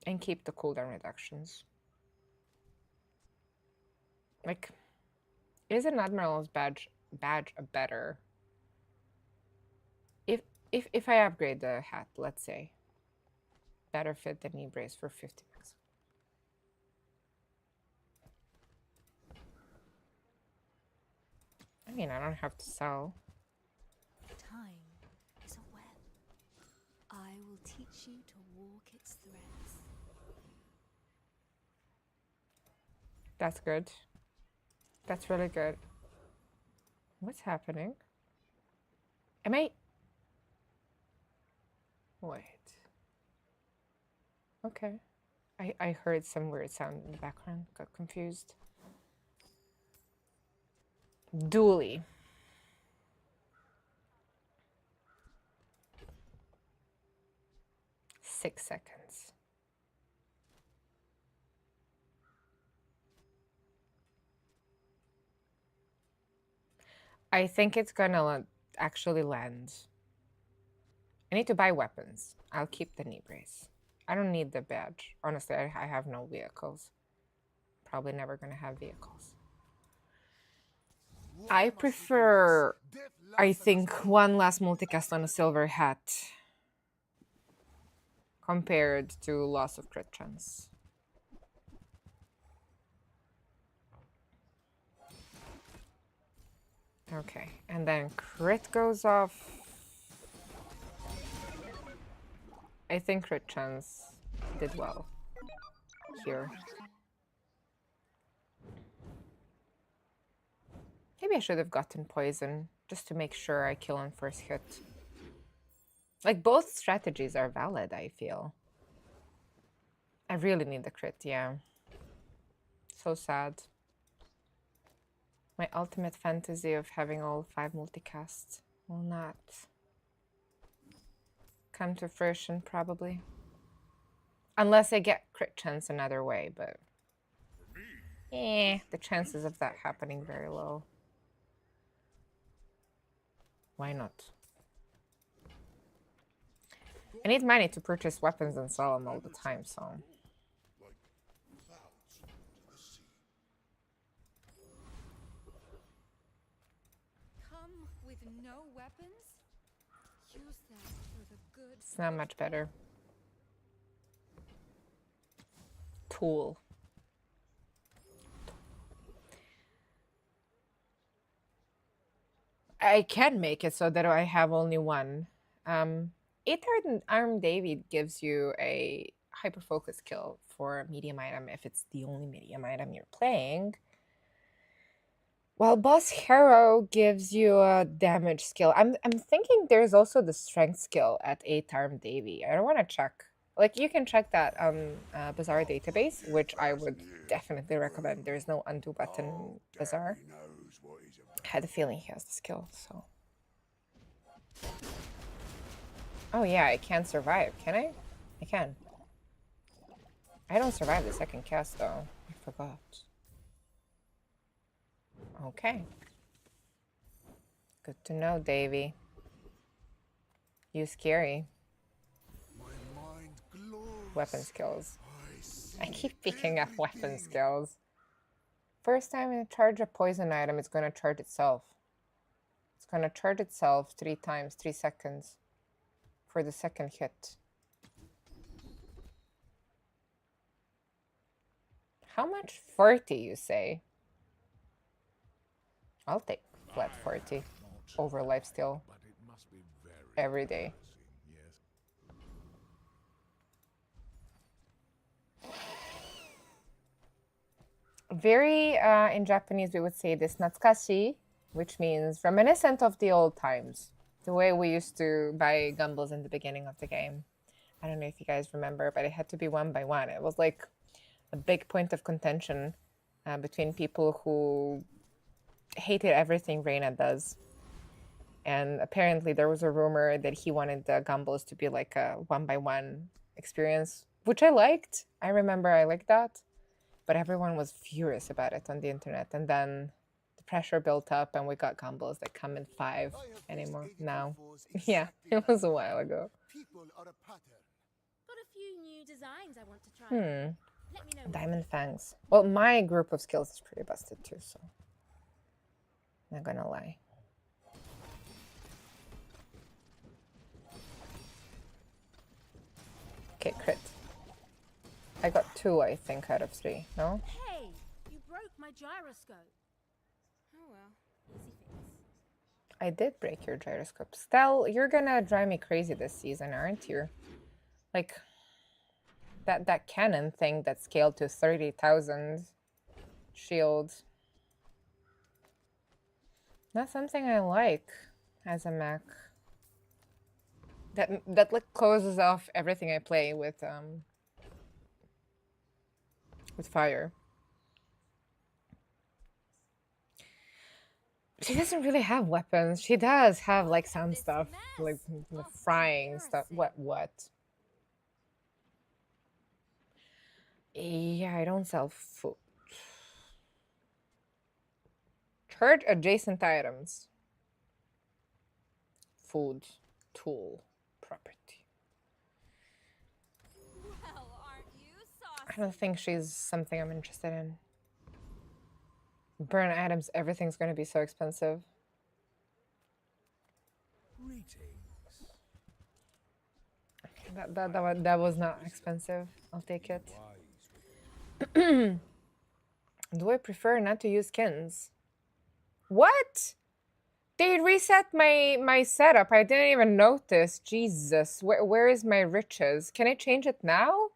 And keep the cooldown reductions? Like, is an Admiral's badge a better? If I upgrade the hat, let's say, better fit than knee brace for 50 max. I mean, I don't have to sell.
Time is a web. I will teach you to walk its threads.
That's good. That's really good. What's happening? Am I... Wait. Okay. I heard some weird sound in the background. Got confused. Dually. 6 seconds. I think it's gonna actually land. I need to buy weapons. I'll keep the knee brace. I don't need the badge. Honestly, I have no vehicles. Probably never gonna have vehicles. I prefer, I think, one last multicast on a silver hat compared to loss of crit chance. Okay, and then crit goes off. I think crit chance did well here. Maybe I should have gotten poison just to make sure I kill on first hit. Like, both strategies are valid, I feel. I really need the crit, yeah. So sad. My ultimate fantasy of having all 5 multicasts will not come to fruition, probably. Unless I get crit chance another way, but... the chances of that happening very low. Why not? I need money to purchase weapons and sell them all the time, so...
Come with no weapons? Use them for the good.
It's not much better. Tool. I can make it so that I have only one. 8 Arm David gives you a hyper focus skill for a medium item if it's the only medium item you're playing. While Boss Hero gives you a damage skill. I'm thinking there's also the strength skill at 8 Arm Davy. I don't want to check. Like, you can check that on Bazaar database, which I would definitely recommend. There's no undo button in Bazaar. I had a feeling he has the skill, so... Oh yeah, I can't survive, can I? I can. I don't survive the second cast, though. I forgot. Okay. Good to know, Davy. You scary. Weapon skills. I keep picking up weapon skills. First time I charge a poison item, it's going to charge itself. It's going to charge itself 3 times, 3 seconds for the second hit. How much? 40, you say? I'll take flat 40 over lifesteal every day. Very, in Japanese, we would say this natsukashi, which means reminiscent of the old times. The way we used to buy gumballs in the beginning of the game. I don't know if you guys remember, but it had to be 1 by 1. It was like a big point of contention between people who hated everything Reina does. And apparently there was a rumor that he wanted the gumballs to be like a 1 by 1 experience, which I liked. I remember I liked that. But everyone was furious about it on the internet. And then the pressure built up and we got gumballs that come in 5 anymore now. Yeah, it was a while ago.
Got a few new designs I want to try. Let me know.
Diamond Fangs. Well, my group of skills is pretty busted too, so... Not gonna lie. Okay, crit. I got 2, I think, out of 3, no?
Hey, you broke my gyroscope. Oh well, easy fix.
I did break your gyroscope. Stell, you're gonna drive me crazy this season, aren't you? Like, that cannon thing that scaled to 30,000 shield. Not something I like as a mech. That like closes off everything I play with fire. She doesn't really have weapons. She does have like some stuff, like frying stuff. What? Yeah, I don't sell food. Church adjacent items. Food. Tool. Property.
Well, aren't you saucy?
I don't think she's something I'm interested in. Burn items, everything's gonna be so expensive.
Greetings.
Okay, that was not expensive. I'll take it.
Wise with
Do I prefer not to use skins? What? They reset my setup. I didn't even notice. Jesus, where is my riches? Can I change it now?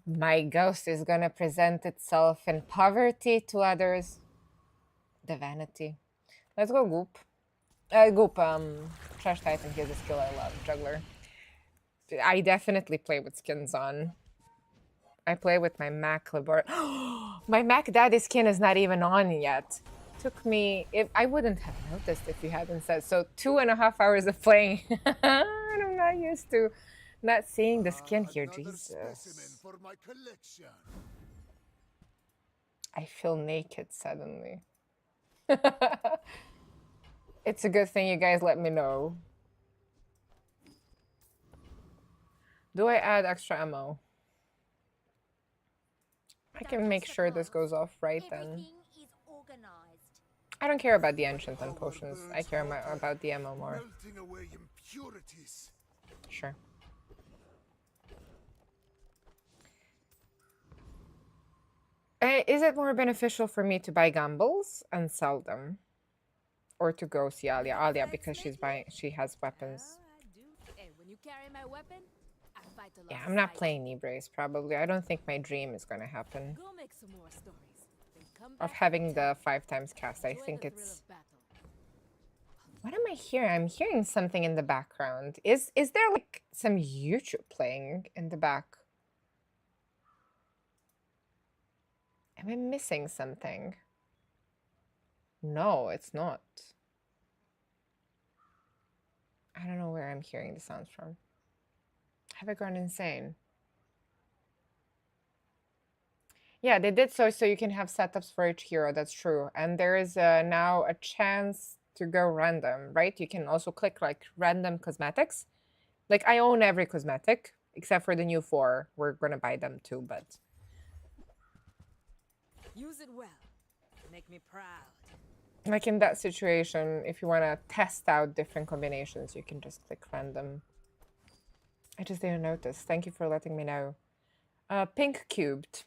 My ghost is gonna present itself in poverty to others. The vanity. Let's go goop. Goop, trash titan, here's a skill I love. Juggler. I definitely play with skins on. I play with my Mac labor. My Mac Daddy skin is not even on yet. Took me, if I wouldn't have noticed if you hadn't said so. 2.5 hours of playing. I'm not used to not seeing the skin here.
Another specimen
Jesus.
for my collection.
I feel naked suddenly. It's a good thing you guys let me know. Do I add extra ammo? I can make sure this goes off right then.
Everything is organized.
I don't care about the ancient and potions. I care about the ammo more.
Melting away impurities.
Sure. Is it more beneficial for me to buy gambles and sell them? Or to go see Alia? Alia, because she has weapons.
Hey, when you carry my weapon, I fight
Yeah, I'm not playing Nibrace, probably. I don't think my dream is gonna happen.
Go make some more stories. Then come
Of
back
having the 5 times cast. I
Enjoy
think
the thrill
it's...
of battle.
What am I hearing? I'm hearing something in the background. Is there like some YouTube playing in the back? Am I missing something? No, it's not. I don't know where I'm hearing the sounds from. Have I gone insane? Yeah, they did so you can have setups for each hero. That's true. And there is now a chance to go random, right? You can also click like random cosmetics. Like I own every cosmetic except for the new 4. We're gonna buy them too, but
Use it well. Make me proud.
like in that situation, if you want to test out different combinations, you can just click random. I just didn't notice. Thank you for letting me know. Pink cubed.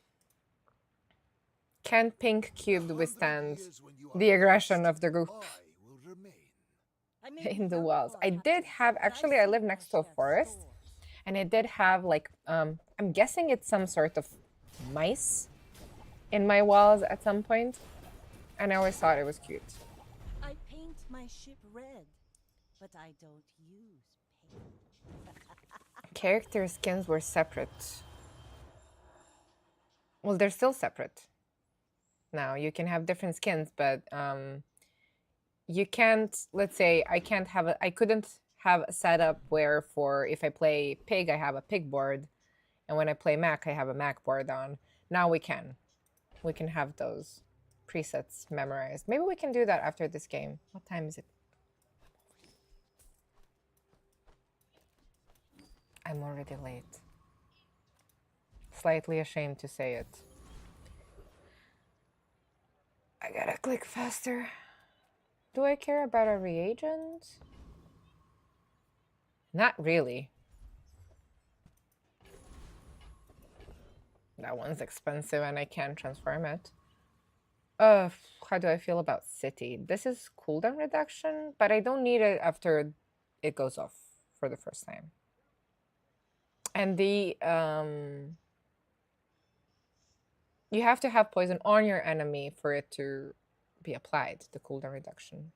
Can pink cubed withstand the aggression of the group in the walls? I did have, actually, I live next to a forest, and it did have like, I'm guessing it's some sort of mice in my walls at some point, and I always thought it was cute.
I paint my ship red, but I don't use paint.
Character skins were separate. Well, they're still separate. Now you can have different skins, but you can't, let's say I couldn't have a setup where for if I play pig, I have a pig board, and when I play Mac, I have a Mac board on. Now we can have those presets memorized. Maybe we can do that after this game. What time is it? I'm already late. Slightly ashamed to say it. I gotta click faster. Do I care about a reagent? Not really. That one's expensive and I can't transform it. How do I feel about city? This is cooldown reduction, but I don't need it after it goes off for the first time. And the you have to have poison on your enemy for it to be applied, the cooldown reduction.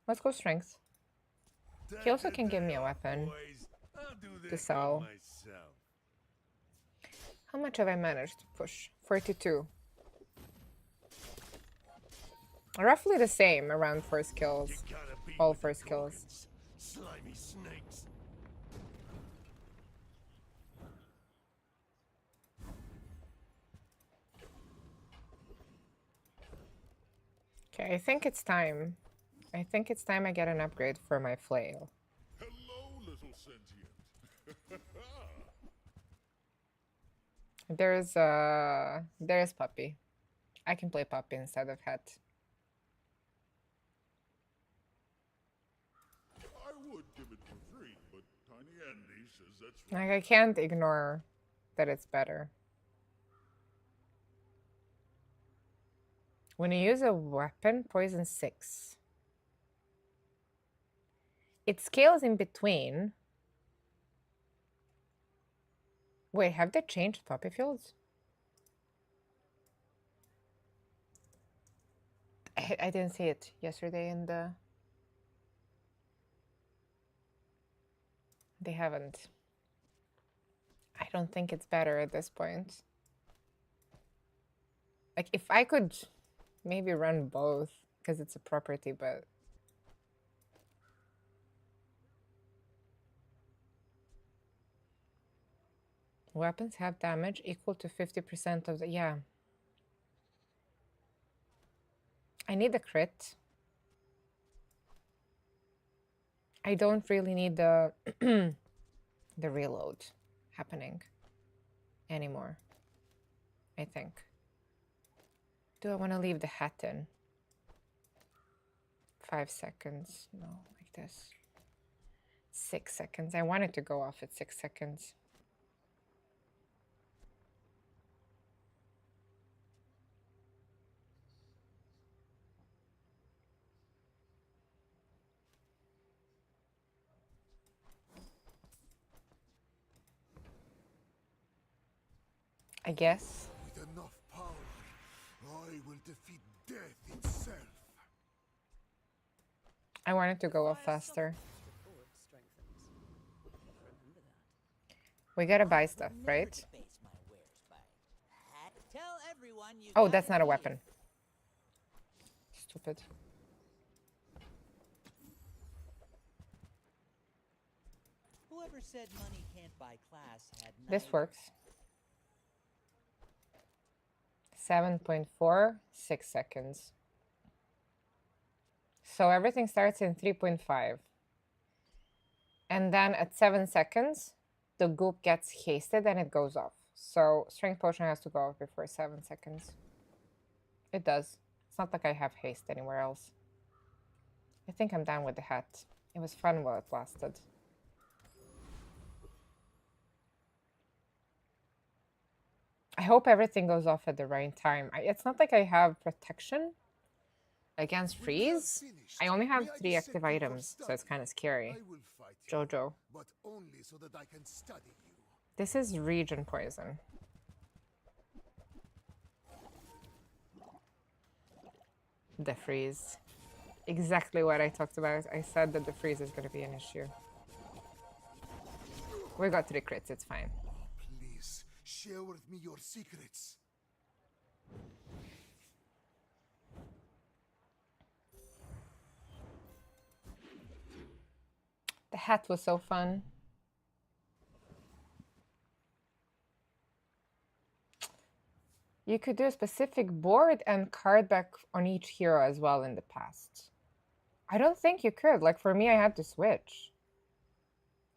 Let's go strength. He also can give me a weapon to sell. How much have I managed to push? 42. Roughly the same around first kills. All first kills.
Slimy snakes.
Okay, I think it's time. I think it's time I get an upgrade for my flail.
Hello, little sentient.
There's Puppy. I can play Puppy instead of Het.
I would give it for free, but Tiny Andy says that's
Like, I can't ignore that it's better. When you use a weapon, poison 6. It scales in between. Wait, have they changed poppy fields? I didn't see it yesterday in the... They haven't. I don't think it's better at this point. Like, if I could maybe run both, because it's a property, but... Weapons have damage equal to 50% of the... Yeah. I need a crit. I don't really need the the reload happening anymore, I think. Do I want to leave the hat in? 5 seconds. No, like this. 6 seconds. I want it to go off at 6 seconds. I guess.
With enough power, I will defeat death itself.
I want it to go off faster. We gotta buy stuff, right? Oh, that's not a weapon. Stupid.
Whoever said money can't buy class had
This works. 7.4, 6 seconds. So everything starts in 3.5. And then at 7 seconds, the goop gets hasted and it goes off. So strength potion has to go off before 7 seconds. It does. It's not like I have haste anywhere else. I think I'm done with the hat. It was fun while it lasted. I hope everything goes off at the right time. It's not like I have protection against freeze. I only have 3 active items, so it's kind of scary. Jojo.
But only so that I can study you.
This is region poison. The freeze. Exactly what I talked about. I said that the freeze is going to be an issue. We got 3 crits, it's fine.
Please, share with me your secrets.
The hat was so fun. You could do a specific board and card back on each hero as well in the past. I don't think you could. Like, for me, I had to switch.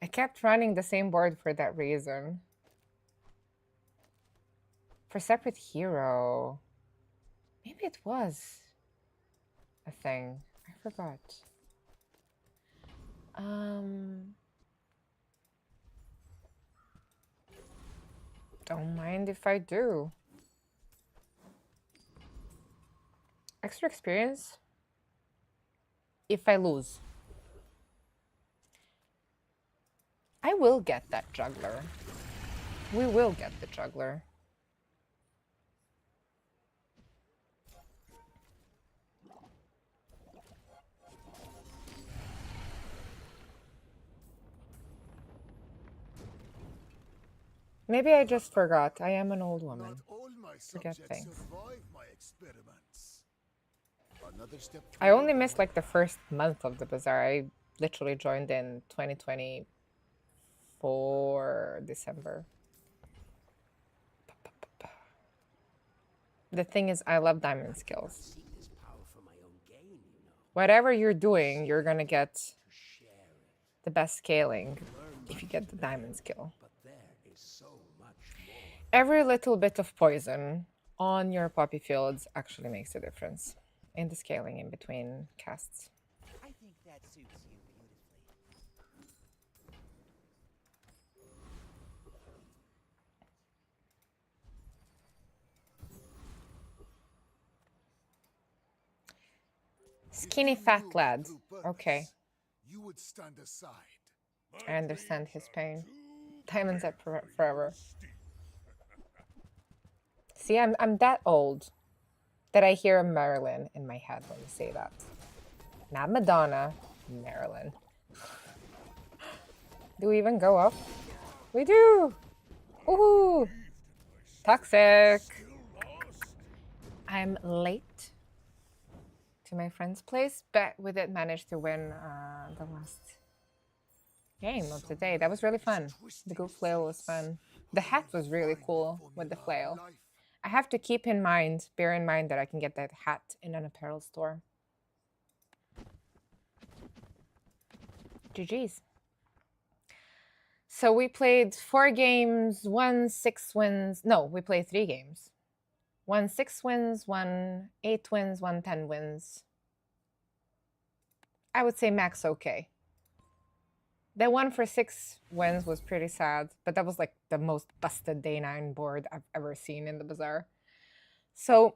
I kept running the same board for that reason. For separate hero. Maybe it was a thing. I forgot. Don't mind if I do. Extra experience if I lose. I will get that juggler. We will get the juggler. Maybe I just forgot. I am an old woman.
Not all my
Forget
subjects
things.
survive my experiments. Another step
I only
toward
missed like the first month of the bazaar. I literally joined in 2024 December. The thing is, I love diamond skills.
Seek this power for my own
whatever you're doing, you're gonna get the best scaling if you get the diamond skill. Every little bit of poison on your poppy fields actually makes a difference in the scaling in between casts.
I think that suits you beautifully.
Skinny fat lad. Okay,
You would stand aside.
I understand his pain. Diamonds are forever. See, I'm that old that I hear Marilyn in my head when you say that. Not Madonna, Marilyn. Do we even go up? We do! Woohoo! Toxic! I'm late to my friend's place, but we did manage to win the last game of the day. That was really fun. The goof flail was fun. The hat was really cool with the flail. I have to bear in mind that I can get that hat in an apparel store. GG's. So we played 4 games, 1 6 wins. No, we played 3 games. 1 6 wins, 1 8 wins, 1 10 wins. I would say max okay. The one for 6 wins was pretty sad, but that was like the most busted day 9 board I've ever seen in the bazaar. So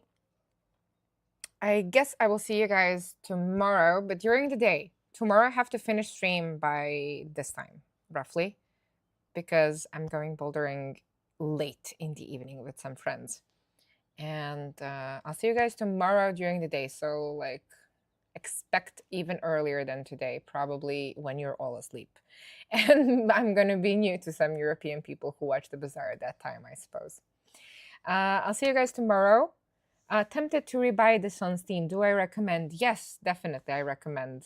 I guess I will see you guys tomorrow, but during the day. Tomorrow I have to finish stream by this time, roughly, because I'm going bouldering late in the evening with some friends. And I'll see you guys tomorrow during the day. So like expect even earlier than today, probably when you're all asleep. And I'm going to be new to some European people who watch the bazaar at that time, I suppose. I'll see you guys tomorrow. Tempted to rebuy this on Steam. Do I recommend? Yes, definitely. I recommend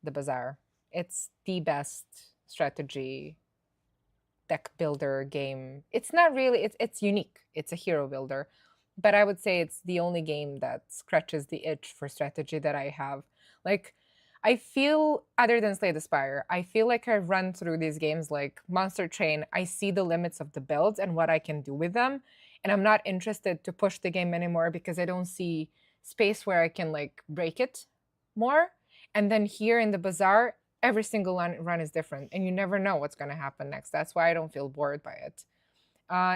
the bazaar. It's the best strategy deck builder game. It's not really, it's unique. It's a hero builder. But I would say it's the only game that scratches the itch for strategy that I have. Like, I feel, other than Slay the Spire, I feel like I run through these games like Monster Train. I see the limits of the builds and what I can do with them. And I'm not interested to push the game anymore because I don't see space where I can like break it more. And then here in the bazaar, every single run is different. And you never know what's going to happen next. That's why I don't feel bored by it.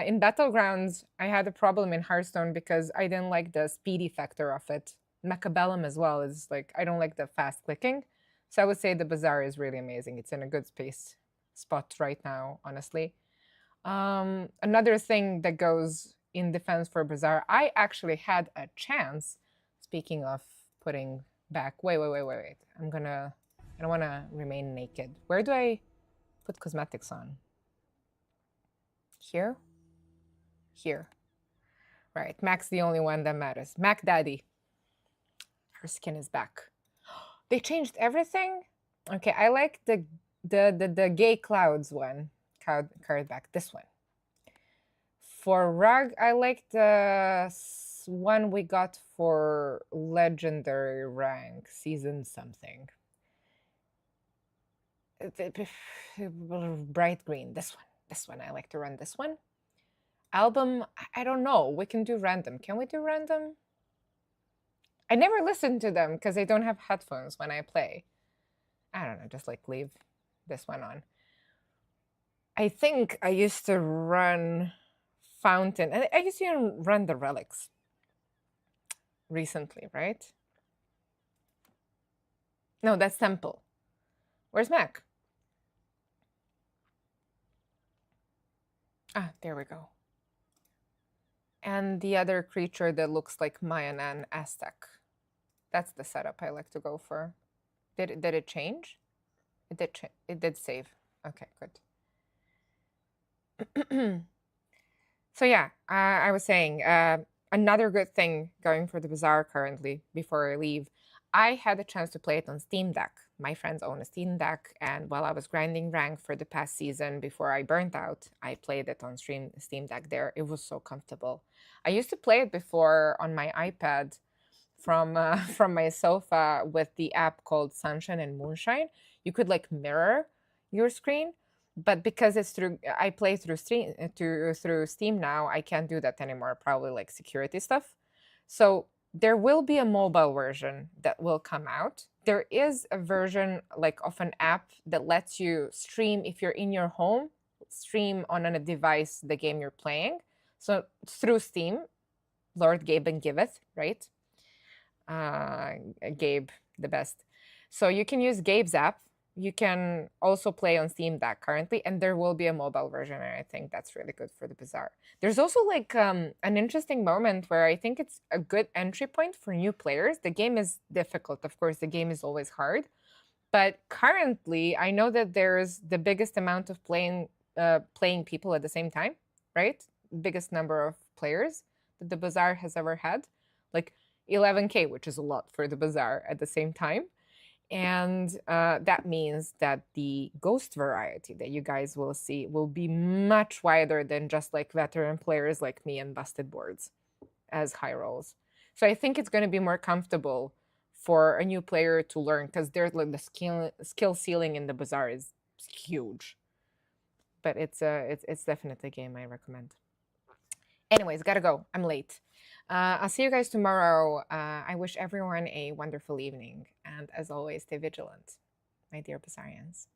In Battlegrounds, I had a problem in Hearthstone because I didn't like the speedy factor of it. Mechabellum as well is like, I don't like the fast clicking. So I would say the bazaar is really amazing. It's in a good spot right now, honestly. Another thing that goes in defense for bazaar, I actually had a chance, speaking of putting back, wait. I don't want to remain naked. Where do I put cosmetics on? Here? Here. Right, Mac's the only one that matters. Mac Daddy. Her skin is back. They changed everything? Okay, I like the gay clouds one. Card back, this one. For rug, I like the one we got for legendary rank, season something. Bright green, this one. I like to run this one. Album, I don't know. We can do random. Can we do random? I never listen to them because I don't have headphones when I play. I don't know, just like leave this one on. I think I used to run Fountain. I used to run the relics recently, right? No, that's Temple. Where's Mac? Ah, there we go. And the other creature that looks like Mayan and Aztec. That's the setup I like to go for. Did it change? It did save. Okay, good. So yeah, I was saying, another good thing going for the bazaar currently, before I leave, I had a chance to play it on Steam Deck. My friends own a Steam Deck, and while I was grinding rank for the past season before I burnt out, I played it on Steam Deck there. It was so comfortable. I used to play it before on my iPad from my sofa with the app called Sunshine and Moonshine. You could like mirror your screen, but because it's through I play through Steam now, I can't do that anymore. Probably like security stuff. So there will be a mobile version that will come out. There is a version like of an app that lets you stream if you're in your home, stream on a device the game you're playing. So through Steam, Lord Gabe and Giveth, right? Gabe, the best. So you can use Gabe's app. You can also play on Steam Deck currently, and there will be a mobile version, and I think that's really good for the Bazaar. There's also like an interesting moment where I think it's a good entry point for new players. The game is difficult, of course. The game is always hard, but currently I know that there's the biggest amount of playing people at the same time, right? Biggest number of players that the Bazaar has ever had, like 11K, which is a lot for the Bazaar at the same time. And that means that the ghost variety that you guys will see will be much wider than just like veteran players like me and busted boards as high rolls. So I think it's going to be more comfortable for a new player to learn, because there's like the skill ceiling in the Bazaar is huge. But it's definitely a game I recommend. Anyways, gotta go. I'm late. I'll see you guys tomorrow. I wish everyone a wonderful evening. And as always, stay vigilant, my dear Bazaarians.